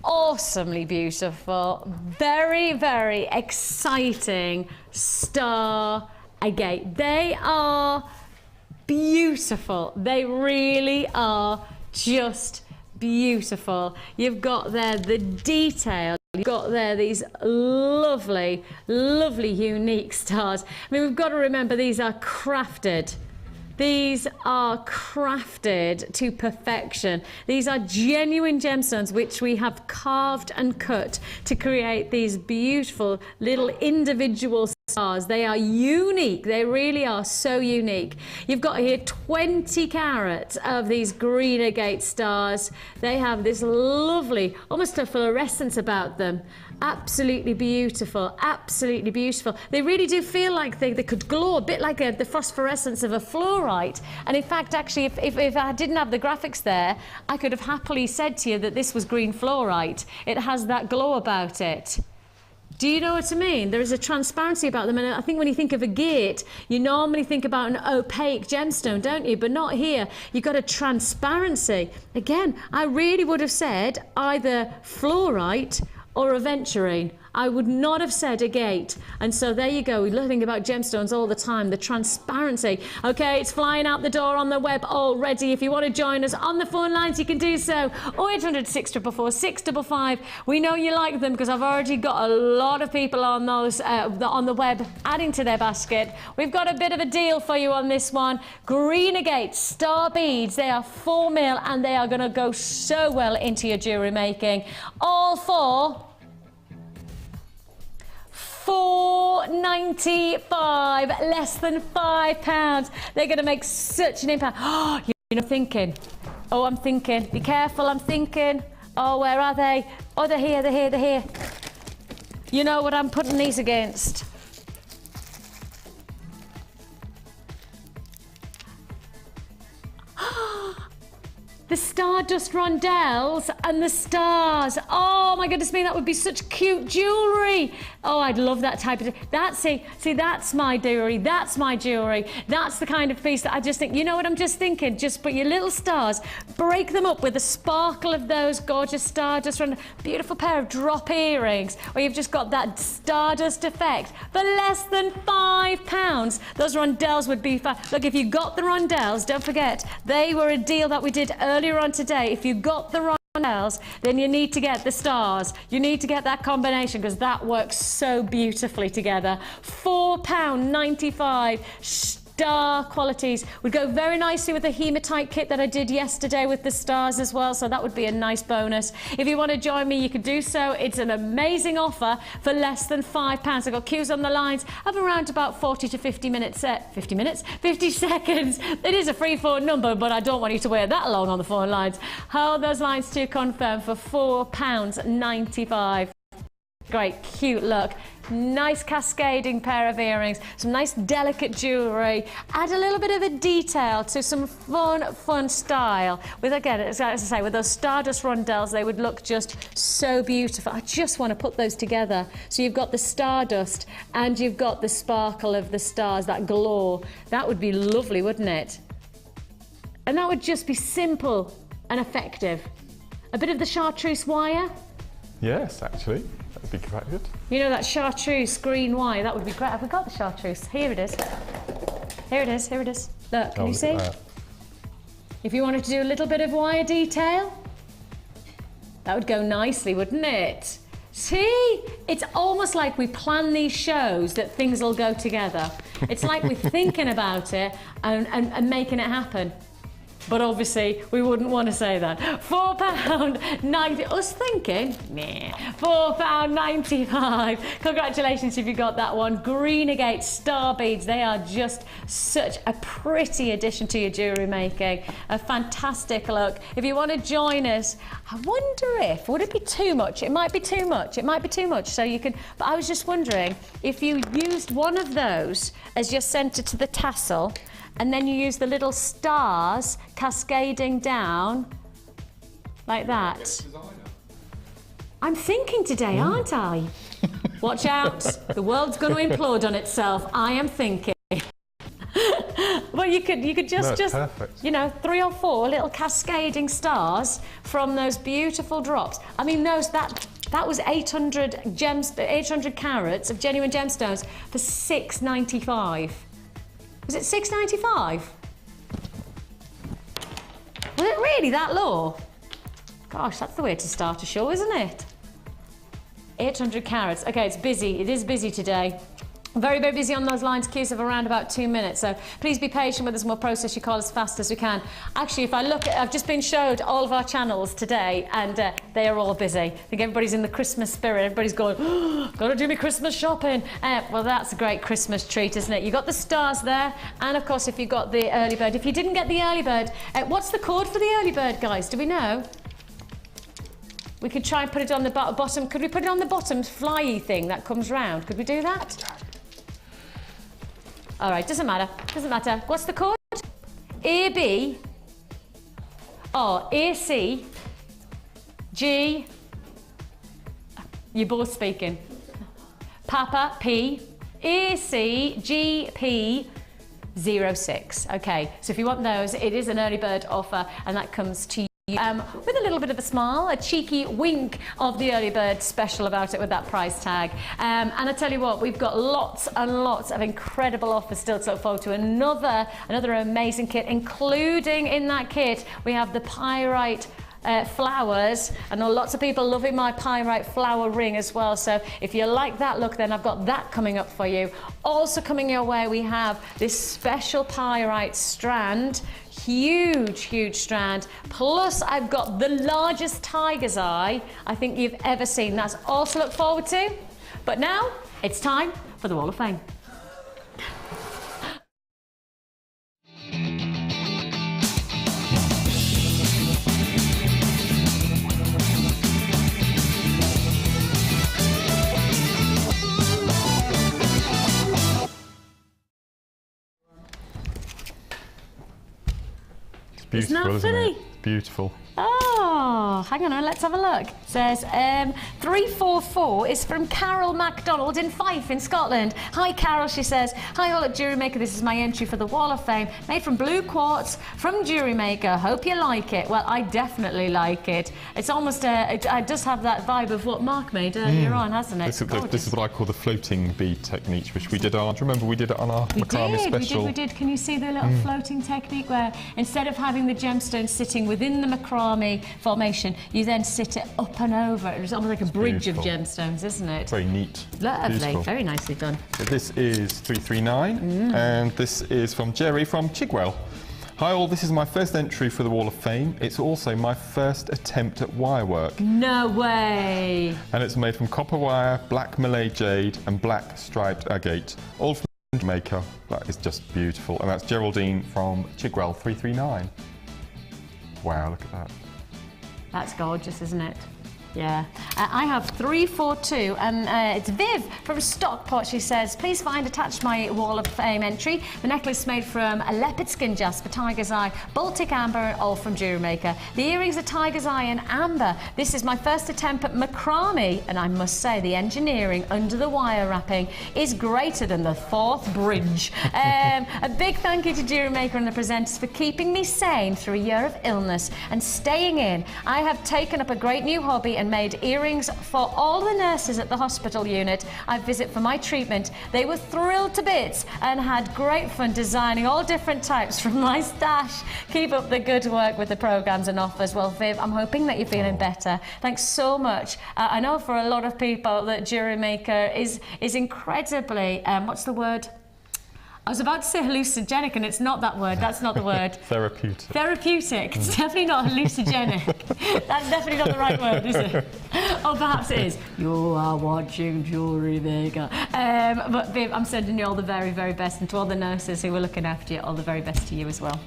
awesomely beautiful, very, very exciting star agate. They are beautiful. They really are just beautiful. You've got there the detail. You've got there these lovely, lovely, unique stars. I mean, we've got to remember these are crafted. These are crafted to perfection. These are genuine gemstones which we have carved and cut to create these beautiful little individual stars. They are unique. They really are so unique. You've got here 20 carats of these green agate stars. They have this lovely, almost a fluorescence about them. Absolutely beautiful, absolutely beautiful. They really do feel like they could glow a bit like the phosphorescence of a fluorite. And in fact, actually, if I didn't have the graphics there, I could have happily said to you that this was green fluorite. It has that glow about it. Do you know what I mean? There is a transparency about them, and I think when you think of agate, you normally think about an opaque gemstone, don't you? But not here. You've got a transparency. Again, I really would have said either fluorite or aventurine. I would not have said agate. And so there you go. We think about gemstones all the time, the transparency. Okay, it's flying out the door on the web already. If you want to join us on the phone lines, you can do so. 0800 644 655. We know you like them because I've already got a lot of people on those on the web adding to their basket. We've got a bit of a deal for you on this one. Green agate star beads. They are 4 mil and they are going to go so well into your jewellery making. All for £4.95, less than £5. They're going to make such an impact. Oh, you're not thinking. Oh, I'm thinking. Be careful, I'm thinking. Oh, where are they? Oh, they're here, they're here, they're here. You know what I'm putting these against? The Stardust rondelles and the stars. Oh my goodness me, that would be such cute jewellery. Oh, I'd love that type of, see, that's my jewellery, that's my jewellery. That's the kind of piece that I just think, you know what I'm just thinking? Just put your little stars, break them up with the sparkle of those gorgeous Stardust rondelles. Beautiful pair of drop earrings where you've just got that Stardust effect for less than £5. Those rondelles would be fun. Look, if you got the rondelles, don't forget, they were a deal that we did earlier on today. If you got the rondelles, then you need to get the stars. You need to get that combination because that works so beautifully together. £4.95. Star qualities would go very nicely with the hematite kit that I did yesterday with the stars as well, so that would be a nice bonus. If you want to join me, you can do so. It's an amazing offer for less than £5. I've got queues on the lines of around about 40 to 50 minutes. 50 seconds. It is a free phone number, but I don't want you to wait that long on the phone lines. Hold those lines to confirm for £4.95. Great, cute look. Nice cascading pair of earrings, some nice delicate jewellery. Add a little bit of a detail to some fun style. With, again, as I say, with those Stardust rondelles, they would look just so beautiful. I just want to put those together. So you've got the Stardust and you've got the sparkle of the stars, that glow. That would be lovely, wouldn't it? And that would just be simple and effective. A bit of the chartreuse wire. Yes, actually. That would be quite good. You know that chartreuse green wire, that would be great. Have we got the chartreuse? Here it is. Here it is, here it is. Look, can you see? If you wanted to do a little bit of wire detail, That would go nicely, wouldn't it? See, it's almost like we plan these shows that things will go together. It's like we're thinking about it and making it happen. But obviously, we wouldn't want to say that. £4.90, us thinking, nah, £4.95. Congratulations if you got that one. Green Agate star beads, they are just such a pretty addition to your jewellery making. A fantastic look. If you want to join us, I wonder if, would it be too much? It might be too much, it might be too much. So you can, but I was just wondering if you used one of those as your centre to the tassel, and then you use the little stars cascading down like that. I'm thinking today, aren't I? Watch out, the world's going to implode on itself. I am thinking. Well, you could just you know, 3 or 4 little cascading stars from those beautiful drops. I mean, that was 800 carats of genuine gemstones for £6.95. Was it £6.95? Was it really that low? Gosh, that's the way to start a show, isn't it? 800 carats. Okay, it's busy. It is busy today. Very, very busy on those lines. Queues of around about 2 minutes. So please be patient with us and we'll process your call as fast as we can. Actually, if I look at, I've just been showed all of our channels today and they are all busy. I think everybody's in the Christmas spirit. Everybody's going, oh, got to do me Christmas shopping. Well, that's a great Christmas treat, isn't it? You got the stars there. And of course, if you got the early bird. If you didn't get the early bird, what's the code for the early bird, guys? Do we know? We could try and put it on the bottom. Could we put it on the bottom flyy thing that comes round? Could we do that? All right, doesn't matter. Doesn't matter. What's the code? AB. Oh, AC. G. You're both speaking. Papa P. AC GP 06. Okay, so if you want those, it is an early bird offer, and that comes to you. With a little bit of a smile, a cheeky wink of the early bird special about it with that price tag. And I tell you what, we've got lots and lots of incredible offers still to look forward to. Another amazing kit, including in that kit, we have the Pyrite flowers. I know lots of people loving my Pyrite flower ring as well, so if you like that look, then I've got that coming up for you. Also coming your way, we have this special Pyrite strand, huge strand, plus I've got the largest tiger's eye I think you've ever seen. That's all to look forward to. But now it's time for the Wall of Fame. Beautiful, isn't that pretty? Beautiful. Oh, hang on, let's have a look. It says 344 is from Carol MacDonald in Fife in Scotland. Hi Carol, she says. Hi all at Jewellery Maker, this is my entry for the Wall of Fame, made from blue quartz from Jewellery Maker. Hope you like it. Well, I definitely like it. It's almost, it does have that vibe of what Mark made earlier on, hasn't it? This is what I call the floating bead technique, which we did on, do you remember we did it on our macrame special? We did. Can you see the little floating technique where instead of having the gemstone sitting within the macrame formation, you then sit it up and over. It's almost like a bridge of gemstones, isn't it? Very neat. Lovely, beautiful. Very nicely done. So this is 339, and this is from Jerry from Chigwell. Hi all, this is my first entry for the Wall of Fame. It's also my first attempt at wire work. No way! And it's made from copper wire, black Malay jade, and black striped agate. All from Maker. That is just beautiful. And that's Geraldine from Chigwell 339. Wow, look at that. That's gorgeous, isn't it? Yeah. I have 342, and it's Viv from Stockport. She says, please find attached my Wall of Fame entry. The necklace made from a leopard skin jasper, tiger's eye, Baltic amber, and all from Jewellery Maker. The earrings are tiger's eye and amber. This is my first attempt at macrame, and I must say the engineering under the wire wrapping is greater than the Forth Bridge. A big thank you to Jewellery Maker and the presenters for keeping me sane through a year of illness and staying in. I have taken up a great new hobby and and made earrings for all the nurses at the hospital unit I visit for my treatment. They were thrilled to bits and had great fun designing all different types from my stash. Keep up the good work with the programmes and offers. Well, Viv, I'm hoping that you're feeling better. Thanks so much. I know for a lot of people that Jewellery Maker is incredibly, what's the word? I was about to say hallucinogenic, and it's not that word. That's not the word. Therapeutic. Therapeutic. It's definitely not hallucinogenic. That's definitely not the right word, is it? Or perhaps it is. You are watching Jewellery Maker. But Viv, I'm sending you all the very, very best, and to all the nurses who were looking after you, all the very best to you as well.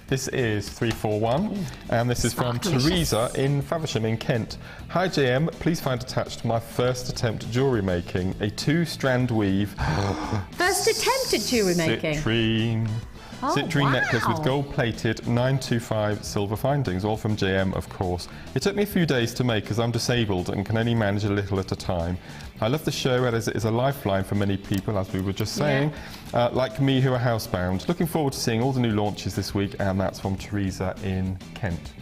This is 341, and this is from Teresa in Faversham in Kent. Hi JM, please find attached my first attempt at jewellery making, a 2-strand weave. First attempt at jewellery making? Citrine. Oh, Citrine wow. necklace with gold-plated 925 silver findings, all from JM, of course. It took me a few days to make as I'm disabled and can only manage a little at a time. I love the show as it is a lifeline for many people, as we were just saying, like me who are housebound. Looking forward to seeing all the new launches this week, and that's from Teresa in Kent.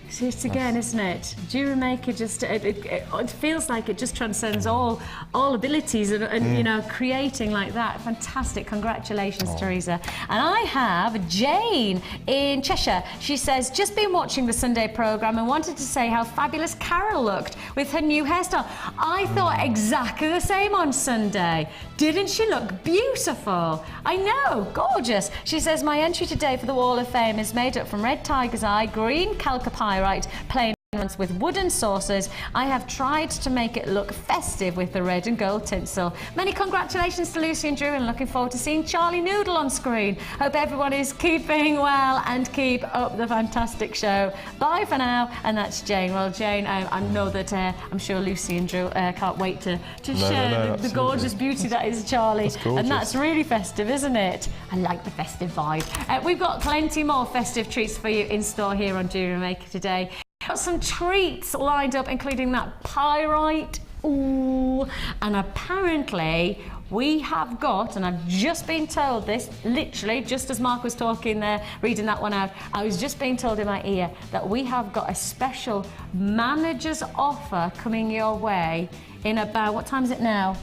See it again, isn't it? Jewellery Maker just, it feels like it just transcends all abilities and you know, creating like that. Fantastic, congratulations, Teresa. And I have Jane in Cheshire. She says, just been watching the Sunday programme and wanted to say how fabulous Carol looked with her new hairstyle. I thought exactly the same on Sunday. Didn't she look beautiful? I know, gorgeous. She says, my entry today for the Wall of Fame is made up from red tiger's eye, green chalcopyrite, plain with wooden saucers. I have tried to make it look festive with the red and gold tinsel. Many congratulations to Lucy and Drew, and looking forward to seeing Charlie Noodle on screen. Hope everyone is keeping well and keep up the fantastic show. Bye for now. And that's Jane. Well, Jane, I know that I'm sure Lucy and Drew can't wait to share the gorgeous beauty that is Charlie. And that's really festive, isn't it? I like the festive vibe. We've got plenty more festive treats for you in store here on Jewellery Maker today. Got some treats lined up, including that pyrite. Ooh, and apparently we have got, and I've just been told this, literally, just as Mark was talking there, reading that one out, I was just being told in my ear that we have got a special manager's offer coming your way in about, what time is it now?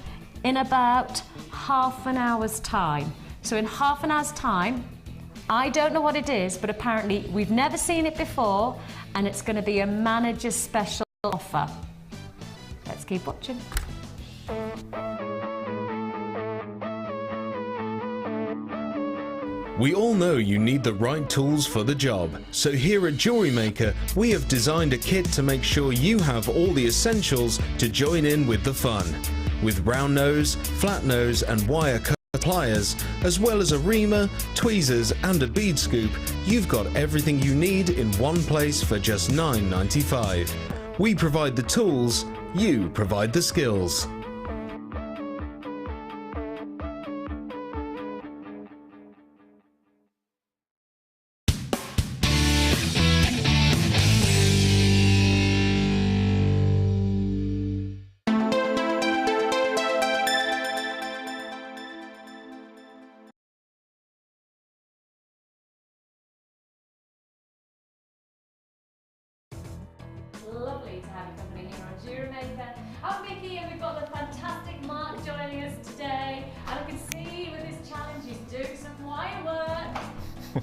In about half an hour's time. So in half an hour's time, I don't know what it is, but apparently we've never seen it before, and it's going to be a manager's special offer. Let's keep watching. We all know you need the right tools for the job, so here at Jewellery Maker we have designed a kit to make sure you have all the essentials to join in with the fun. With round nose, flat nose and wire cut pliers, as well as a reamer, tweezers and a bead scoop, you've got everything you need in one place for just $9.95. We provide the tools, you provide the skills. Lovely to have you company here on Jewellery Maker. I'm Vicki, and we've got the fantastic Mark joining us today. And I can see with his challenge he's doing some wire work.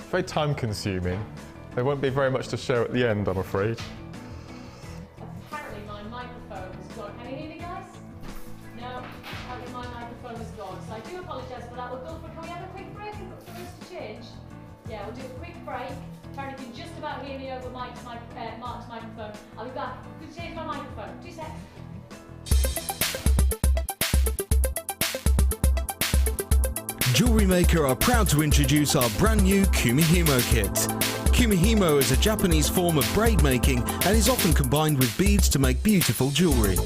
Very time consuming. There won't be very much to show at the end, I'm afraid. Apparently my microphone has gone. Can you hear me, guys? No, apparently my microphone has gone. So I do apologise for that. We'll go for, can we have a quick break and for us to change? Yeah, we'll do a quick break. Apparently you can just about hear me over Mark's microphone. I'll be back. I'm going to change my microphone. 2 seconds. Jewellery Maker are proud to introduce our brand new Kumihimo kit. Kumihimo is a Japanese form of braid making and is often combined with beads to make beautiful jewellery.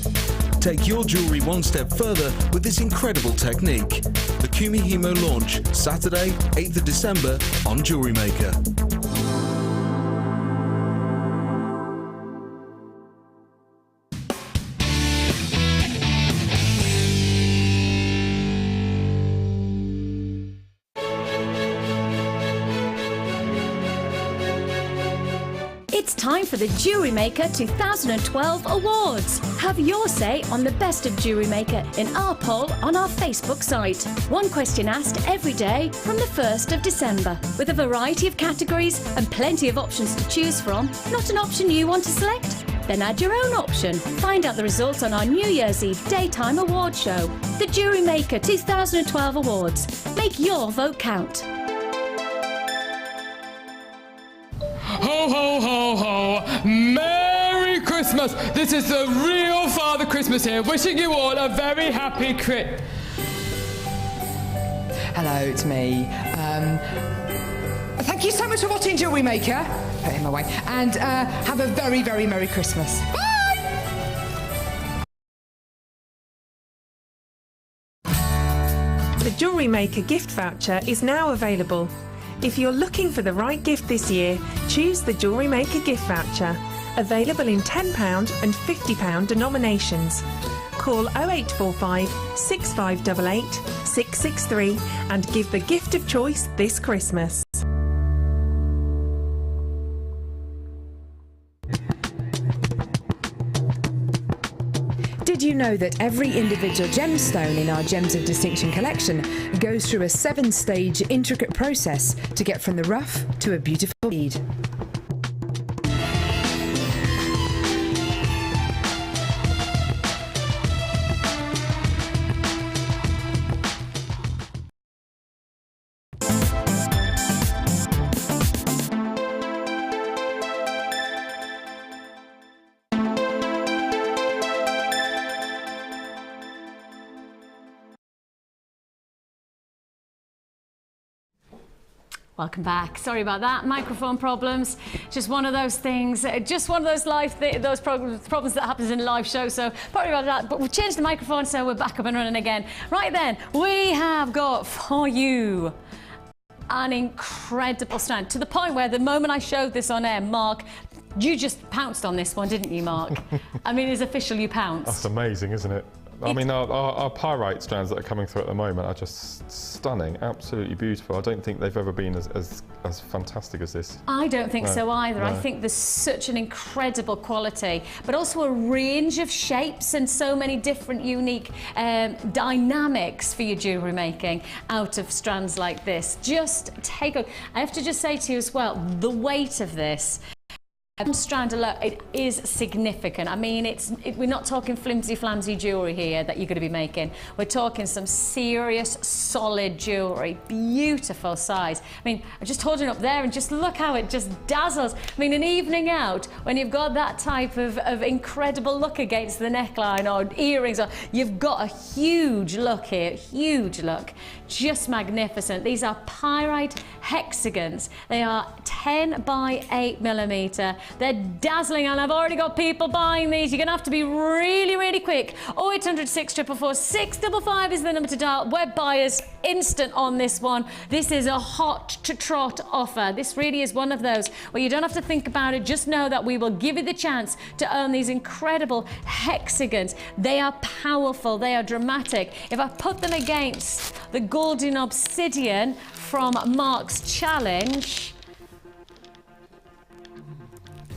Take your jewellery one step further with this incredible technique. The Kumihimo launch, Saturday, 8th of December on Jewellery Maker. It's time for the Jewellery Maker 2012 Awards. Have your say on the best of Jewellery Maker in our poll on our Facebook site. One question asked every day from the 1st of December, with a variety of categories and plenty of options to choose from. Not an option you want to select? Then add your own option. Find out the results on our New Year's Eve daytime award show. The Jewellery Maker 2012 Awards. Make your vote count. Ho, ho, ho, ho! Merry Christmas! This is the real Father Christmas here, wishing you all a very happy Hello, it's me. Thank you so much for watching Jewellery Maker. Put him away. And have a very, very Merry Christmas. Bye! The Jewellery Maker gift voucher is now available. If you're looking for the right gift this year, choose the Jewellery Maker gift voucher. Available in £10 and £50 denominations. Call 0845 6588 663 and give the gift of choice this Christmas. Did you know that every individual gemstone in our Gems of Distinction collection goes through a 7-stage intricate process to get from the rough to a beautiful bead? Welcome back. Sorry about that. Microphone problems. Just one of those things. Just one of those problems that happens in a live show. So sorry about that. But we've changed the microphone, so we're back up and running again. Right then, we have got for you an incredible strand, to the point where the moment I showed this on air, Mark, you just pounced on this one, didn't you, Mark? I mean, it's official, you pounced. That's amazing, isn't it? I mean, our Pyrite strands that are coming through at the moment are just stunning, absolutely beautiful. I don't think they've ever been as fantastic as this. I don't think so either. No. I think there's such an incredible quality, but also a range of shapes and so many different unique dynamics for your jewellery making out of strands like this. Just take a... I have to just say to you as well, the weight of this. Strand alone, it is significant. I mean, we're not talking flimsy-flamsy jewellery here that you're going to be making. We're talking some serious, solid jewellery, beautiful size. I mean, I'm just holding it up there and just look how it just dazzles. I mean, an evening out, when you've got that type of incredible look against the neckline or earrings, or you've got a huge look here, huge look. Just magnificent. These are Pyrite hexagons. They are 10 by 8mm. They're dazzling, and I've already got people buying these. You're going to have to be really, really quick. 0800 644 655 is the number to dial. Web buyers, instant on this one. This is a hot to trot offer. This really is one of those where you don't have to think about it. Just know that we will give you the chance to own these incredible hexagons. They are powerful. They are dramatic. If I put them against the golden obsidian from Mark's challenge,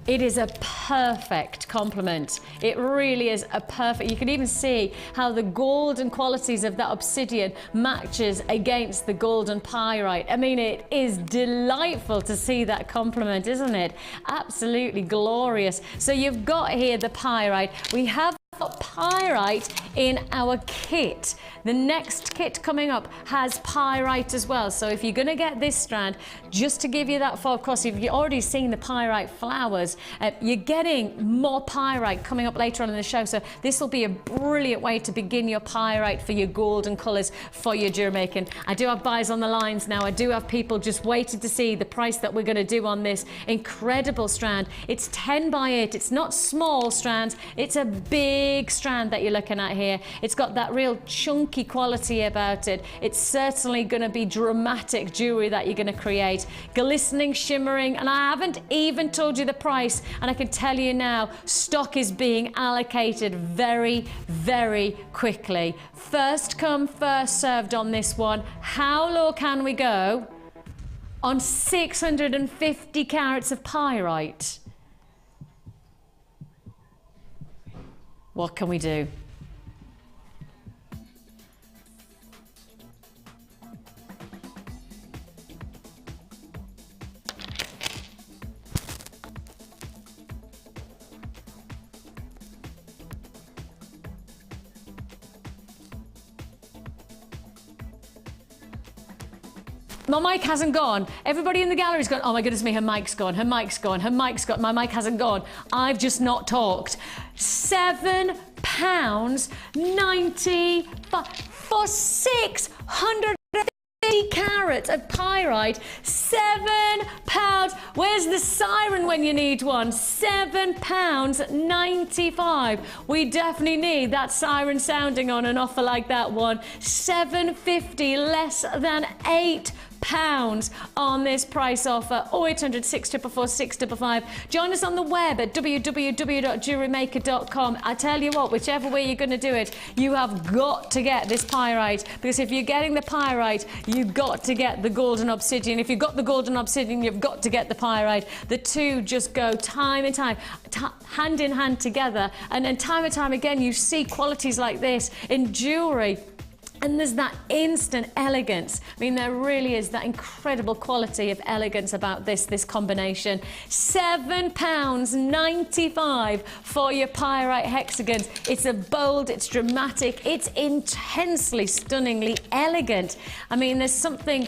it is a perfect complement. It really is a perfect. You can even see how the golden qualities of that obsidian matches against the golden pyrite. I mean, it is delightful to see that complement, isn't it? Absolutely glorious. So you've got here the pyrite. We have Pyrite in our kit. The next kit coming up has Pyrite as well. So if you're going to get this strand, just to give you that for, of course, if you've already seen the Pyrite flowers, you're getting more Pyrite coming up later on in the show. So this will be a brilliant way to begin your Pyrite for your golden colours for your jewellery making. I do have buyers on the lines now. I do have people just waiting to see the price that we're going to do on this incredible strand. It's 10 by 8. It's not small strands. It's a big strand that you're looking at here. It's got that real chunky quality about it. It's certainly going to be dramatic jewelry that you're going to create. Glistening, shimmering, and I haven't even told you the price, and I can tell you now, stock is being allocated very, very quickly. First come, first served on this one. How low can we go on 650 carats of pyrite? What can we do? My mic hasn't gone. Everybody in the gallery's gone, oh my goodness me, her mic's gone, her mic's gone, her mic's gone, my mic hasn't gone. I've just not talked. £7.90 for 650 carats of pyrite. £7. Where's the siren when you need one? £7.95. We definitely need that siren sounding on an offer like that one. £7.50, less than £8 on this price offer. 0800 644 655. Join us on the web at www.jewellerymaker.com. I tell you what, whichever way you're going to do it, you have got to get this pyrite, because if you're getting the pyrite, you've got to get the golden obsidian. If you've got the golden obsidian, you've got to get the pyrite. The two just go time and time, hand in hand together, and then time and time again you see qualities like this in jewellery. And there's that instant elegance. I mean, there really is that incredible quality of elegance about this combination. £7.95 for your pyrite hexagons. It's a bold, it's dramatic, it's intensely, stunningly elegant. I mean, there's something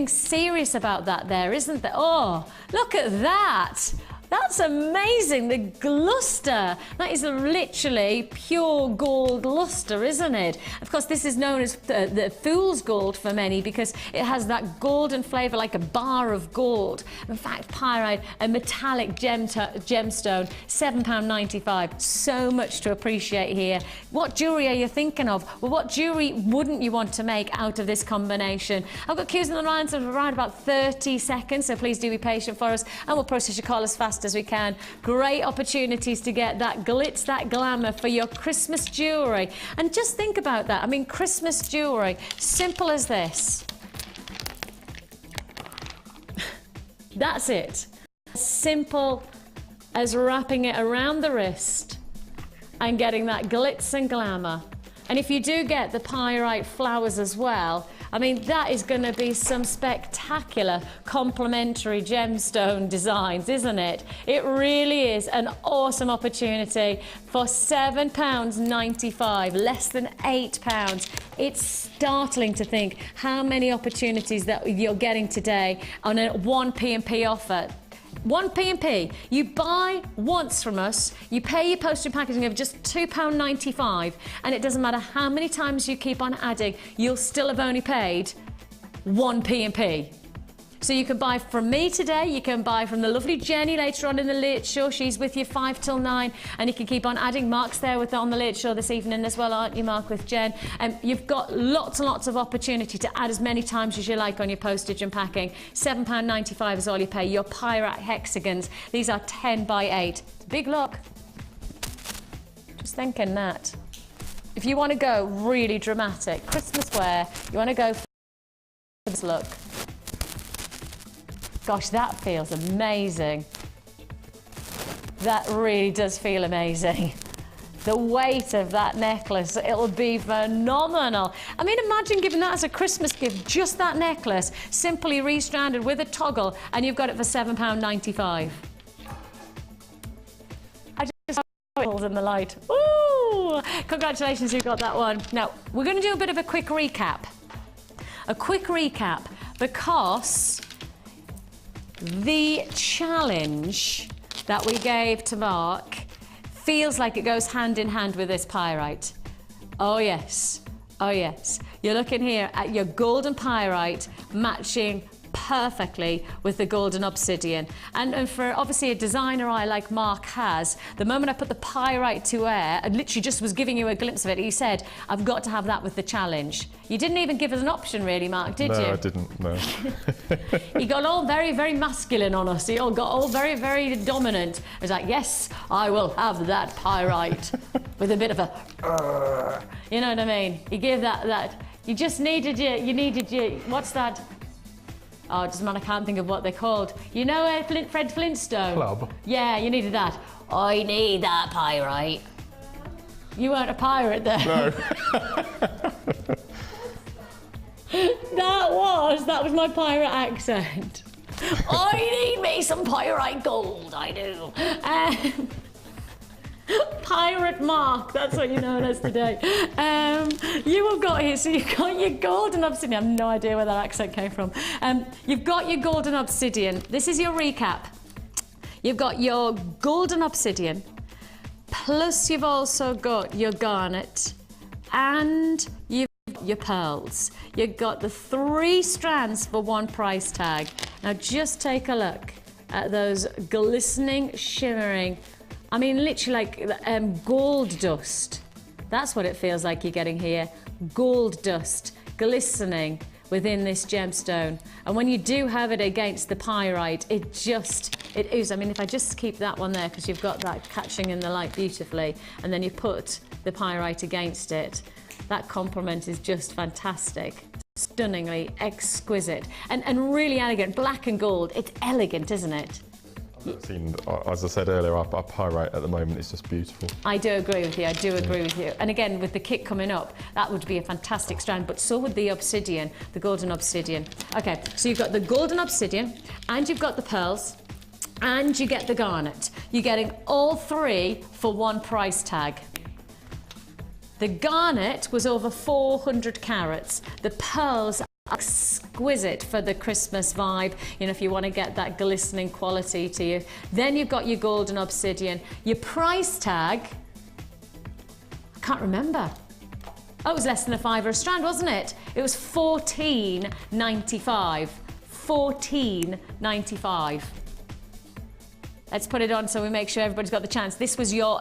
serious about that there, isn't there? Oh, look at that. That's amazing, the gluster. That is literally pure gold luster, isn't it? Of course, this is known as the fool's gold for many, because it has that golden flavour like a bar of gold. In fact, pyrite, a metallic gemstone, £7.95. So much to appreciate here. What jewellery are you thinking of? Well, what jewellery wouldn't you want to make out of this combination? I've got queues on the lines of around about 30 seconds, so please do be patient for us, and we'll process your call as fast as we can. Great opportunities to get that glitz, that glamour for your Christmas jewellery. And just think about that. I mean, Christmas jewellery, simple as this. That's it. Simple as wrapping it around the wrist and getting that glitz and glamour. And if you do get the pyrite flowers as well, I mean, that is going to be some spectacular complementary gemstone designs, isn't it? It really is an awesome opportunity for £7.95, less than £8. It's startling to think how many opportunities that you're getting today on a 1p&p offer. 1p&p. You buy once from us, you pay your postage and packaging of just £2.95, and it doesn't matter how many times you keep on adding, you'll still have only paid 1p&p. So you can buy from me today, you can buy from the lovely Jenny later on in the late show. She's with you 5 till 9, and you can keep on adding. Mark's there on the late show this evening as well, aren't you, Mark, with Jen? You've got lots and lots of opportunity to add as many times as you like on your postage and packing. £7.95 is all you pay. Your pyrite hexagons, these are 10 by 8. Big look. Just thinking that. If you want to go really dramatic, Christmas wear, you want to go for this look. Gosh, that feels amazing. That really does feel amazing. The weight of that necklace, it'll be phenomenal. I mean, imagine giving that as a Christmas gift, just that necklace, simply restranded with a toggle, and you've got it for £7.95. I just hold in the light. Ooh! Congratulations, you got that one. Now, we're going to do a bit of a quick recap. A quick recap, because the challenge that we gave to Mark feels like it goes hand in hand with this pyrite. Oh yes, oh yes. You're looking here at your golden pyrite matching perfectly with the golden obsidian. And for obviously a designer eye like Mark has, the moment I put the pyrite to air, I literally just was giving you a glimpse of it, he said, I've got to have that with the challenge. You didn't even give us an option really, Mark, did you? No, I didn't, no. He got all very, very masculine on us. He all got all very, very dominant. He was like, yes, I will have that pyrite with a bit of a, you know what I mean? He gave that, you just needed your, what's that? Oh, it doesn't matter, I can't think of what they're called. You know Fred Flintstone? Club. Yeah, you needed that. I need that pyrite. You weren't a pirate then. No. That was my pirate accent. I need me some pyrite gold, I do. Pirate Mark, that's what you're known as today. You have got here, so you've got your golden obsidian. I have no idea where that accent came from. You've got your golden obsidian. This is your recap. You've got your golden obsidian, plus you've also got your garnet, and you've got your pearls. You've got the 3 strands for 1 price tag. Now just take a look at those glistening, shimmering, I mean, literally like gold dust. That's what it feels like you're getting here. Gold dust, glistening within this gemstone. And when you do have it against the pyrite, it is. I mean, if I just keep that one there, because you've got that catching in the light beautifully, and then you put the pyrite against it, that complement is just fantastic. Stunningly exquisite and really elegant. Black and gold, it's elegant, isn't it? I've seen, as I said earlier, our pyrite at the moment is just beautiful. I do agree with you, I do agree with you. And again, with the kit coming up, that would be a fantastic strand, but so would the obsidian, the golden obsidian. Okay, so you've got the golden obsidian, and you've got the pearls, and you get the garnet. You're getting all 3 for 1 price tag. The garnet was over 400 carats. The pearls exquisite for the Christmas vibe, you know, if you want to get that glistening quality to you. Then you've got your golden obsidian. Your price tag, I can't remember. Oh, it was less than £5 a strand, wasn't it? It was $14.95. $14.95. Let's put it on so we make sure everybody's got the chance. This was your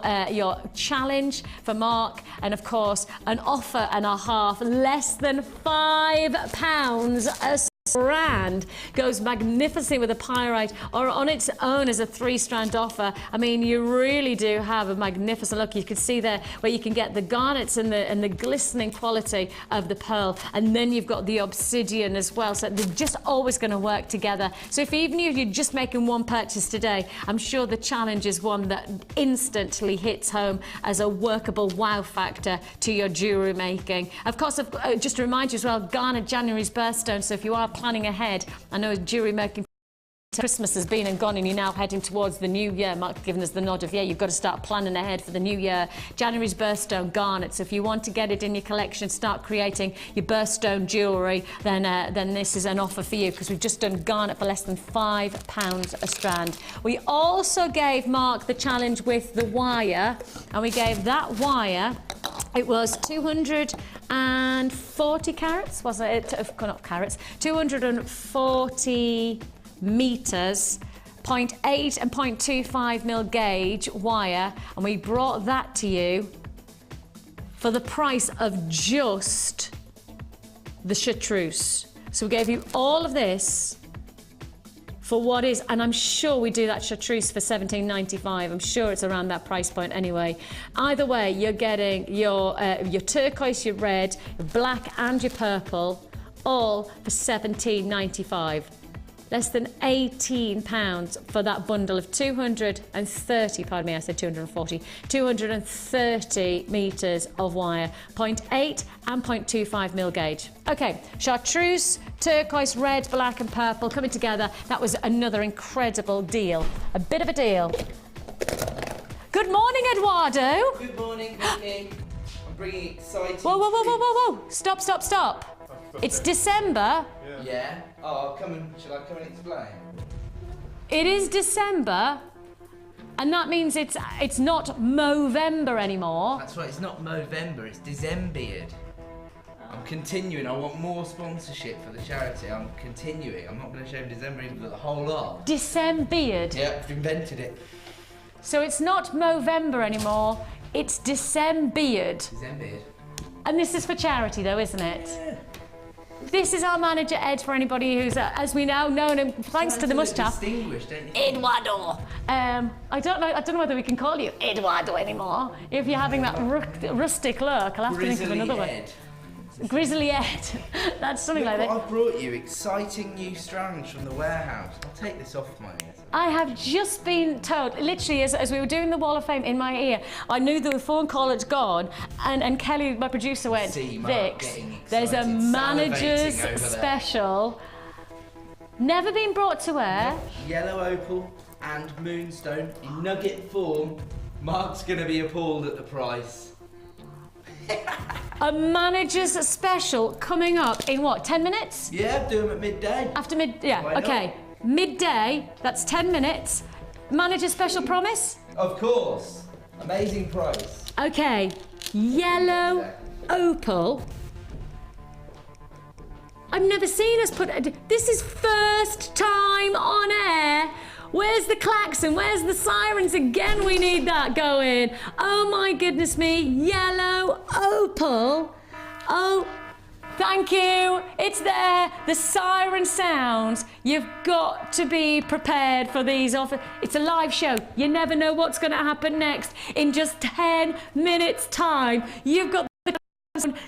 challenge for Mark, and of course, an offer and a half, less than £5 a strand. Goes magnificently with a pyrite, or on its own as a 3-strand offer. I mean, you really do have a magnificent look. You can see there where you can get the garnets and the glistening quality of the pearl, and then you've got the obsidian as well. So they're just always going to work together. So even if you're just making 1 purchase today, I'm sure the challenge is one that instantly hits home as a workable wow factor to your jewellery making. Of course, just to remind you as well, garnet January's birthstone. So if you are planning ahead, I know jewellery making Christmas has been and gone, and you're now heading towards the new year. Mark's given us the nod of, yeah, you've got to start planning ahead for the new year. January's birthstone garnet. So if you want to get it in your collection, start creating your birthstone jewellery, then this is an offer for you, because we've just done garnet for less than £5 a strand. We also gave Mark the challenge with the wire, and we gave that wire, it was 240 carats, wasn't it? Not carats, 240 meters, 0.8 and 0.25 mil gauge wire, and we brought that to you for the price of just the chartreuse. So we gave you all of this for what is, and I'm sure we do that chartreuse for $17.95. I'm sure it's around that price point anyway. Either way, you're getting your turquoise, your red, your black and your purple, all for $17.95. Less than £18 for that bundle of 230, pardon me, I said 240, 230 metres of wire, 0.8 and 0.25 mil gauge. Okay, chartreuse, turquoise, red, black and purple coming together. That was another incredible deal. A bit of a deal. Good morning, Eduardo. Good morning, Vicki. I'm bringing exciting... Whoa, whoa, whoa, whoa, whoa, whoa. Stop, stop, stop. It's December. Yeah? Oh, shall I come and explain? It is December, and that means it's not Movember anymore. That's right, it's not Movember, it's Decembered. I'm continuing, I want more sponsorship for the charity. I'm continuing, I'm not going to show December, but the whole lot. Decembered? Yeah, I've invented it. So it's not Movember anymore, it's Decembered. Decembered. And this is for charity though, isn't it? Yeah. This is our manager, Ed, for anybody who's, as we now know him, thanks to the moustache. Distinguished, don't you? Eduardo. I don't know whether we can call you Eduardo anymore. If you're having that rustic look, I'll have to think of another one. Ed. Grizzly Ed. That's something like that. I brought you exciting new strands from the warehouse. I'll take this off my ears. I have just been told, literally as we were doing the Wall of Fame in my ear, I knew the phone call had gone, and Kelly, my producer, went, Vix, there's a manager's special, never been brought to air. Yellow opal and moonstone in nugget form. Mark's gonna be appalled at the price. A manager's special coming up in what, 10 minutes? Yeah, do them at midday. After yeah, okay. Midday, that's 10 minutes. Manager special promise? Of course. Amazing price. Okay, yellow opal. I've never seen us put, this is first time on air. Where's the klaxon? Where's the sirens? Again, we need that going. Oh my goodness me, yellow opal. Oh, thank you, it's there. The siren sounds. You've got to be prepared for these offers. It's a live show. You never know what's gonna happen next. In just 10 minutes time, you've got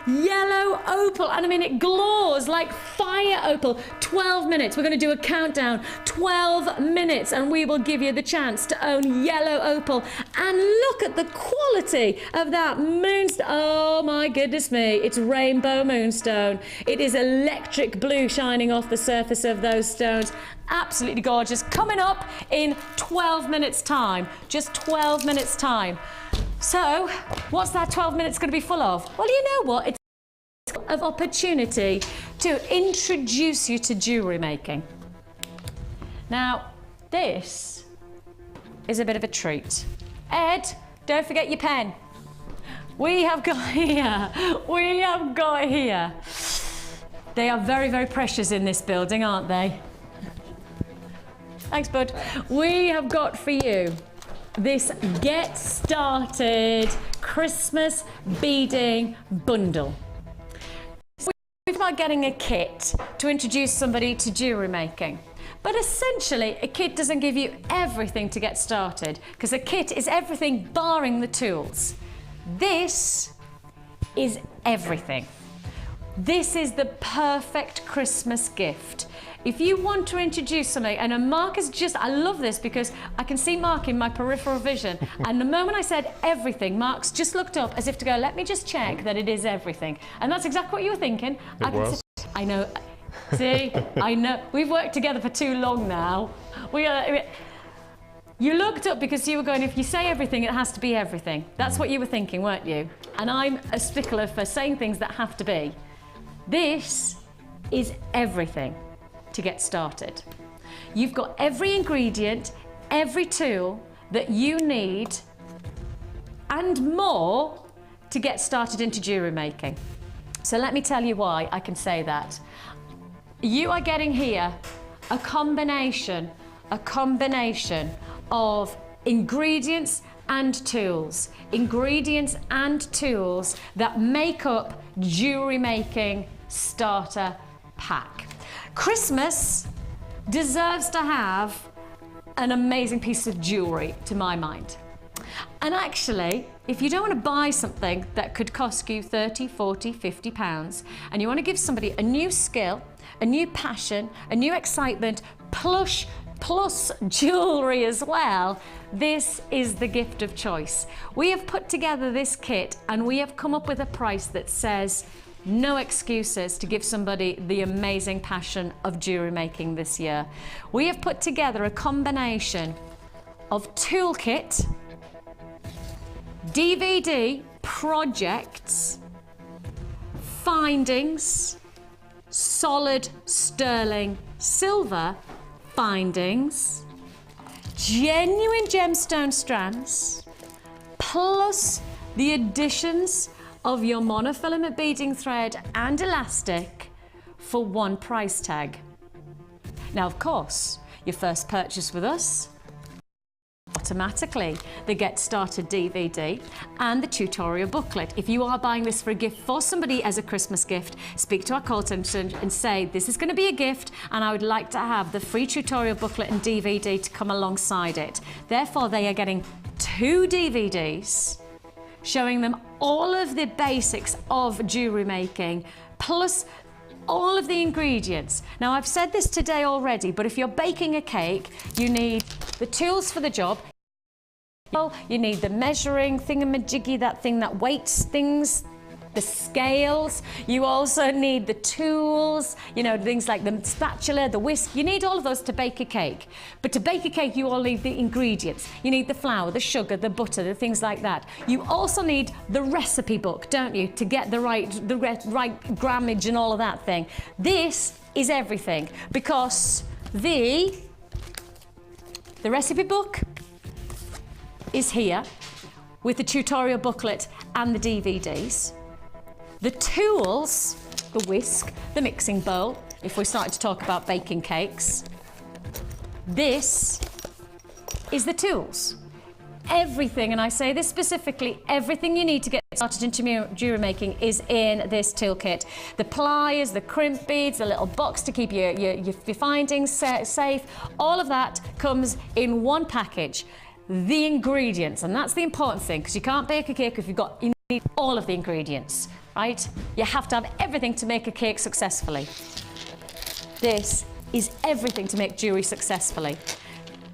yellow opal, and I mean it glows like fire opal. 12 minutes, we're going to do a countdown. 12 minutes and we will give you the chance to own yellow opal. And look at the quality of that moonstone. Oh my goodness me, it's rainbow moonstone. It is electric blue shining off the surface of those stones. Absolutely gorgeous. Coming up in 12 minutes time, just 12 minutes time. So, what's that 12 minutes going to be full of? Well, you know what? It's of opportunity to introduce you to jewellery making. Now, this is a bit of a treat. Ed, don't forget your pen. We have got here. They are very, very precious in this building, aren't they? Thanks, bud. We have got for you this Get Started Christmas beading bundle. We're about getting a kit to introduce somebody to jewellery making. But essentially, a kit doesn't give you everything to get started, because a kit is everything barring the tools. This is everything. This is the perfect Christmas gift. If you want to introduce something, and Mark is just, I love this because I can see Mark in my peripheral vision. And the moment I said everything, Mark's just looked up as if to go, let me just check that it is everything. And that's exactly what you were thinking. I know. See, I know. We've worked together for too long now. You looked up because you were going, if you say everything, it has to be everything. That's what you were thinking, weren't you? And I'm a stickler for saying things that have to be. This is everything to get started. You've got every ingredient, every tool that you need and more to get started into jewellery making. So let me tell you why I can say that. You are getting here a combination of ingredients and tools that make up jewellery making starter pack. Christmas deserves to have an amazing piece of jewellery, to my mind. And actually, if you don't want to buy something that could cost you 30, 40, 50 pounds, and you want to give somebody a new skill, a new passion, a new excitement, plus jewellery as well, this is the gift of choice. We have put together this kit and we have come up with a price that says no excuses to give somebody the amazing passion of jewellery making this year. We have put together a combination of toolkit, DVD projects, findings, solid sterling silver findings, genuine gemstone strands, plus the additions of your monofilament beading thread and elastic for one price tag. Now, of course, your first purchase with us, automatically the Get Started DVD and the tutorial booklet. If you are buying this for a gift for somebody as a Christmas gift, speak to our call center and say, this is going to be a gift and I would like to have the free tutorial booklet and DVD to come alongside it. Therefore, they are getting 2 DVDs, showing them all of the basics of jewellery making, plus all of the ingredients. Now, I've said this today already, but if you're baking a cake, you need the tools for the job. You need the measuring thingamajiggy, that thing that weights things, the scales. You also need the tools, you know, things like the spatula, the whisk. You need all of those to bake a cake. But to bake a cake, you all need the ingredients. You need the flour, the sugar, the butter, the things like that. You also need the recipe book, don't you, to get the right grammage and all of that thing. This is everything, because the recipe book is here with the tutorial booklet and the DVDs. The tools, the whisk, the mixing bowl, if we started to talk about baking cakes. This is the tools. Everything, and I say this specifically, everything you need to get started into jewellery making is in this toolkit. The pliers, the crimp beads, the little box to keep your findings safe, all of that comes in one package. The ingredients, and that's the important thing, because you can't bake a cake if you need all of the ingredients, right? You have to have everything to make a cake successfully. This is everything to make jewellery successfully.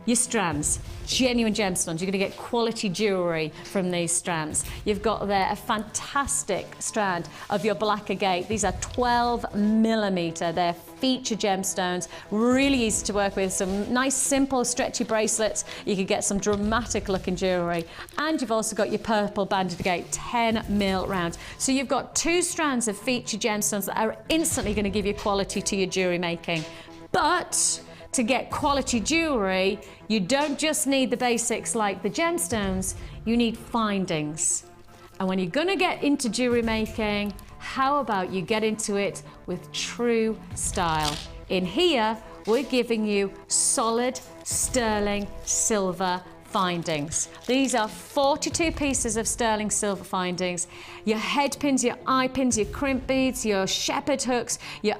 Your strands, genuine gemstones. You're going to get quality jewellery from these strands. You've got there a fantastic strand of your black agate. These are 12mm. They're feature gemstones, really easy to work with. Some nice, simple, stretchy bracelets. You could get some dramatic looking jewellery. And you've also got your purple banded agate, 10mm rounds. So you've got 2 strands of feature gemstones that are instantly going to give you quality to your jewellery making. But to get quality jewellery, you don't just need the basics like the gemstones, you need findings. And when you're going to get into jewellery making, how about you get into it with true style? In here, we're giving you solid sterling silver findings. These are 42 pieces of sterling silver findings. Your head pins, your eye pins, your crimp beads, your shepherd hooks, your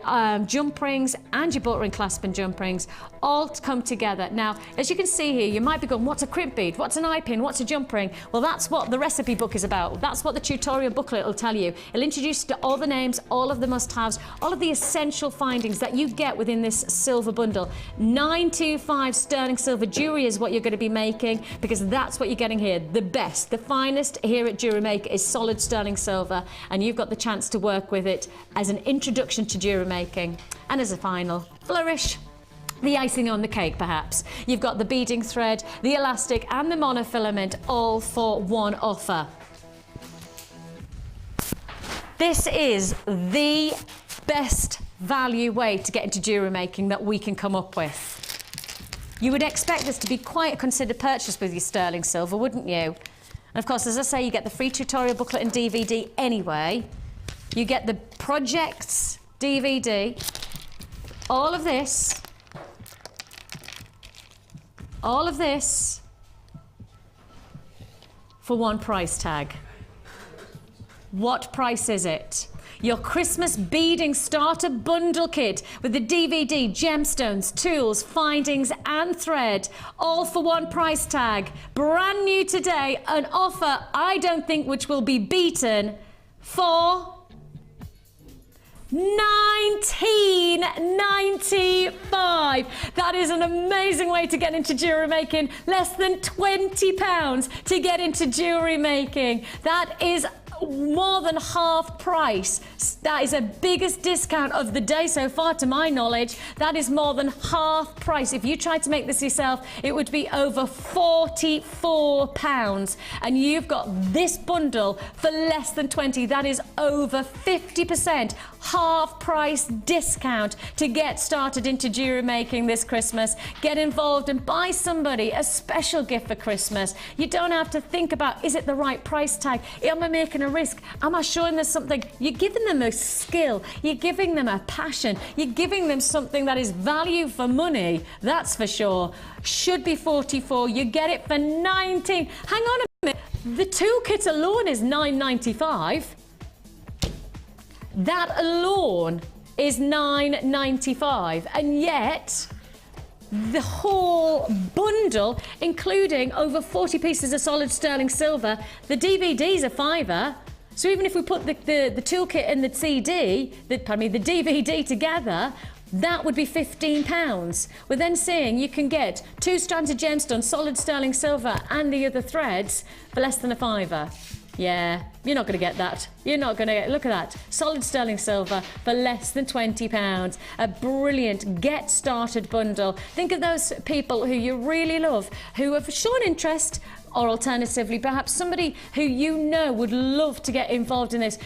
jump rings, and your butt ring clasp and jump rings all come together. Now, as you can see here, you might be going, what's a crimp bead? What's an eye pin? What's a jump ring? Well, that's what the recipe book is about. That's what the tutorial booklet will tell you. It'll introduce you to all the names, all of the must-haves, all of the essential findings that you get within this silver bundle. 925 sterling silver jewellery is what you're going to be making, because that's what you're getting here. The best, the finest here at Jewellery Maker is solid sterling silver, and you've got the chance to work with it as an introduction to jewellery making. And as a final flourish, the icing on the cake perhaps. You've got the beading thread, the elastic and the monofilament all for one offer. This is the best value way to get into jewellery making that we can come up with. You would expect this to be quite a considered purchase with your sterling silver, wouldn't you? And of course, as I say, you get the free tutorial booklet and DVD anyway. You get the projects DVD, all of this for one price tag. What price is it? Your Christmas beading starter bundle kit with the DVD, gemstones, tools, findings and thread, all for one price tag. Brand new today, an offer I don't think which will be beaten for $19.95. That is an amazing way to get into jewellery making. Less than £20 to get into jewellery making. That is more than half price. That is the biggest discount of the day so far, to my knowledge. That is more than half price. If you tried to make this yourself, it would be over £44. And you've got this bundle for less than 20. That is over 50% half price discount to get started into jewellery making this Christmas. Get involved and buy somebody a special gift for Christmas. You don't have to think about, is it the right price tag? Am I making a risk? Am I showing them something? You're giving them a skill. You're giving them a passion. You're giving them something that is value for money. That's for sure. Should be 44. You get it for 19. Hang on a minute. The toolkit alone is $9.95. That alone is $9.95, and yet the whole bundle, including over 40 pieces of solid sterling silver. The DVD's a £5. So even if we put the toolkit and the the DVD together, that would be £15. We're then saying you can get 2 strands of gemstone, solid sterling silver, and the other threads for less than a £5. Yeah, you're not going to get that. You're not going to get, look at that, solid sterling silver for less than £20. A brilliant get started bundle. Think of those people who you really love, who have shown interest, or alternatively, perhaps somebody who you know would love to get involved in this.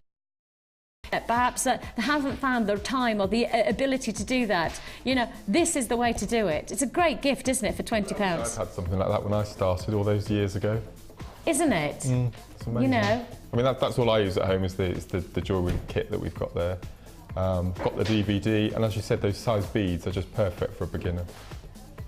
Perhaps they haven't found the time or the ability to do that. You know, this is the way to do it. It's a great gift, isn't it, for £20? I've had something like that when I started all those years ago. Isn't it? It's amazing. You know. I mean, that's all I use at home is the jewellery kit that we've got there. Got the DVD, and as you said, those size beads are just perfect for a beginner.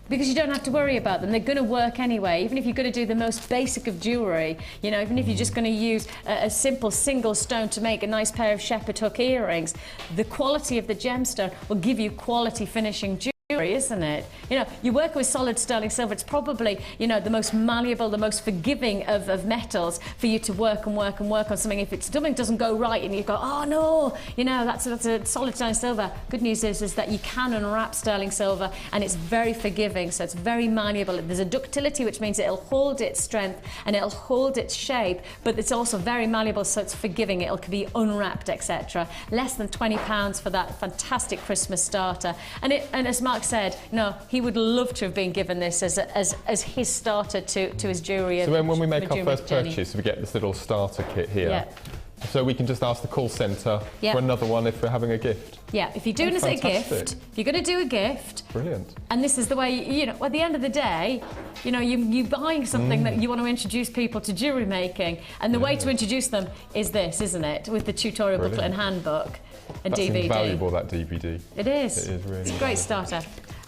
Because you don't have to worry about them. They're going to work anyway. Even if you're going to do the most basic of jewellery, you know, even if you're just going to use a simple single stone to make a nice pair of shepherd hook earrings, the quality of the gemstone will give you quality finishing jewellery, isn't it? You know, you work with solid sterling silver, it's probably, you know, the most malleable, the most forgiving of metals for you to work and work and work on something. If something doesn't go right and you go, oh no, you know, that's a solid sterling silver. Good news is that you can unwrap sterling silver, and it's very forgiving, so it's very malleable. There's a ductility, which means it'll hold its strength and it'll hold its shape, but it's also very malleable, so it's forgiving. It'll be unwrapped, etc. Less than £20 for that fantastic Christmas starter. And as Mark said, no, he would love to have been given this as his starter to his jewellery. So when we make our first purchase, we get this little starter kit here. Yeah. So we can just ask the call centre for another one if we're having a gift. Yeah, if you're doing it as a gift, if you're going to do a gift. Brilliant. And this is the way, you know, at the end of the day, you know, you're buying something that you want to introduce people to jewellery making, and the way to introduce them is this, isn't it? With the tutorial booklet and handbook and That's DVD. Invaluable, that DVD. It is. It is really. It's a great starter.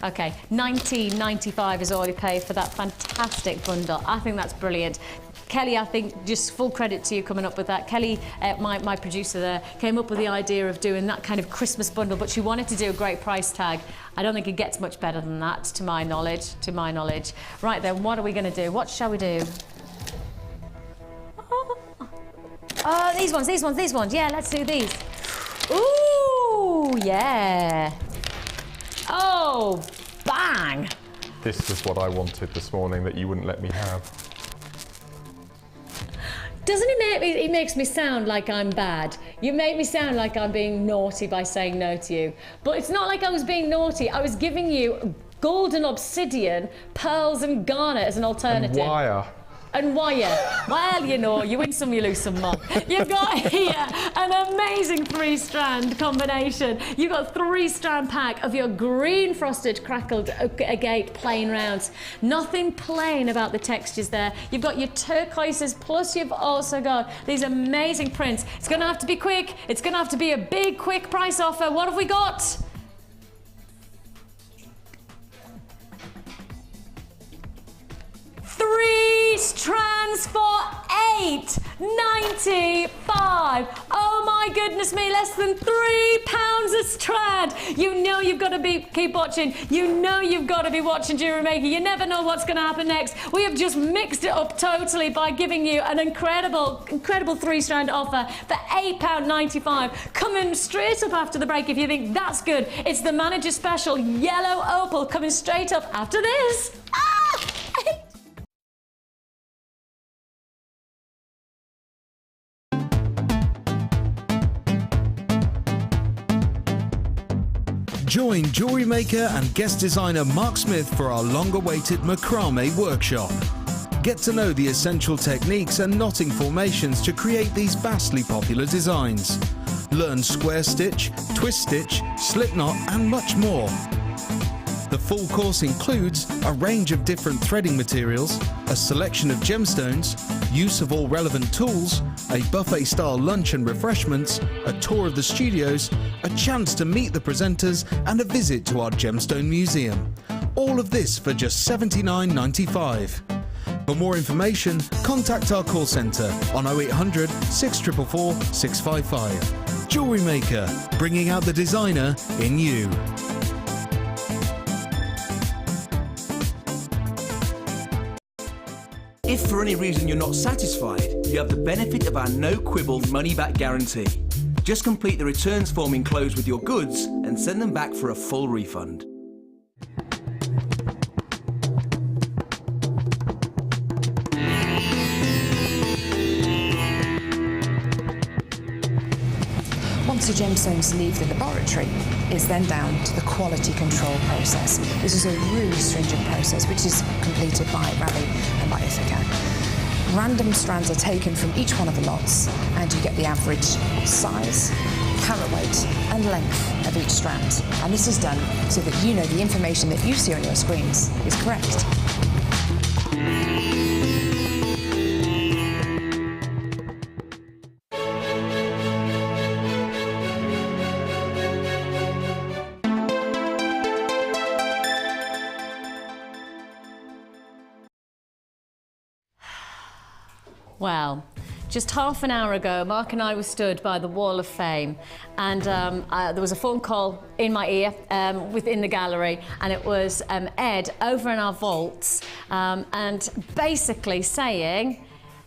Okay, £19.95 is all you pay for that fantastic bundle. I think that's brilliant. Kelly, I think, just full credit to you coming up with that. Kelly, my producer there, came up with the idea of doing that kind of Christmas bundle, but she wanted to do a great price tag. I don't think it gets much better than that, to my knowledge. Right then, what are we going to do? What shall we do? Oh, these ones. Yeah, let's do these. Ooh, yeah. Oh, bang. This is what I wanted this morning that you wouldn't let me have. Doesn't it make me, it makes me sound like I'm bad. You make me sound like I'm being naughty by saying no to you. But it's not like I was being naughty. I was giving you gold and obsidian, pearls and garnet as an alternative. And wire. And wire. Well, you know, you win some, you lose some more. You've got here an amazing 3-strand combination. You've got 3-strand pack of your green frosted crackled agate plain rounds. Nothing plain about the textures there. You've got your turquoises, plus you've also got these amazing prints. It's going to have to be quick. It's going to have to be a big, quick price offer. What have we got? Three strands for £8.95. Oh my goodness me, less than £3 a strand. You know you've got to keep watching. You know you've got to be watching Jewellery Maker. You never know what's going to happen next. We have just mixed it up totally by giving you an incredible 3-strand offer for £8.95. Coming straight up after the break if you think that's good. It's the manager special yellow opal coming straight up after this. Join Jewellery Maker and guest designer Mark Smith for our long-awaited macrame workshop. Get to know the essential techniques and knotting formations to create these vastly popular designs. Learn square stitch, twist stitch, slip knot and much more. The full course includes a range of different threading materials, a selection of gemstones, use of all relevant tools, a buffet-style lunch and refreshments, a tour of the studios, a chance to meet the presenters and a visit to our Gemstone Museum. All of this for just $79.95. For more information, contact our call centre on 0800 644 655. Jewellery Maker, bringing out the designer in you. If for any reason you're not satisfied, you have the benefit of our no-quibble money-back guarantee. Just complete the returns form enclosed with your goods and send them back for a full refund. Once the gemstones leave the laboratory, it's then down to the quality control process. This is a really stringent process which is completed by Ravi and by Ithaca. Random strands are taken from each one of the lots and you get the average size, carat weight and length of each strand. And this is done so that you know the information that you see on your screens is correct. Well, just half an hour ago, Mark and I were stood by the Wall of Fame, and there was a phone call in my ear within the gallery, and it was Ed over in our vaults, and basically saying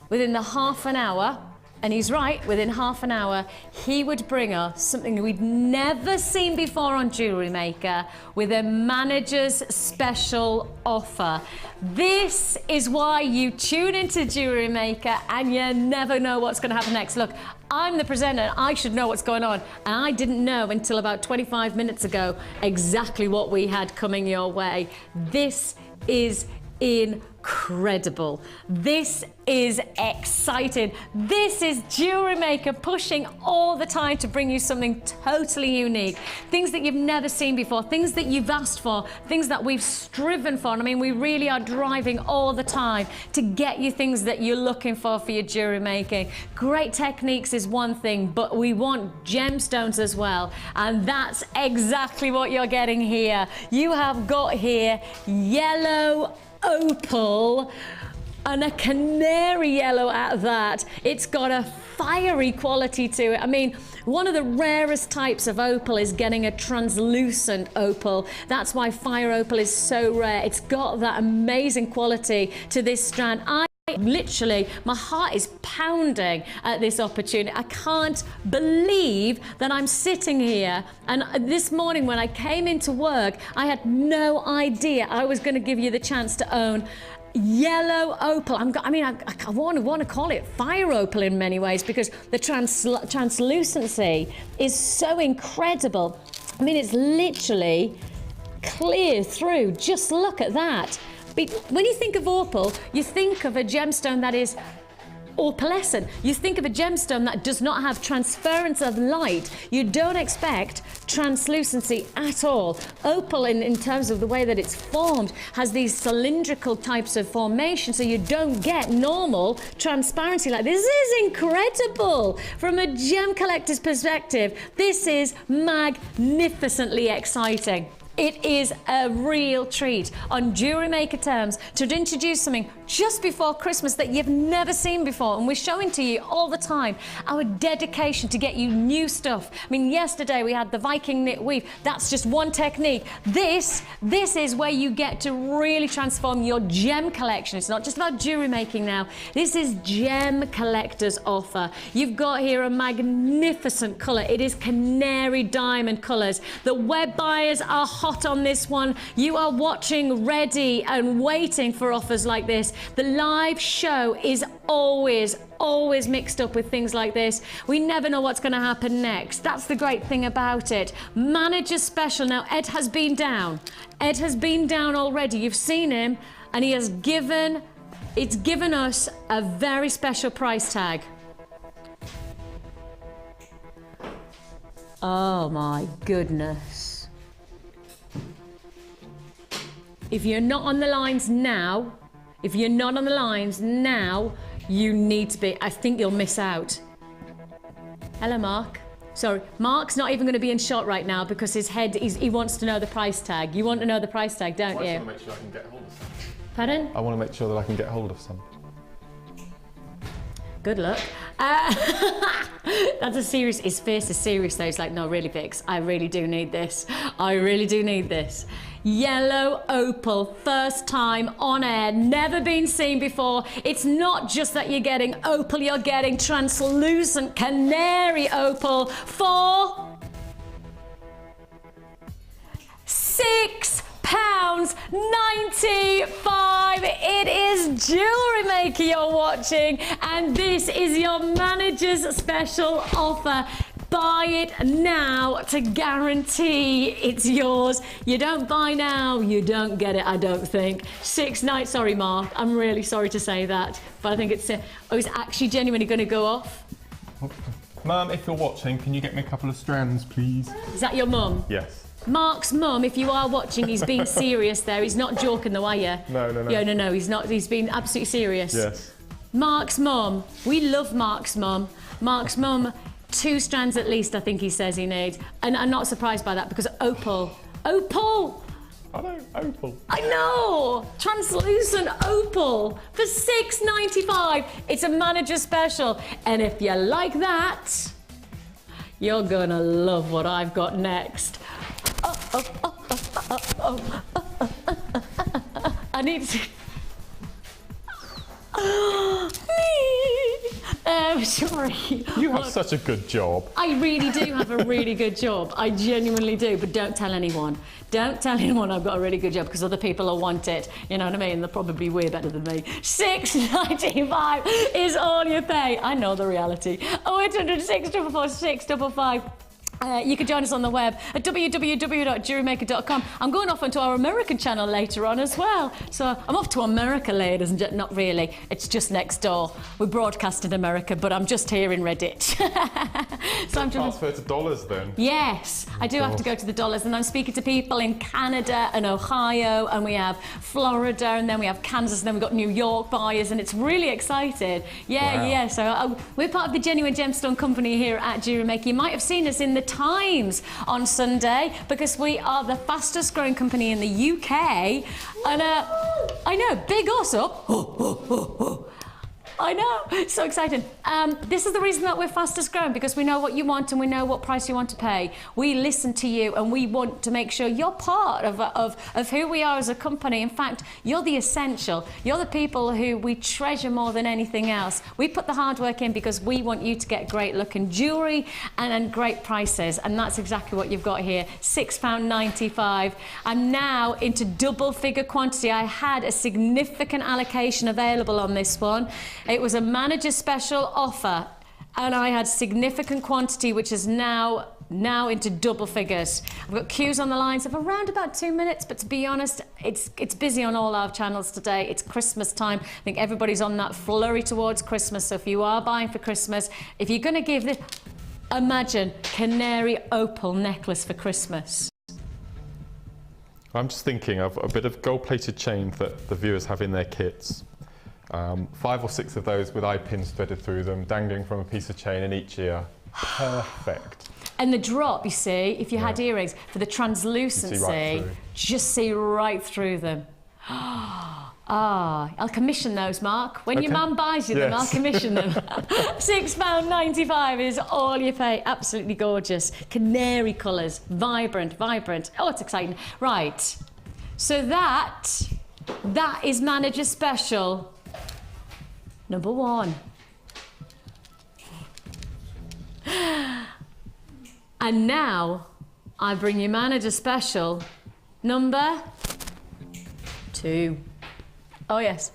within the half an hour, and he's right, within half an hour, he would bring us something we'd never seen before on Jewellery Maker with a manager's special offer. This is why you tune into Jewellery Maker and you never know what's going to happen next. Look, I'm the presenter, I should know what's going on, and I didn't know until about 25 minutes ago exactly what we had coming your way. This is incredible. This is exciting. This is Jewellery Maker pushing all the time to bring you something totally unique. Things that you've never seen before, things that you've asked for, things that we've striven for. And I mean, we really are driving all the time to get you things that you're looking for your jewellery making. Great techniques is one thing, but we want gemstones as well. And that's exactly what you're getting here. You have got here yellow opal and a canary yellow at that. It's got a fiery quality to it. I mean, one of the rarest types of opal is getting a translucent opal. That's why fire opal is so rare. It's got that amazing quality to this strand. Literally, my heart is pounding at this opportunity. I can't believe that I'm sitting here, and this morning when I came into work, I had no idea I was going to give you the chance to own yellow opal. I want to call it fire opal in many ways, because the translucency is so incredible. I mean, it's literally clear through. Just look at that. When you think of opal, you think of a gemstone that is opalescent. You think of a gemstone that does not have transference of light. You don't expect translucency at all. Opal, in terms of the way that it's formed, has these cylindrical types of formation, so you don't get normal transparency like this. This is incredible. From a gem collector's perspective, this is magnificently exciting. It is a real treat on Jewellery Maker terms to introduce something just before Christmas that you've never seen before, and we're showing to you all the time our dedication to get you new stuff. I mean, yesterday we had the Viking knit weave. That's just one technique. This is where you get to really transform your gem collection. It's not just about jewellery making now. This is gem collector's offer. You've got here a magnificent colour. It is canary diamond colours. The web buyers are hot on this one. You are watching ready and waiting for offers like this. The live show is always mixed up with things like this. We never know what's going to happen next. That's the great thing about it. Manager special. Now, Ed has been down. Ed has been down already. You've seen him, and he has given us a very special price tag. Oh my goodness. If you're not on the lines now, you need to be. I think you'll miss out. Hello, Mark. Sorry, Mark's not even going to be in shot right now because his head, he wants to know the price tag. You want to know the price tag, don't you? I want to make sure I can get hold of some. Pardon? I want to make sure that I can get hold of some. Good luck. That's a serious, his face is serious though. He's like, no, really, Vix, I really do need this. I really do need this. Yellow opal, first time on air, never been seen before. It's not just that you're getting opal, you're getting translucent canary opal for £6.95. It is Jewellery Maker you're watching, and this is your manager's special offer. Buy it now to guarantee it's yours. You don't buy now, you don't get it, I don't think. Sorry, Mark, I'm really sorry to say that, but I think it's actually genuinely going to go off. Mum, if you're watching, can you get me a couple of strands, please? Is that your mum? Yes. Mark's mum, if you are watching, he's being serious there. He's not joking though, are you? No. Yeah, no, he's not. He's been absolutely serious. Yes. Mark's mum. We love Mark's mum. Mark's mum, 2 strands at least, I think he says he needs. And I'm not surprised by that because opal. Opal! I know, opal. I know! Translucent opal for £6.95. It's a manager special. And if you like that, you're gonna love what I've got next. I need to... Sorry. You have such a good job. I really do have a really good job. I genuinely do, but don't tell anyone. Don't tell anyone I've got a really good job because other people will want it. You know what I mean? They're probably way better than me. £6.95 is all you pay. I know the reality. 0800 644 655. You can join us on the web at www.jewellerymaker.com. I'm going off onto our American channel later on as well. So I'm off to America, ladies and gentlemen. Not really. It's just next door. We broadcast in America, but I'm just here in Reddit. So I'm transfer to dollars then? Yes, I do have to go to the dollars, and I'm speaking to people in Canada and Ohio, and we have Florida, and then we have Kansas, and then we've got New York buyers, and it's really exciting. Yeah. So we're part of the Genuine Gemstone Company here at Jewellery Maker. You might have seen us in the Times on Sunday because we are the fastest growing company in the UK, and I know, big us up. I know, so exciting. This is the reason that we're fastest growing, because we know what you want and we know what price you want to pay. We listen to you and we want to make sure you're part of who we are as a company. In fact, you're the essential. You're the people who we treasure more than anything else. We put the hard work in because we want you to get great looking jewellery and great prices, and that's exactly what you've got here. £6.95. I'm now into double figure quantity. I had a significant allocation available on this one. It was a manager special offer, and I had significant quantity, which is now into double figures. I've got queues on the lines of around about 2 minutes, but to be honest, it's busy on all our channels today. It's Christmas time. I think everybody's on that flurry towards Christmas, so if you are buying for Christmas, if you're going to give this, imagine canary opal necklace for Christmas. I'm just thinking of a bit of gold-plated chain that the viewers have in their kits. 5 or 6 of those with eye pins threaded through them, dangling from a piece of chain in each ear. Perfect. And the drop, you see, if you had earrings, for the translucency, just see right through them. I'll commission those, Mark. When your mum buys you them, I'll commission them. £6.95 is all you pay. Absolutely gorgeous. Canary colours, vibrant. Oh, it's exciting. Right, so that is manager special number 1. And now I bring you manager special number 2. Oh yes.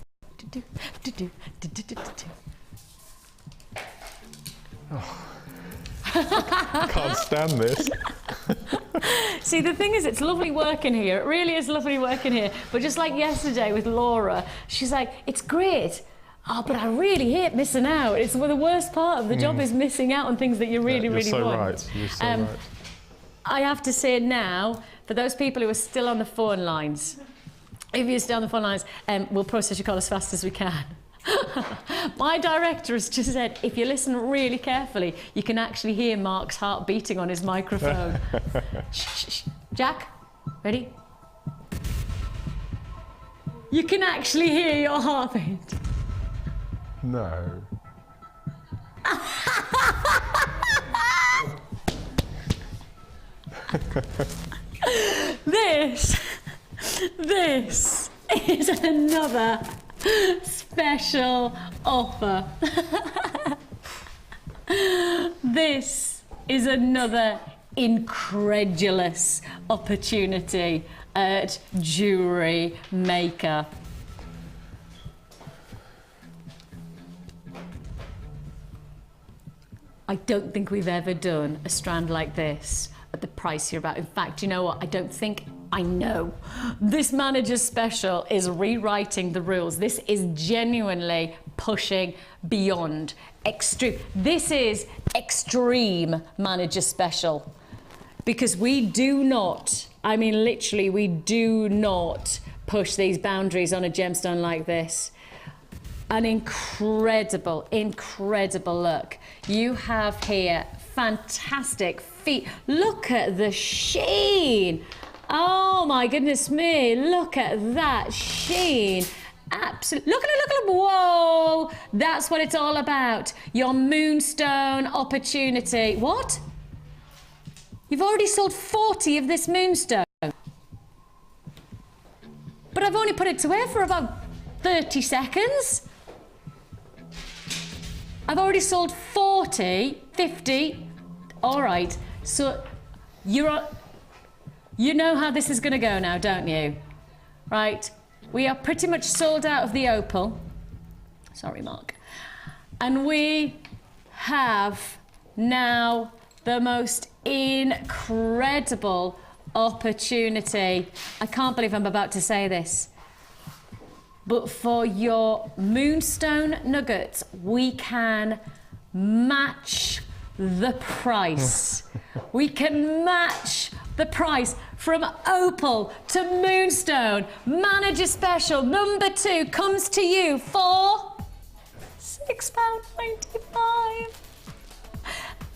Can't stand this. See, the thing is, it's lovely working here. It really is lovely working here. But just like yesterday with Laura, she's like, it's great. Oh, but I really hate missing out. It's the worst part of the job is missing out on things that you really want. Right. You're so right. I have to say now, for those people who are still on the phone lines, if you're still on the phone lines, we'll process your call as fast as we can. My director has just said, if you listen really carefully, you can actually hear Mark's heart beating on his microphone. Shh. Jack, ready? You can actually hear your heartbeat. No. This This is another special offer. This is another incredulous opportunity at Jewellery Maker. I don't think we've ever done a strand like this at the price you're about. In fact, you know what? I know. This manager's special is rewriting the rules. This is genuinely pushing beyond extreme. This is extreme manager special, because we do not, I mean literally, we do not push these boundaries on a gemstone like this. An incredible, incredible look. You have here fantastic feet. Look at the sheen. Oh my goodness me, look at that sheen. Absolutely, look at it, whoa. That's what it's all about. Your moonstone opportunity. What? You've already sold 40 of this moonstone. But I've only put it to air for about 30 seconds. I've already sold 40, 50. All right, so you know how this is going to go now, don't you? Right, we are pretty much sold out of the opal. Sorry, Mark. And we have now the most incredible opportunity. I can't believe I'm about to say this. But for your moonstone nuggets, we can match the price. We can match the price from opal to moonstone. Manager special number 2 comes to you for £6.95.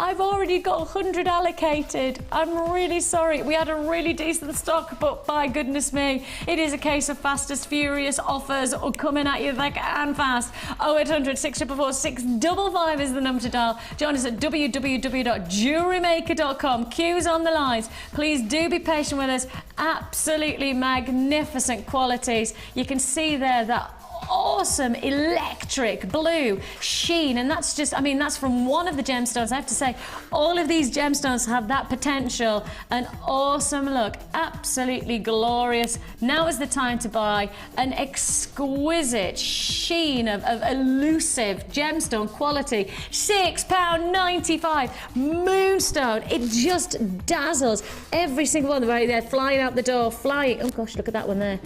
I've already got 100 allocated. I'm really sorry. We had a really decent stock, but by goodness me, it is a case of fastest furious offers coming at you thick and fast. 0800 644 655 is the number to dial. Join us at www.jewellerymaker.com. Queues on the lines. Please do be patient with us. Absolutely magnificent qualities. You can see there that awesome electric blue sheen, and that's just, I mean, that's from one of the gemstones. I have to say, all of these gemstones have that potential. An awesome look, absolutely glorious. Now is the time to buy an exquisite sheen of elusive gemstone quality. £6.95 moonstone. It just dazzles. Every single one right there, flying out the door, flying. Oh gosh, look at that one there.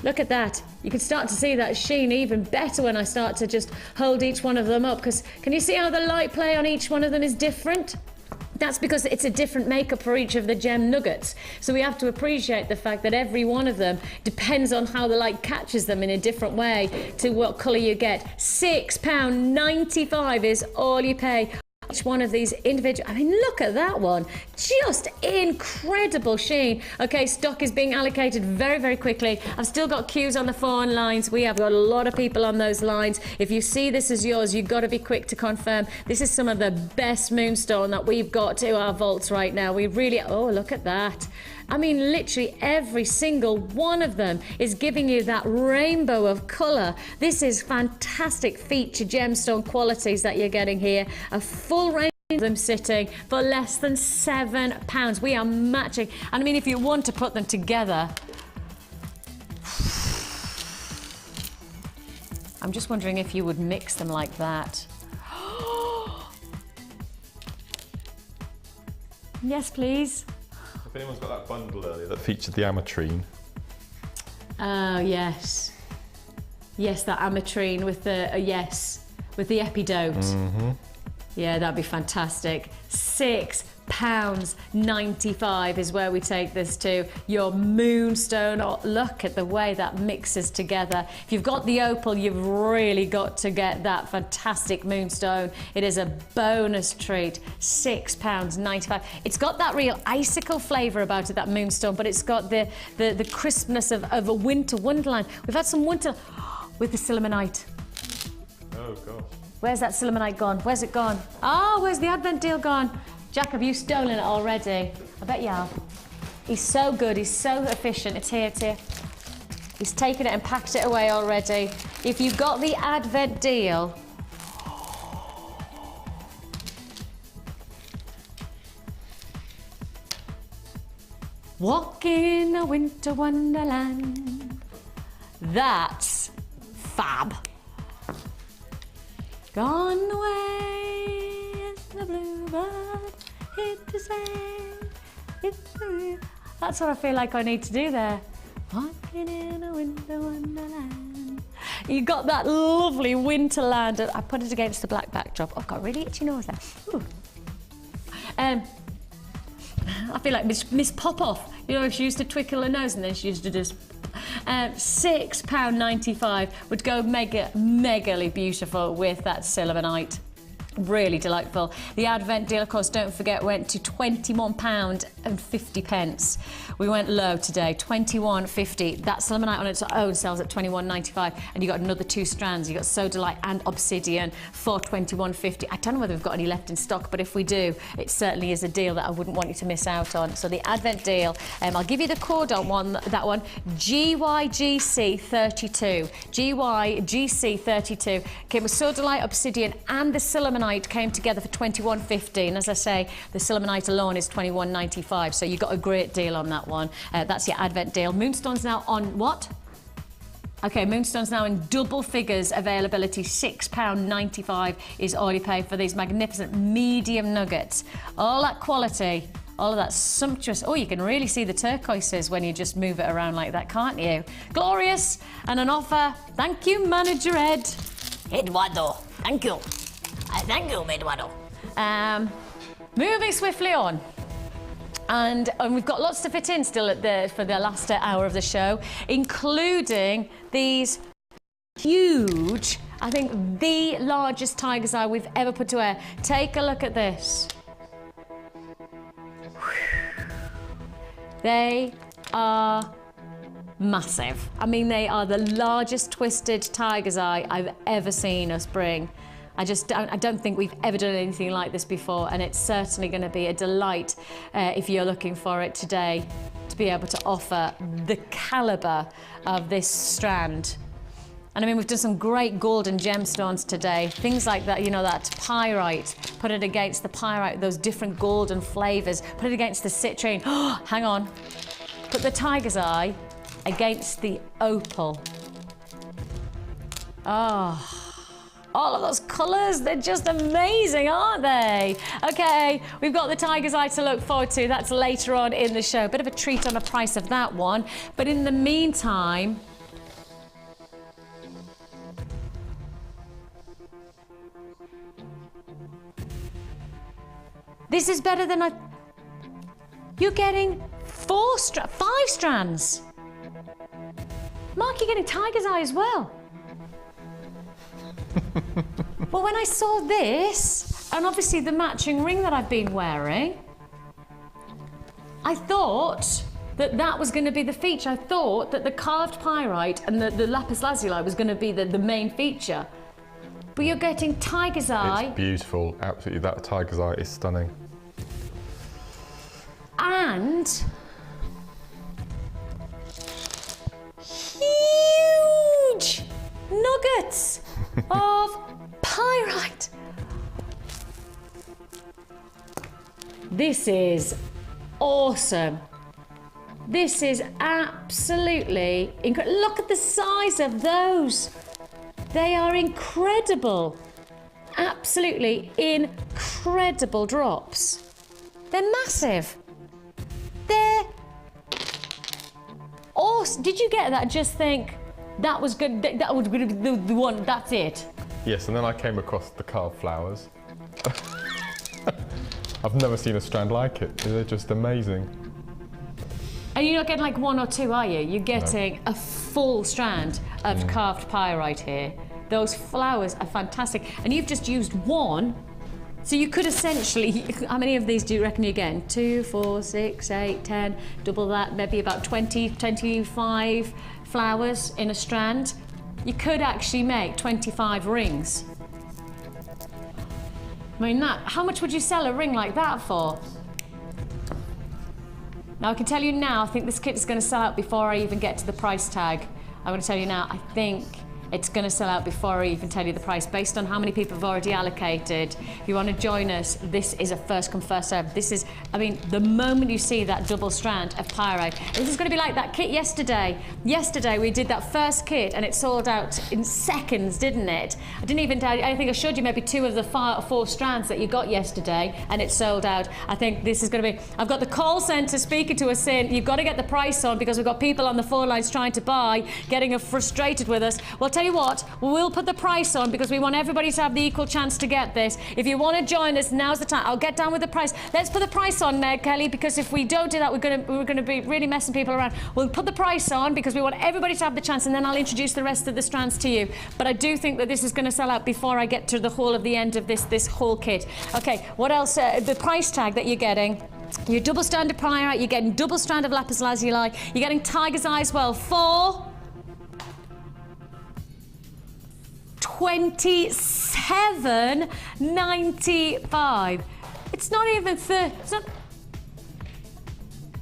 Look at that. You can start to see that sheen even better when I start to just hold each one of them up, because can you see how the light play on each one of them is different? That's because it's a different makeup for each of the gem nuggets. So we have to appreciate the fact that every one of them depends on how the light catches them in a different way to what colour you get. £6.95 is all you pay. Each one of these individual, I mean, look at that one. Just incredible sheen. Okay, stock is being allocated very, very quickly. I've still got queues on the phone lines. We have got a lot of people on those lines. If you see this as yours, you've got to be quick to confirm. This is some of the best moonstone that we've got to our vaults right now. We really, oh, look at that. I mean, literally every single one of them is giving you that rainbow of colour. This is fantastic feature gemstone qualities that you're getting here. A full range of them sitting for less than £7. We are matching. And I mean, if you want to put them together, I'm just wondering if you would mix them like that. Yes, please. If anyone's got that bundle earlier that featured the Ametrine. Oh, yes. Yes, that Ametrine with the, with the epidote. Mm-hmm. Yeah, that'd be fantastic. £6.95 is where we take this to. Your moonstone. Oh, look at the way that mixes together. If you've got the opal, you've really got to get that fantastic moonstone. It is a bonus treat. £6.95. It's got that real icicle flavour about it, that moonstone, but it's got the crispness of a winter wonderland. We've had some winter with the silimonite. Oh, gosh. Where's that silimonite gone? Where's it gone? Oh, where's the Advent deal gone? Jack, have you stolen it already? I bet you have. He's so good, he's so efficient. It's here, it's here. He's taken it and packed it away already. If you've got the Advent deal, walking in a winter wonderland. That's fab. Gone away is the bluebird, hit to say, that's what I feel like I need to do there. Walking in a winter wonderland. You got that lovely winterland. I put it against the black backdrop. I've got a really itchy nose there. Ooh. I feel like Miss Pop-Off. You know, if she used to twinkle her nose and then she used to just... £6.95 would go megally beautiful with that silverite. Really delightful. The Advent deal, of course, don't forget, went to £21.50. We went low today, £21.50. That silverite on its own sells at £21.95, and you got another 2 strands. You got Sodalite and Obsidian for £21.50. I don't know whether we've got any left in stock, but if we do, it certainly is a deal that I wouldn't want you to miss out on. So the Advent deal, I'll give you the code on that one, GYGC32. GYGC32 came with Sodalite, Obsidian, and the silverite came together for £21.50, and as I say, the silverite alone is £21.95, so you got a great deal on that one. That's your Advent deal. Moonstone's now on what? Okay, Moonstone's now in double figures availability. £6.95 is all you pay for these magnificent medium nuggets. All that quality, all of that sumptuous. Oh, you can really see the turquoises when you just move it around like that, can't you? Glorious, and an offer. Thank you, Manager Ed. Eduardo, thank you. Thank you, Eduardo. Moving swiftly on. And we've got lots to fit in still for the last hour of the show, including these huge, I think the largest tiger's eye we've ever put to air. Take a look at this. They are massive. I mean, they are the largest twisted tiger's eye I've ever seen us bring. I don't think we've ever done anything like this before, and it's certainly going to be a delight if you're looking for it today, to be able to offer the calibre of this strand. And I mean, we've done some great golden gemstones today, things like that, you know, that pyrite, put it against the pyrite, those different golden flavours, put it against the citrine. Oh, hang on, put the tiger's eye against the opal. Oh. All of those colours, they're just amazing, aren't they? Okay, we've got the tiger's eye to look forward to. That's later on in the show. Bit of a treat on the price of that one. But in the meantime, this is better than you're getting 5 strands. Mark, you're getting tiger's eye as well. Well, when I saw this, and obviously the matching ring that I've been wearing, I thought that that was going to be the feature. I thought that the carved pyrite and the lapis lazuli was going to be the main feature. But you're getting tiger's eye. It's beautiful, absolutely. That tiger's eye is stunning. And huge nuggets of pyrite. This is awesome. This is absolutely incredible. Look at the size of those. They are incredible. Absolutely incredible drops. They're massive. They're awesome. Did you get that? Just think, that was good. That would be the one. That's it. Yes, and then I came across the carved flowers. I've never seen a strand like it. They're just amazing. And you're not getting like 1 or 2, are you? You're getting a full strand of carved pyrite here. Those flowers are fantastic. And you've just used 1. So you could essentially, how many of these do you reckon you're getting? 2, 4, 6, 8, 10, double that, maybe about 20, 25 flowers in a strand. You could actually make 25 rings. I mean, how much would you sell a ring like that for? Now, I can tell you now, I think this kit is going to sell out before I even get to the price tag. I'm going to tell you now, I think it's going to sell out before I even tell you the price, based on how many people have already allocated. If you want to join us, this is a first come, first serve. This is, I mean, the moment you see that double strand of pyrite, this is going to be like that kit yesterday. Yesterday we did that first kit and it sold out in seconds, didn't it? I didn't even tell you, I think I showed you maybe 2 of the 4 strands that you got yesterday and it sold out. I think this is going to be, I've got the call centre speaking to us saying, you've got to get the price on because we've got people on the phone lines trying to buy, getting frustrated with us. Well, tell you what, we'll put the price on because we want everybody to have the equal chance to get this. If you want to join us, now's the time. I'll get down with the price. Let's put the price on, Kelly, because if we don't do that, we're going to be really messing people around. We'll put the price on because we want everybody to have the chance, and then I'll introduce the rest of the strands to you. But I do think that this is going to sell out before I get to the whole of the end of this whole kit. Okay, what else? The price tag that you're getting. Your double strand of pyrite, you're getting double strand of lapis lazuli, you're getting tiger's eye as well for $27.95. It's not even it's not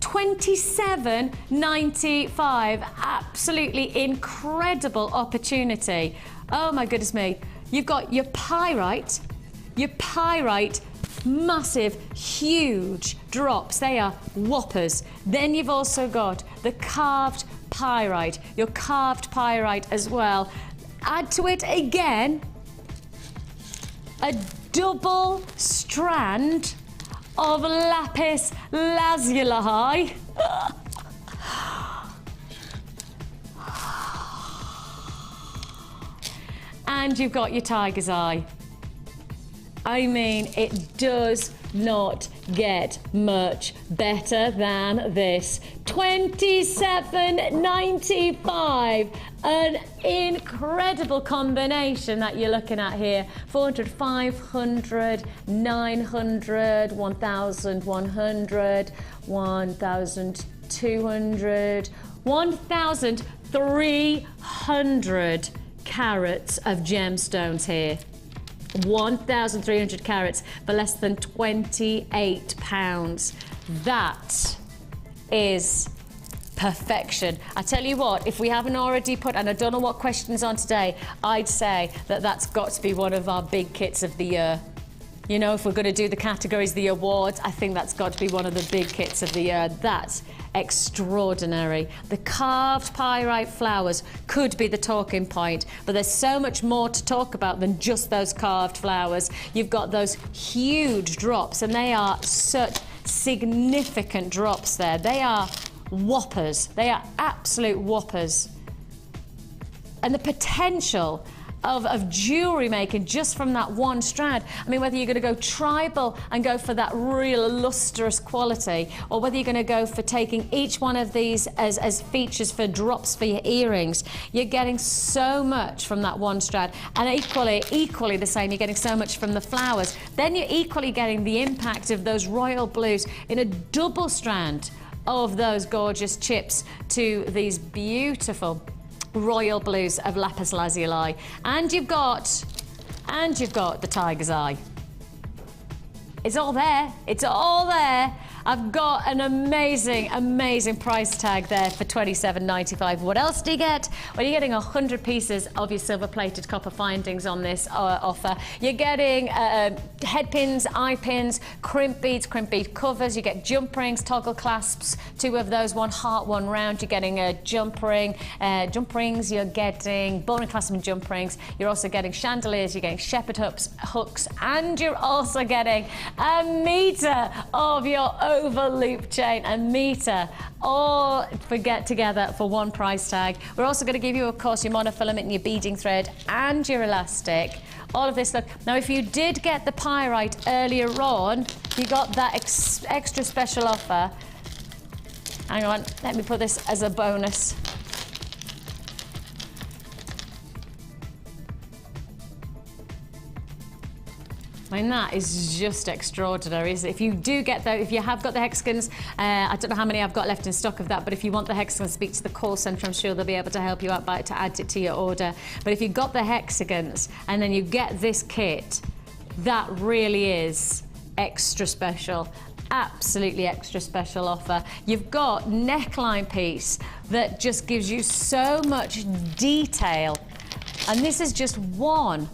$27.95. Absolutely incredible opportunity. Oh my goodness me. You've got your pyrite, massive, huge drops. They are whoppers. Then you've also got the carved pyrite, your carved pyrite as well. Add to it again a double strand of lapis lazuli. And you've got your tiger's eye. I mean, it does not get much better than this. $27.95. An incredible combination that you're looking at here. 400, 500, 900, 1,100, 1,200, 1,300 carats of gemstones here. 1,300 carats for less than £28. That is perfection. I tell you what, if we haven't already put, and I don't know what questions on today, I'd say that that's got to be one of our big kits of the year. You know, if we're going to do the categories, the awards, I think that's got to be one of the big kits of the year. That's extraordinary. The carved pyrite flowers could be the talking point, but there's so much more to talk about than just those carved flowers. You've got those huge drops, and they are such significant drops there. They are whoppers. They are absolute whoppers. And the potential of jewellery making just from that one strand. I mean, whether you're going to go tribal and go for that real lustrous quality, or whether you're going to go for taking each one of these as features for drops for your earrings, you're getting so much from that one strand. And equally the same, you're getting so much from the flowers. Then you're equally getting the impact of those royal blues in a double strand of those gorgeous chips to these beautiful royal blues of lapis lazuli. And you've got the tiger's eye. It's all there. It's all there. I've got an amazing price tag there for $27.95. What else do you get? Well, you're getting 100 pieces of your silver-plated copper findings on this offer. You're getting head pins, eye pins, crimp beads, crimp bead covers. You get jump rings, toggle clasps, 2 of those, 1 heart, 1 round. You're getting a jump rings. You're getting bone and clasp and jump rings. You're also getting chandeliers. You're getting shepherd hooks, and you're also getting a meter of your over loop chain, a meter, all get together for one price tag. We're also going to give you, of course, your monofilament and your beading thread and your elastic. All of this. Look, now if you did get the pyrite earlier on, you got that extra special offer. Hang on, let me put this as a bonus. I mean, that is just extraordinary. If you do get those, if you have got the hexagons, I don't know how many I've got left in stock of that, but if you want the hexagons, speak to the call centre. I'm sure they'll be able to help you out to add it to your order. But if you've got the hexagons and then you get this kit, that really is extra special. absolutely extra special offer. You've got neckline piece that just gives you so much detail. And this is just one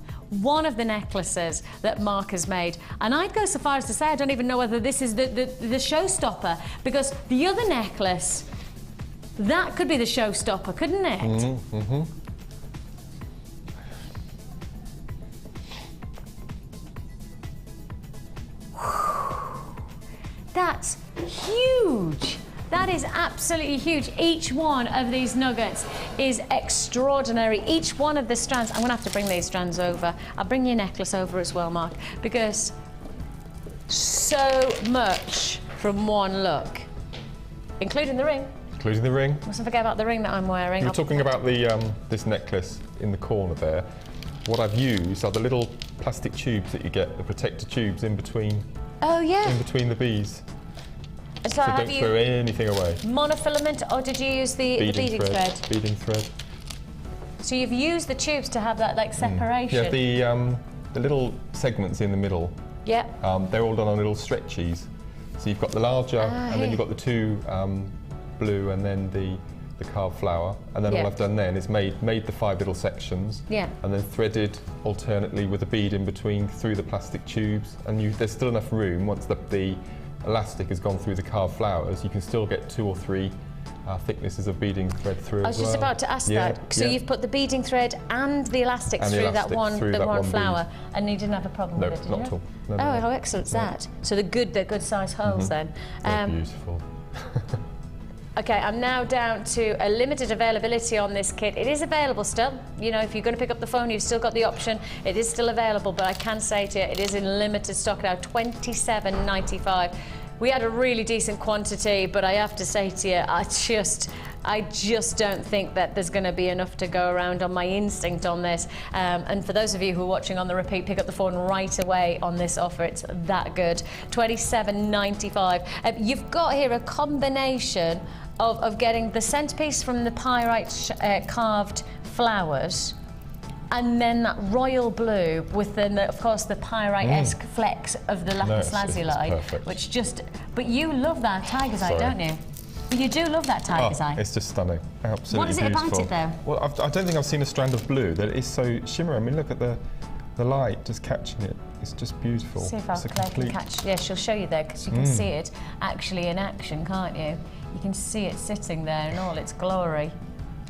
of the necklaces that Mark has made. And I'd go so far as to say I don't even know whether this is the showstopper, because the other necklace, that could be the showstopper, couldn't it? Mm-hmm. Mm-hmm. That's huge. That is absolutely huge. Each one of these nuggets is extraordinary. Each one of the strands, I'm gonna have to bring these strands over. I'll bring your necklace over as well, Mark, because so much from one look, including the ring. Including the ring. Mustn't forget about the ring that I'm wearing. You were talking about the this necklace in the corner there. What I've used are the little plastic tubes that you get, the protector tubes in between. Oh yeah. In between the bees. So don't throw anything away. Monofilament, or did you use the beading thread? Beading thread. So you've used the tubes to have that like separation. Yeah, the little segments in the middle. Yeah. They're all done on little stretchies. So you've got the larger, and then you've got the two blue, and then the carved flower. And then all I've done then is made the 5 little sections. Yeah. And then threaded alternately with a bead in between through the plastic tubes. And there's still enough room once the elastic has gone through the carved flowers. You can still get 2 or 3 thicknesses of beading thread through. I was just about to ask that. So you've put the beading thread and the elastics and through that one flower, bead. and you didn't have a problem with it, did you? Not at all. No, oh, how excellent is that? So they're good size holes then. They're beautiful. Okay, I'm now down to a limited availability on this kit. It is available still. You know, if you're going to pick up the phone, you've still got the option. It is still available, but I can say to you, it is in limited stock now, $27.95. We had a really decent quantity, but I have to say to you, I just don't think that there's going to be enough to go around on my instinct on this. And for those of you who are watching on the repeat, pick up the phone right away on this offer. It's that good. $27.95. You've got here a combination of getting the centerpiece from the pyrite carved flowers, and then that royal blue with the, of course, the pyrite-esque flecks of the lapis lazuli, which just. But you love that tiger's eye, don't you? You do love that tiger's eye. It's just stunning, absolutely What is it beautiful. about it, though? Well, I don't think I've seen a strand of blue that is so shimmery. I mean, look at the light just catching it. It's just beautiful. See if Claire can catch. Yeah, she'll show you there because you can see it actually in action, can't you? You can see it sitting there in all its glory.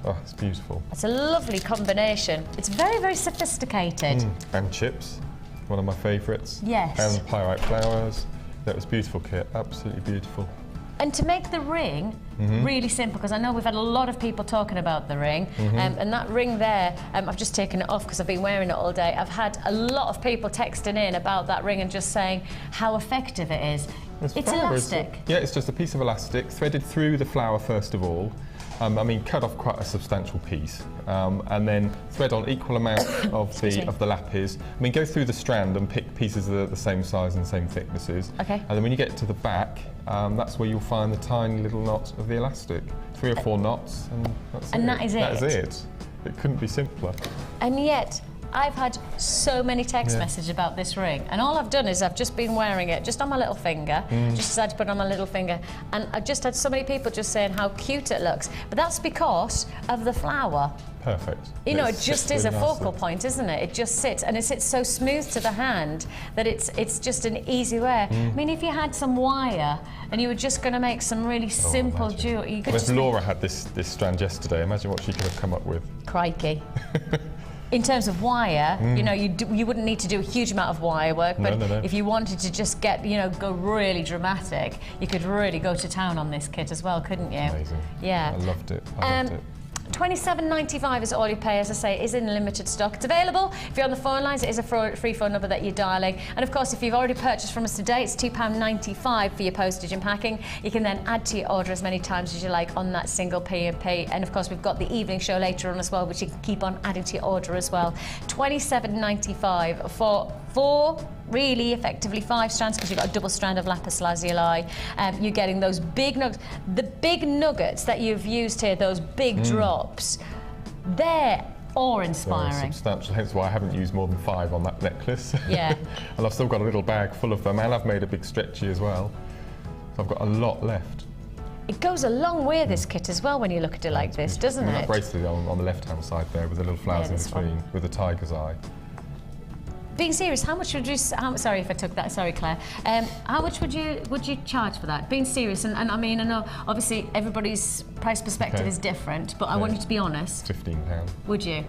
Oh, it's beautiful. It's a lovely combination. It's very, very sophisticated. And chips, one of my favourites. Yes. And pyrite flowers. That was beautiful kit, absolutely beautiful. And to make the ring really simple, because I know we've had a lot of people talking about the ring, and that ring there, I've just taken it off because I've been wearing it all day. I've had a lot of people texting in about that ring and just saying how effective it is. It's elastic. Yeah, it's just a piece of elastic threaded through the flower first of all. I mean, cut off quite a substantial piece, and then thread on equal amount of the lapis. I mean, go through the strand and pick pieces that are the same size and same thicknesses. Okay. And then when you get to the back, that's where you'll find the tiny little knot of the elastic. 3 or 4 knots, and that's it. And that is it. That is it. It couldn't be simpler. And yet, I've had so many text messages about this ring, and all I've done is I've just been wearing it just on my little finger, just decided to put it on my little finger, and I've just had so many people just saying how cute it looks, but that's because of the flower. Perfect. You know, it just is a focal point, isn't it? It just sits, and it sits so smooth to the hand that it's just an easy wear. I mean, if you had some wire and you were just going to make some really simple jewellery, you could just. Laura had this strand yesterday. Imagine what she could have come up with. Crikey. In terms of wire, you know, you wouldn't need to do a huge amount of wire work, but if you wanted to just get, you know, go really dramatic, you could really go to town on this kit as well, couldn't you? Amazing. Yeah. I loved it. I loved it. $27.95 is all you pay, as I say, is in limited stock. It's available. If you're on the phone lines, it is a free phone number that you're dialing. And of course, if you've already purchased from us today, it's £2.95 for your postage and packing. You can then add to your order as many times as you like on that single P&P. And of course, we've got the evening show later on as well, which you can keep on adding to your order as well. $27.95 for 4, really effectively 5 strands, because you've got a double strand of lapis lazuli. You're getting those big nuggets. The big nuggets that you've used here, those big drops, they're awe-inspiring. Substantial, hence why I haven't used more than 5 on that necklace. Yeah. And I've still got a little bag full of them, and I've made a big stretchy as well. So I've got a lot left. It goes a long way, this kit, as well, when you look at it like this, doesn't That it? bracelet on the left-hand side there with the little flowers in this between, one. with a tiger's eye. Being serious, how much would you? Sorry if I took that. Sorry, Claire. How much would you charge for that? Being serious, and I mean, I know obviously everybody's price perspective is different, but I want you to be honest. £15. Would you?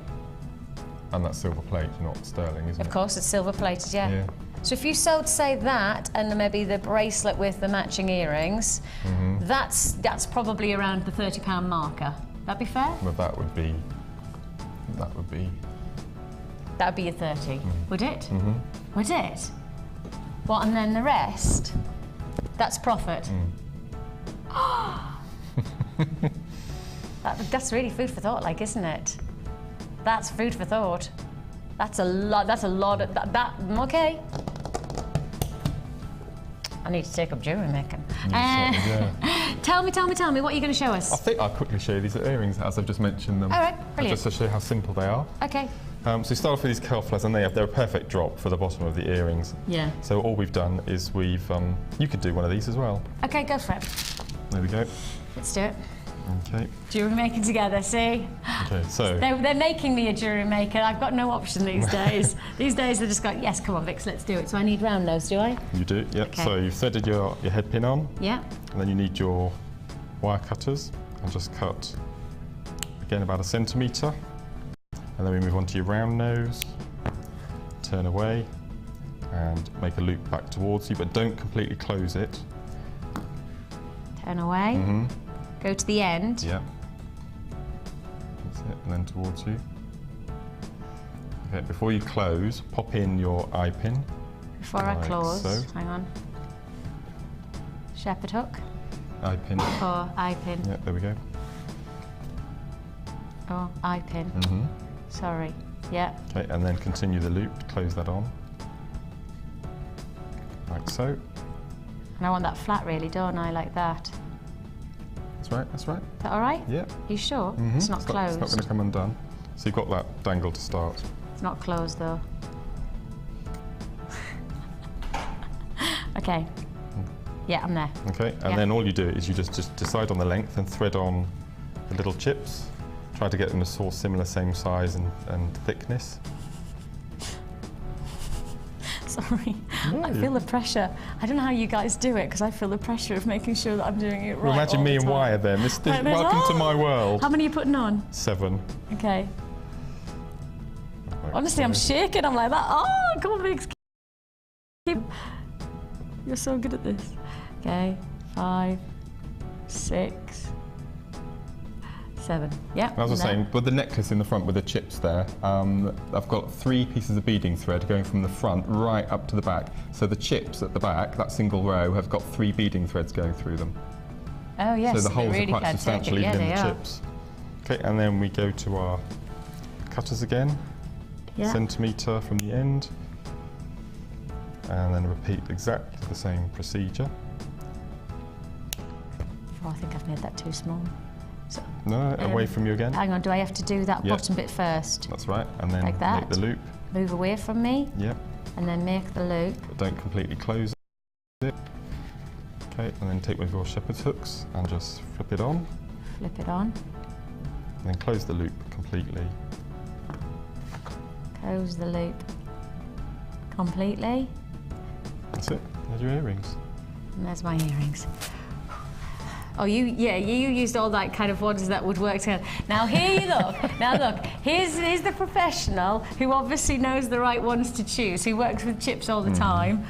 And that's silver plate, not sterling, isn't it? Of course, it's silver plated, yeah. So if you sold, say, that, and maybe the bracelet with the matching earrings, that's probably around the £30 marker. That'd be fair? Well, that would be. That would be your 30, would it? Would it? What, and then the rest? That's profit. That's really food for thought, like, isn't it? That's food for thought. That's a lot. That's a lot of that. Okay. I need to take up jewellery making. Tell me, what are you going to show us? I think I'll quickly show you these earrings as I've just mentioned them. All right, brilliant. Just to show you how simple they are. Okay. So you start off with these curl flowers, and they're a perfect drop for the bottom of the earrings. Yeah. So all we've done is you could do one of these as well. Okay, go for it. There we go. Let's do it. Okay. Jewellery making together, see? Okay, so. They're making me a jewellery maker. I've got no option these days. These days they just go, yes, come on, Vix, let's do it. So I need round nose, do I? You do, yep. Okay. So you've threaded your head pin on. Yeah. And then you need your wire cutters, and just cut, again, about 1 centimetre. And then we move on to your round nose, turn away, and make a loop back towards you, but don't completely close it. Turn away. Go to the end. Yeah. That's it, and then towards you. Okay, before you close, pop in your eye pin. Before I close, so. hang on. Shepherd hook. Eye pin. Or eye pin. Yeah, there we go. Oh, eye pin. Sorry. Yeah. Okay, and then continue the loop, close that on. Like so. And I want that flat really, don't I? Like that. That's right, that's right. Is that all right? Yeah. You sure? It's not closed. It's not going to come undone. So you've got that dangle to start. It's not closed though. Okay. Yeah, I'm there. Okay, and then all you do is you just decide on the length and thread on the little chips. Try to get them to sort of similar, same size and thickness. Sorry, I feel the pressure. I don't know how you guys do it because I feel the pressure of making sure that I'm doing it right. Well, imagine me and Wire then. Welcome to my world. How many are you putting on? 7. Okay. Right, Honestly, I'm shaking. I'm like that. Oh, come on, Vix. You're so good at this. Okay, 5, 6, 7. Yeah. As I was saying, with the necklace in the front with the chips there, I've got 3 pieces of beading thread going from the front right up to the back. So the chips at the back, that single row, have got 3 beading threads going through them. Oh yes, so the holes really are quite substantial even in the chips. Okay, and then we go to our cutters again. Yeah. Centimetre from the end. And then repeat exactly the same procedure. Oh, I think I've made that too small. So, No, away from you again. Hang on, do I have to do that bottom bit first? That's right, and then Like that? make the loop. Move away from me? Yep. And then make the loop. But don't completely close it. Okay, and then take one of your shepherd's hooks and just flip it on. Flip it on. And then close the loop completely. Close the loop completely. That's it. There's your earrings. And there's my earrings. Oh, you used all that kind of ones that would work together. Now here you look. Now look, here's the professional who obviously knows the right ones to choose, who works with chips all the time.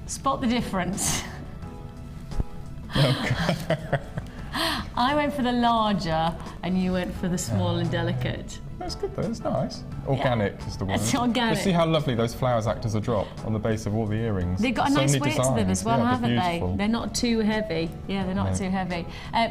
Spot the difference. I went for the larger and you went for the small and delicate. That's good though, it's nice. Organic is the word. It's organic. You see how lovely those flowers act as a drop on the base of all the earrings. They've got a So nice many weight to them designs. as well, Yeah, haven't they're they? beautiful. They're not too heavy. Yeah, they're not too heavy.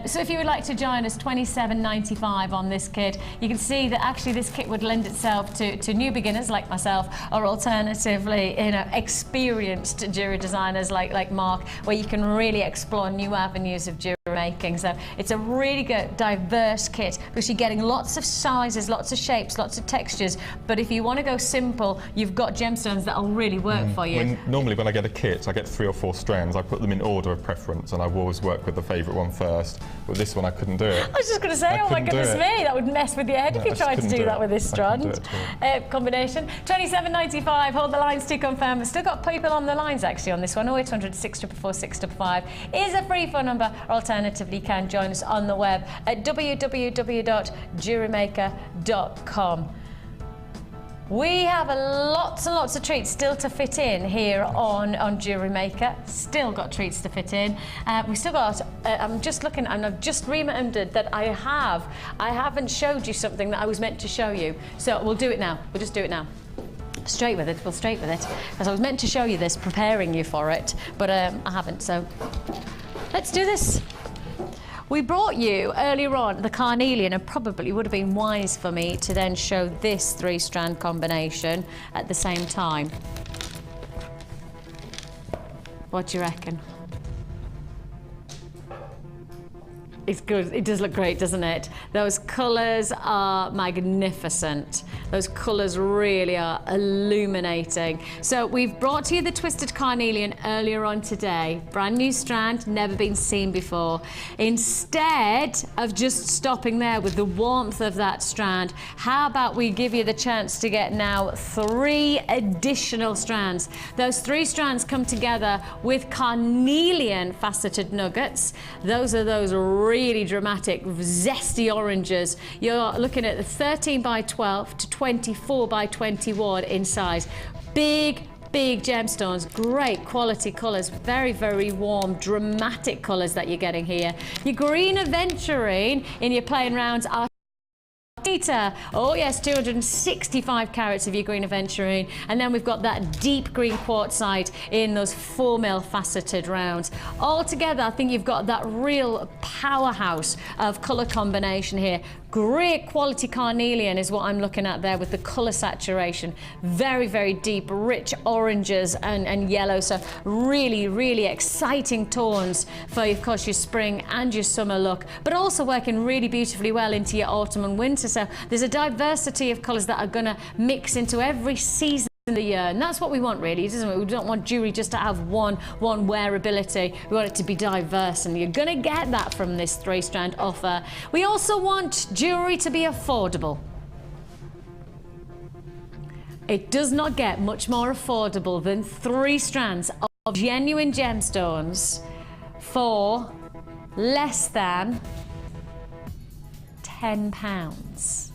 So if you would like to join us, £27.95 on this kit. You can see that actually this kit would lend itself to new beginners like myself, or alternatively, experienced jewellery designers like Mark, where you can really explore new avenues of jewellery. jewellery making. So it's a really good diverse kit because you're getting lots of sizes, lots of shapes, lots of textures. But if you want to go simple, you've got gemstones that'll really work for you. Normally when I get a kit, I get 3 or 4 strands. I put them in order of preference and I will always work with the favourite one first. But this one I couldn't do it. I was just going to say, oh my goodness me, that would mess with your head if you tried to do that with this strand. Combination. £27.95, hold the lines to confirm. We've still got people on the lines actually on this one. 0800 644 655 is a free phone number, or alternatively you can join us on the web at www.jewellerymaker.com. We have lots and lots of treats still to fit in here on Jewellery Maker. Still got treats to fit in. We still got, I'm just looking, and I've just remembered that I haven't showed you something that I was meant to show you. So we'll do it now. We'll just do it now. Straight with it, we'll straight with it. Because I was meant to show you this, preparing you for it, but I haven't, so let's do this. We brought you earlier on the Carnelian, and probably would have been wise for me to then show this 3-strand combination at the same time. What do you reckon? It's good. It does look great, doesn't it? Those colours are magnificent. Those colours really are illuminating. So we've brought to you the Twisted Carnelian earlier on today. Brand new strand, never been seen before. Instead of just stopping there with the warmth of that strand, how about we give you the chance to get now 3 additional strands. Those 3 strands come together with Carnelian faceted nuggets. Those are those really dramatic, zesty oranges. You're looking at the 13 by 12 to 24 by 21 in size. Big gemstones, great quality colours, very, very warm, dramatic colours that you're getting here. Your green aventurine in your plain rounds are oh yes, 265 carats of your green aventurine, and then we've got that deep green quartzite in those 4mm faceted rounds. All together, I think you've got that real powerhouse of colour combination here. Great quality Carnelian is what I'm looking at there with the colour saturation. Very, very deep, rich oranges and yellow. So really, really exciting tones for, of course, your spring and your summer look, but also working really beautifully well into your autumn and winter. So there's a diversity of colours that are going to mix into every season in the year, and that's what we want really, isn't it? We don't want jewellery just to have one wearability. We want it to be diverse, and you're going to get that from this 3-strand offer. We also want jewellery to be affordable. It does not get much more affordable than 3 strands of genuine gemstones for less than £10.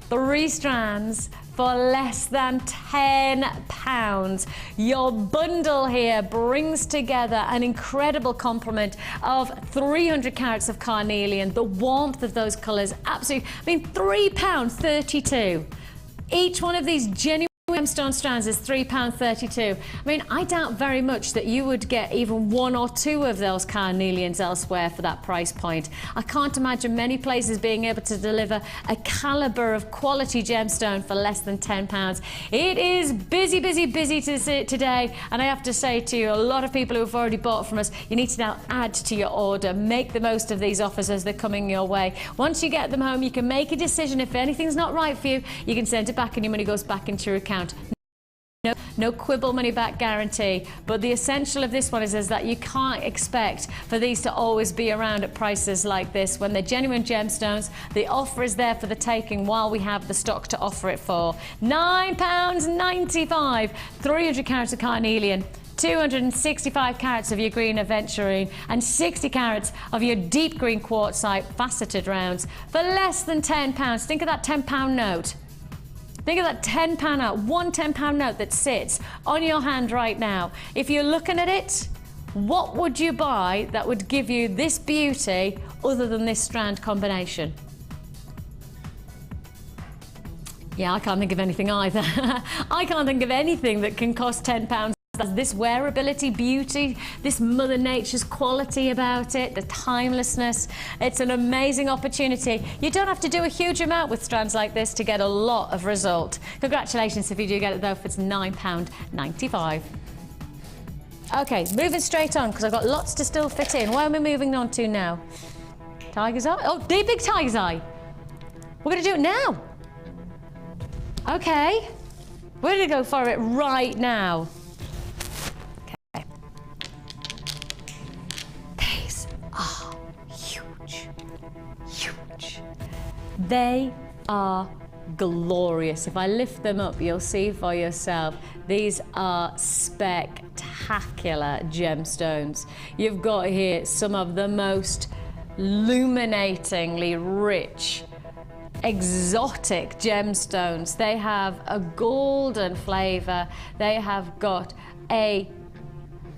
3 strands for less than £10. Your bundle here brings together an incredible complement of 300 carats of Carnelian. The warmth of those colours, absolutely. I mean, £3.32. Each one of these genuine gemstone strands is £3.32. I mean, I doubt very much that you would get even 1 or 2 of those Carnelians elsewhere for that price point. I can't imagine many places being able to deliver a calibre of quality gemstone for less than £10. It is busy today, and I have to say to you, a lot of people who have already bought from us, you need to now add to your order. Make the most of these offers as they're coming your way. Once you get them home, you can make a decision. If anything's not right for you, you can send it back and your money goes back into your account. No quibble money back guarantee, but the essential of this one is that you can't expect for these to always be around at prices like this. When they're genuine gemstones, the offer is there for the taking while we have the stock to offer it for. £9.95, 300 carats of Carnelian, 265 carats of your green aventurine, and 60 carats of your deep green quartzite faceted rounds for less than £10. Think of that £10 note. Think of that £10 note, one £10 note that sits on your hand right now. If you're looking at it, what would you buy that would give you this beauty other than this strand combination? Yeah, I can't think of anything either. I can't think of anything that can cost £10. This wearability, beauty, this Mother Nature's quality about it, the timelessness. It's an amazing opportunity. You don't have to do a huge amount with strands like this to get a lot of result. Congratulations if you do get it though, for it's £9.95. Okay, moving straight on because I've got lots to still fit in. Where are we moving on to now? Tiger's eye? Oh, the big tiger's eye. We're going to do it now. Okay. We're going to go for it right now. Okay. These are huge. Huge. They are glorious. If I lift them up, you'll see for yourself. These are spectacular gemstones. You've got here some of the most illuminatingly rich, exotic gemstones. They have a golden flavour. They have got a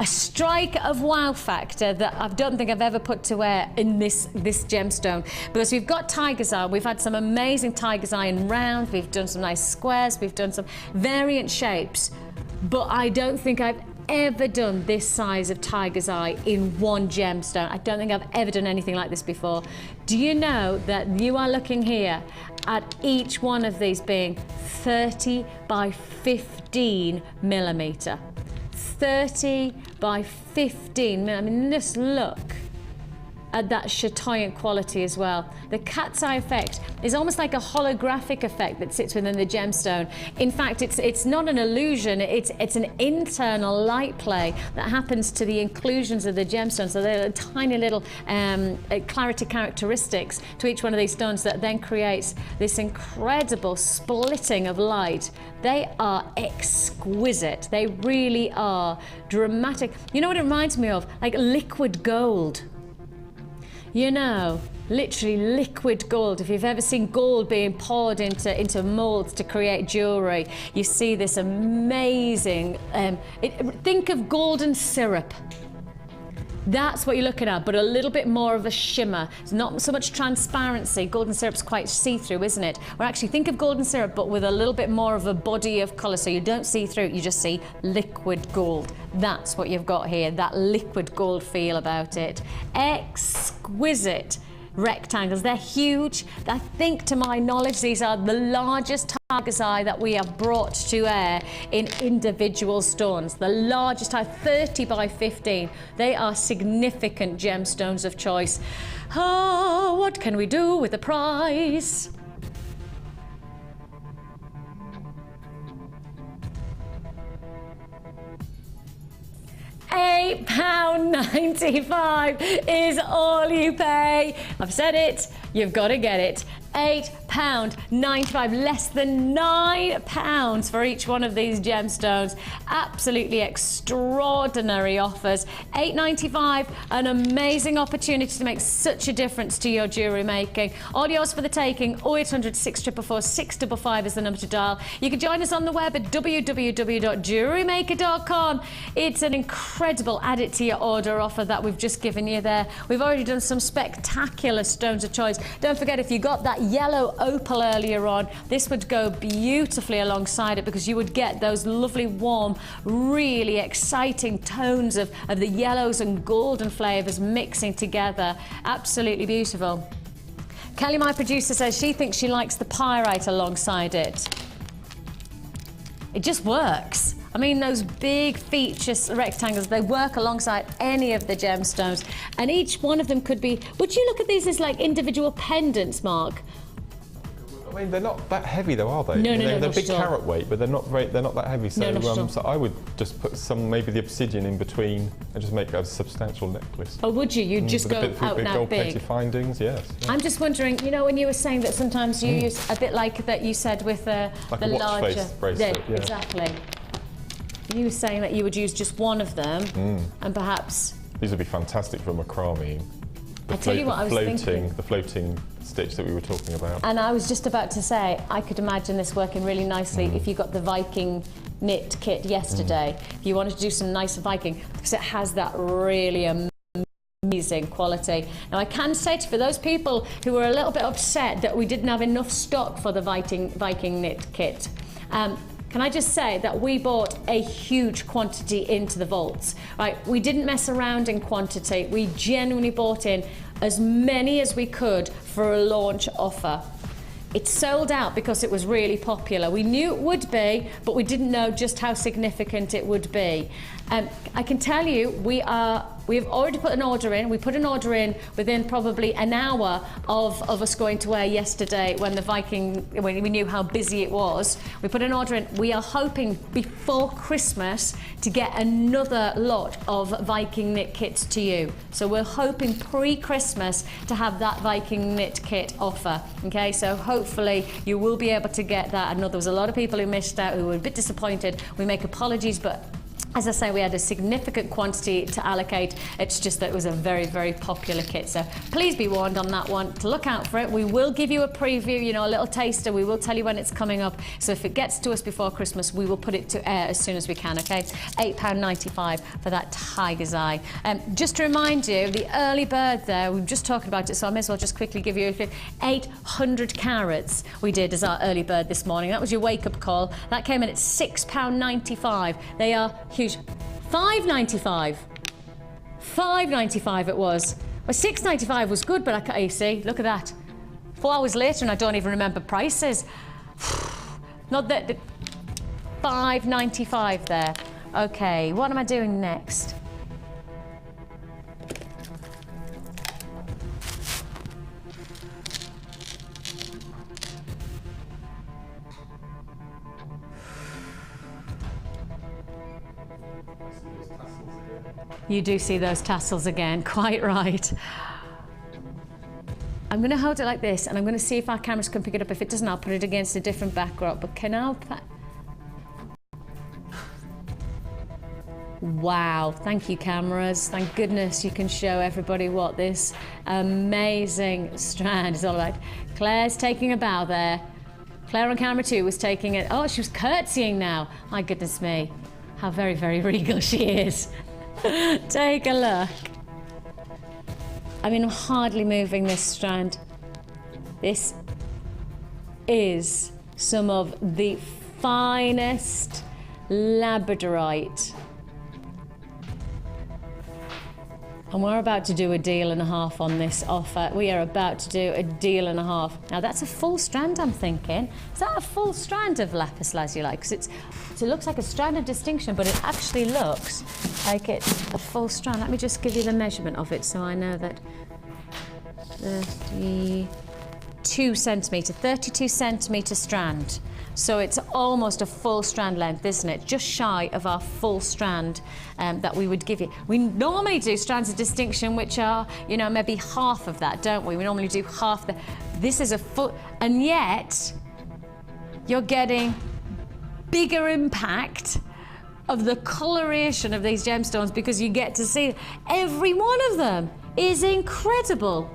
strike of wow factor that I don't think I've ever put to air in this gemstone, because we've got tiger's eye. We've had some amazing tiger's eye in round. We've done some nice squares. We've done some variant shapes, but I don't think I've ever done this size of tiger's eye in one gemstone. I don't think I've ever done anything like this before. Do you know that you are looking here at each one of these being 30 by 15 millimetre? 30 by 15. I mean, just look at that chatoyant quality as well. The cat's eye effect is almost like a holographic effect that sits within the gemstone. In fact, it's not an illusion, it's an internal light play that happens to the inclusions of the gemstone. So there are tiny little clarity characteristics to each one of these stones that then creates this incredible splitting of light. They are exquisite. They really are dramatic. You know what it reminds me of? Like liquid gold. You know, literally liquid gold. If you've ever seen gold being poured into molds to create jewellery, you see this amazing, think of golden syrup. That's what you're looking at, but a little bit more of a shimmer. It's not so much transparency. Golden syrup's quite see-through, isn't it? Or actually, think of golden syrup, but with a little bit more of a body of colour, so you don't see through it, you just see liquid gold. That's what you've got here, that liquid gold feel about it. Exquisite rectangles. They're huge. I think, to my knowledge, these are the largest tiger's eye that we have brought to air in individual stones. The largest eye, 30 by 15. They are significant gemstones of choice. Oh, what can we do with the price? £8.95 is all you pay. I've said it, you've got to get it. £8.95, less than £9 for each one of these gemstones. Absolutely extraordinary offers. £8.95, an amazing opportunity to make such a difference to your jewellery making. All yours for the taking. 0800 644 655 is the number to dial. You can join us on the web at www.jewellerymaker.com. It's an incredible add it to your order offer that we've just given you there. We've already done some spectacular stones of choice. Don't forget, if you got that yellow opal earlier on, this would go beautifully alongside it, because you would get those lovely warm, really exciting tones of the yellows and golden flavours mixing together. Absolutely beautiful. Kelly, my producer, says she thinks she likes the pyrite alongside it. It just works. I mean, those big feature rectangles, they work alongside any of the gemstones, and each one of them could be, would you look at these as like individual pendants, Mark? I mean, they're not that heavy though, are they? No, they're big carat weight, but they're not that heavy. So, so I would just put some, maybe the obsidian in between, and just make a substantial necklace. Oh, would you? You'd just go out and out big. Gold-plated findings, yes. Yeah. I'm just wondering, you know, when you were saying that sometimes you use a bit like that you said with like the a watch larger face bracelet. Yeah, exactly. You were saying that you would use just one of them, and perhaps these would be fantastic for macrame. I tell you what, I was thinking. The floating stitch that we were talking about. And I was just about to say, I could imagine this working really nicely if you got the Viking knit kit yesterday. If you wanted to do some nice Viking, because it has that really amazing quality. Now, I can say to you, for those people who were a little bit upset that we didn't have enough stock for the Viking knit kit, can I just say that we bought a huge quantity into the vaults, right? We didn't mess around in quantity. We genuinely bought in as many as we could for a launch offer. It's sold out because it was really popular. We knew it would be, but we didn't know just how significant it would be. I can tell you, we have already put an order in. We put an order in within probably an hour of us going to air yesterday when when we knew how busy it was. We put an order in. We are hoping before Christmas to get another lot of Viking knit kits to you. So we're hoping pre-Christmas to have that Viking knit kit offer. Okay, so hopefully you will be able to get that. I know there was a lot of people who missed out, who were a bit disappointed. We make apologies, but as I say, we had a significant quantity to allocate. It's just that it was a very, very popular kit. So please be warned on that one to look out for it. We will give you a preview, you know, a little taster. We will tell you when it's coming up. So if it gets to us before Christmas, we will put it to air as soon as we can, okay? £8.95 for that tiger's eye. Just to remind you, the early bird there, we were just talking about it, so I may as well just quickly give you 800 carats we did as our early bird this morning. That was your wake-up call. That came in at £6.95. They are huge. £5.95. £5.95 it was. Well, £6.95 was good, but you see, look at that. 4 hours later and I don't even remember prices. Not that. £5.95 there. Okay, what am I doing next? You do see those tassels again, quite right. I'm going to hold it like this and I'm going to see if our cameras can pick it up. If it doesn't, I'll put it against a different backdrop. But can I... Wow, thank you cameras. Thank goodness you can show everybody what this amazing strand is all about. Claire's taking a bow there. Claire on camera 2 was taking it. Oh, she was curtsying now. My goodness me. How very, very regal she is. Take a look. I mean, I'm hardly moving this strand. This is some of the finest labradorite. And we're about to do a deal and a half on this offer. We are about to do a deal and a half. Now that's a full strand, I'm thinking. Is that a full strand of lapis lazuli? Because it looks like a strand of distinction, but it actually looks like it's a full strand. Let me just give you the measurement of it so I know that. 32 centimetre strand. So it's almost a full strand length, isn't it? Just shy of our full strand that we would give you. We normally do strands of distinction, which are, you know, maybe half of that, don't we? We normally do half the... This is a full... And yet, you're getting bigger impact of the coloration of these gemstones because you get to see every one of them is incredible.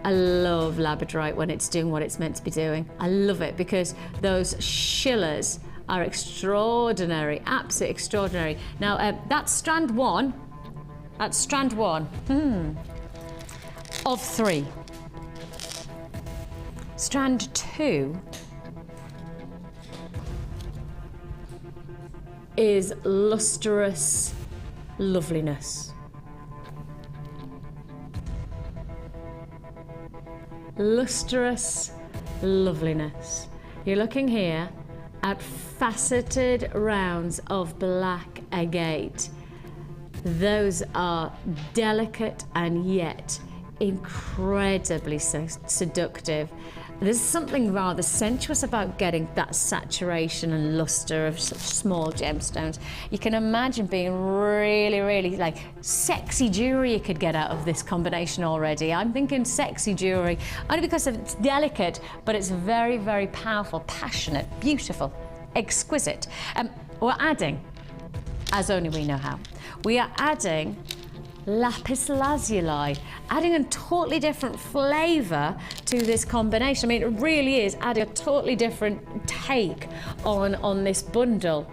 I love labradorite when it's doing what it's meant to be doing. I love it because those shillers are extraordinary, absolutely extraordinary. Now, that's strand one. That's strand one. Of 3. Strand 2 is lustrous loveliness. Lustrous loveliness. You're looking here at faceted rounds of black agate. Those are delicate and yet incredibly seductive. There's something rather sensuous about getting that saturation and luster of such small gemstones. You can imagine being really, really like sexy jewellery you could get out of this combination already. I'm thinking sexy jewellery, only because it's delicate, but it's very, very powerful, passionate, beautiful, exquisite. We're adding, as only we know how, we are adding lapis lazuli, adding a totally different flavour to this combination. I mean, it really is adding a totally different take on this bundle.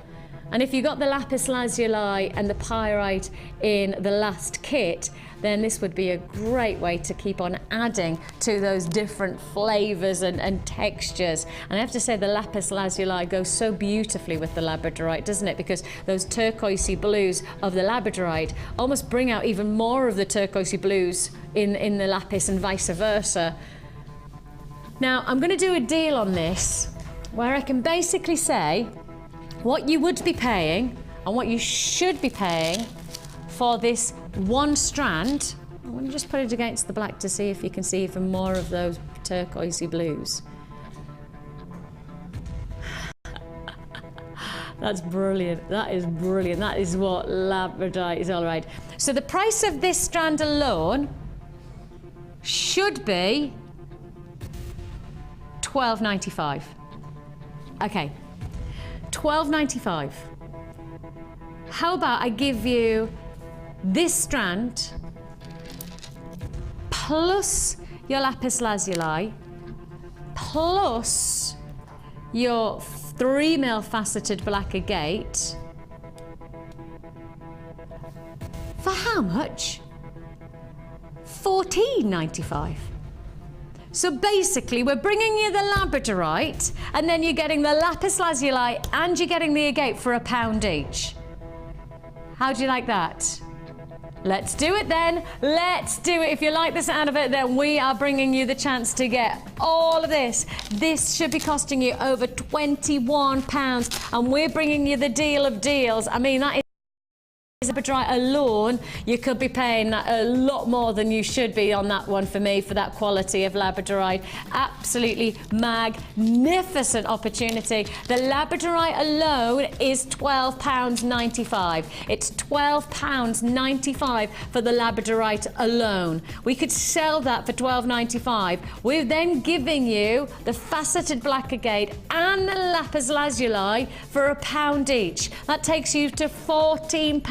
And if you got the lapis lazuli and the pyrite in the last kit, then this would be a great way to keep on adding to those different flavours and textures. And I have to say the lapis lazuli goes so beautifully with the labradorite, doesn't it? Because those turquoisey blues of the labradorite almost bring out even more of the turquoisey blues in the lapis and vice versa. Now, I'm going to do a deal on this where I can basically say what you would be paying and what you should be paying for this one strand. I'm going to just put it against the black to see if you can see even more of those turquoisey blues. That's brilliant. That is brilliant. That is what labradorite is all right. So the price of this strand alone should be $12.95. Okay, $12.95. How about I give you this strand plus your lapis lazuli plus your 3mm faceted black agate for how much? $14.95. So basically we're bringing you the labradorite and then you're getting the lapis lazuli and you're getting the agate for £1 each. How do you like that? Let's do it then. Let's do it. If you like the sound of it, then we are bringing you the chance to get all of this. This should be costing you over £21 and we're bringing you the deal of deals. I mean, that is labradorite alone, you could be paying a lot more than you should be on that one for me, for that quality of labradorite. Absolutely magnificent opportunity. The labradorite alone is £12.95. It's £12.95 for the labradorite alone. We could sell that for £12.95. We're then giving you the faceted black agate and the lapis lazuli for £1 each. That takes you to £14.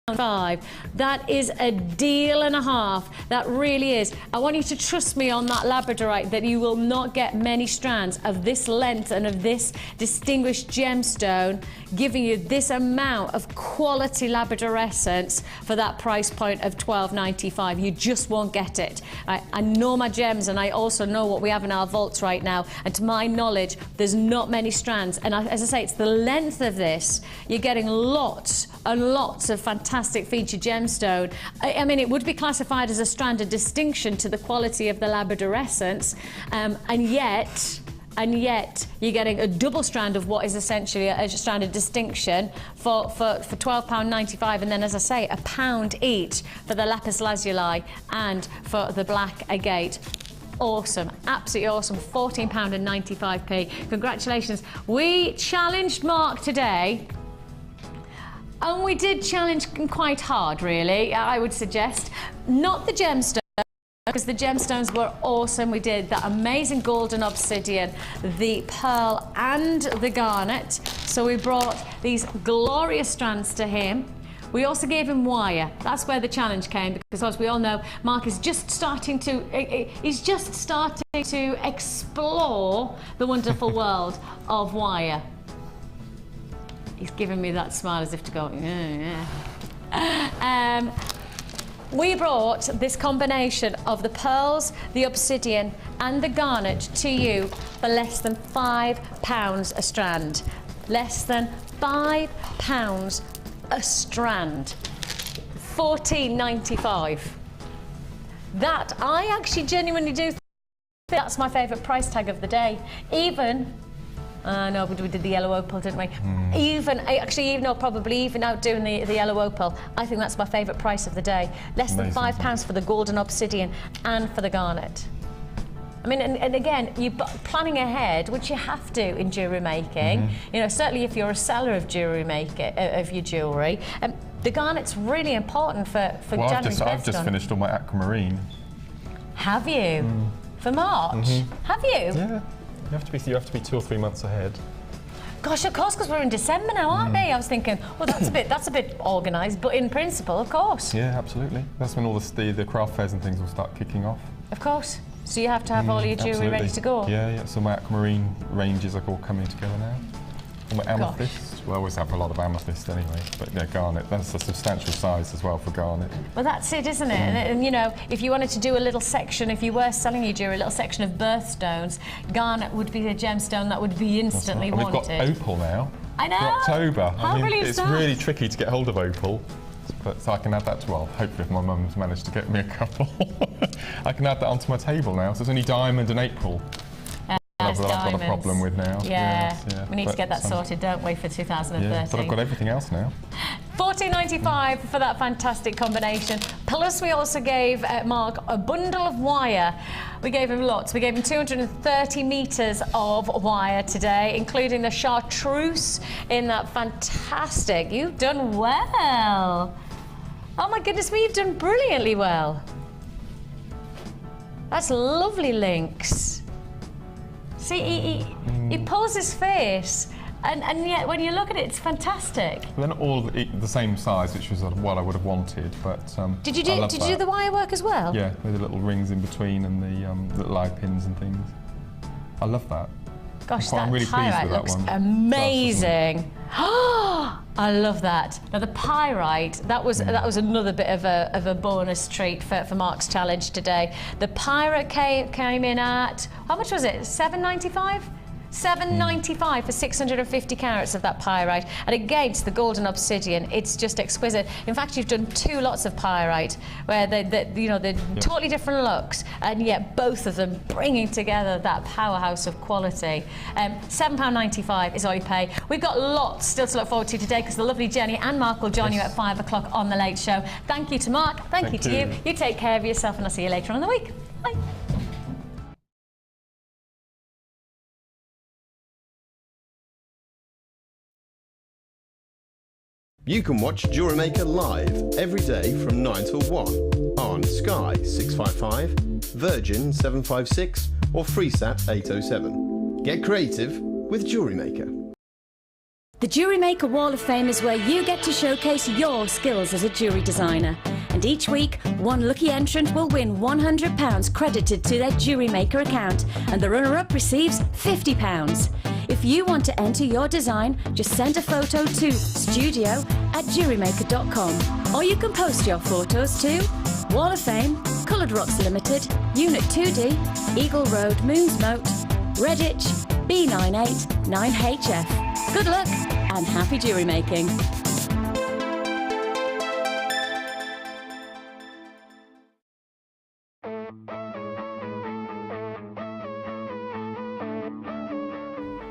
That is a deal and a half. That really is. I want you to trust me on that labradorite that you will not get many strands of this length and of this distinguished gemstone giving you this amount of quality labradorescence for that price point of $12.95. You just won't get it. I know my gems and I also know what we have in our vaults right now, and to my knowledge there's not many strands, and as I say, it's the length of this. You're getting lots and lots of fantastic featured gemstone. I mean, it would be classified as a strand of distinction to the quality of the labradorescence, and yet you're getting a double strand of what is essentially a strand of distinction for £12.95, and then, as I say, £1 each for the lapis lazuli and for the black agate. Awesome, absolutely awesome. £14.95. Congratulations. We challenged Mark today. And we did challenge him quite hard, really, I would suggest. Not the gemstones, because the gemstones were awesome. We did that amazing golden obsidian, the pearl and the garnet. So we brought these glorious strands to him. We also gave him wire. That's where the challenge came, because as we all know, Mark is just starting to explore the wonderful world of wire. He's giving me that smile as if to go, yeah. We brought this combination of the pearls, the obsidian and the garnet to you for less than £5 a strand. Less than £5 a strand. $14.95. That, I actually genuinely do think that's my favourite price tag of the day. Even no, but we did the yellow opal, didn't we? Probably even outdoing the yellow opal. I think that's my favourite price of the day. Less than £5 for the golden obsidian and for the garnet. I mean, and again, you're planning ahead, which you have to in jewellery making. You know, certainly if you're a seller of jewellery of your jewellery. The garnet's really important for January's I've just finished all my aquamarine. Have you? For March? Have you? Yeah. You have to be 2 or 3 months ahead. Gosh, of course, because we're in December now, aren't we? I was thinking, well, that's a bit organised, but in principle, of course. Yeah, absolutely. That's when all the craft fairs and things will start kicking off. Of course. So you have to have all your jewellery ready to go. Yeah. So my aquamarine ranges are all coming together now. And my amethyst. We always have a lot of amethyst anyway, but yeah, garnet. That's a substantial size as well for garnet. Well, that's it, isn't it? And you know, if you wanted to do a little section, if you were selling your jewellery, a little section of birthstones, garnet would be a gemstone that would be instantly wanted. We've got opal now. I know. For October. How brilliant is it's that? really tricky to get hold of opal. But, so I can add that to, well, hopefully if my mum's managed to get me a couple, I can add that onto my table now. So it's only diamond and April. I've got a problem with now. Yeah, yes, yeah. We need to get that sorted, don't we, for 2013. Yeah, but I've got everything else now. $14.95 for that fantastic combination. Plus, we also gave Mark a bundle of wire. We gave him lots. We gave him 230 metres of wire today, including the chartreuse in that fantastic. You've done well. Oh my goodness me, you've done brilliantly well. That's lovely links. See, he pulls his face, and yet when you look at it, it's fantastic. They're not all the same size, which was what I would have wanted, but Did you do the wire work as well? Yeah, with the little rings in between and the little eye pins and things. I love that. Gosh, I'm really pleased pyrite with that looks one. amazing. I love that. Now the pyrite, that was another bit of a bonus treat for Mark's challenge today. The pyrite came in at, how much was it? $7.95? $7.95 for 650 carats of that pyrite, and against the golden obsidian, it's just exquisite. In fact, you've done 2 lots of pyrite where they're totally different looks, and yet both of them bringing together that powerhouse of quality. £7.95 is all you pay. We've got lots still to look forward to today because the lovely Jenny and Mark will join you at 5 o'clock on The Late Show. Thank you to Mark. Thank you to you. You take care of yourself, and I'll see you later on in the week. Bye. You can watch Jewellery Maker live every day from 9 till 1 on Sky 655, Virgin 756 or FreeSat 807. Get creative with Jewellery Maker. The Jewellery Maker Wall of Fame is where you get to showcase your skills as a jewellery designer. And each week, one lucky entrant will win £100 credited to their Jewellery Maker account, and the runner-up receives £50. If you want to enter your design, just send a photo to studio@jewellerymaker.com, or you can post your photos to Wall of Fame, Coloured Rocks Limited, Unit 2D, Eagle Road, Moonsmote, Redditch, B98 9HF. Good luck and happy jewellery making.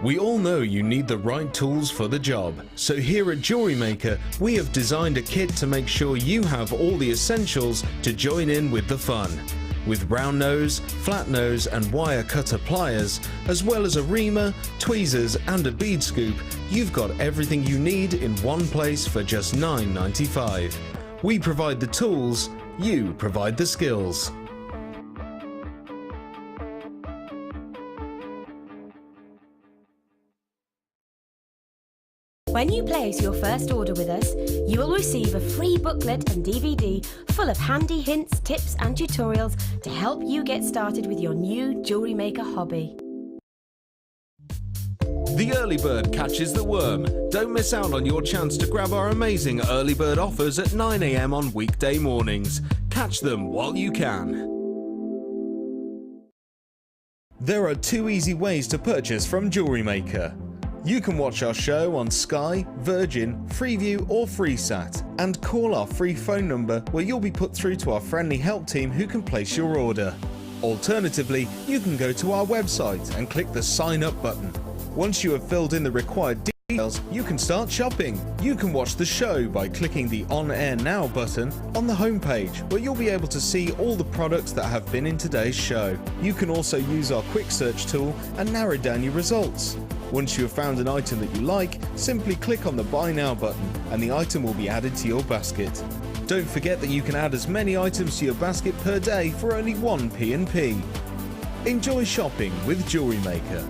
We all know you need the right tools for the job, so here at Jewellery Maker we have designed a kit to make sure you have all the essentials to join in with the fun. With round nose, flat nose and wire cutter pliers, as well as a reamer, tweezers and a bead scoop, you've got everything you need in one place for just $9.95. We provide the tools, you provide the skills. When you place your first order with us, you will receive a free booklet and DVD full of handy hints, tips and tutorials to help you get started with your new jewellery maker hobby. The early bird catches the worm. Don't miss out on your chance to grab our amazing early bird offers at 9 AM on weekday mornings. Catch them while you can. There are 2 easy ways to purchase from Jewellery Maker. You can watch our show on Sky, Virgin, Freeview or FreeSat, and call our free phone number where you'll be put through to our friendly help team who can place your order. Alternatively, you can go to our website and click the sign up button. Once you have filled in the required details, you can start shopping. You can watch the show by clicking the On Air Now button on the homepage, where you'll be able to see all the products that have been in today's show. You can also use our quick search tool and narrow down your results. Once you have found an item that you like, simply click on the Buy Now button and the item will be added to your basket. Don't forget that you can add as many items to your basket per day for only 1 P&P. Enjoy shopping with Jewellery Maker.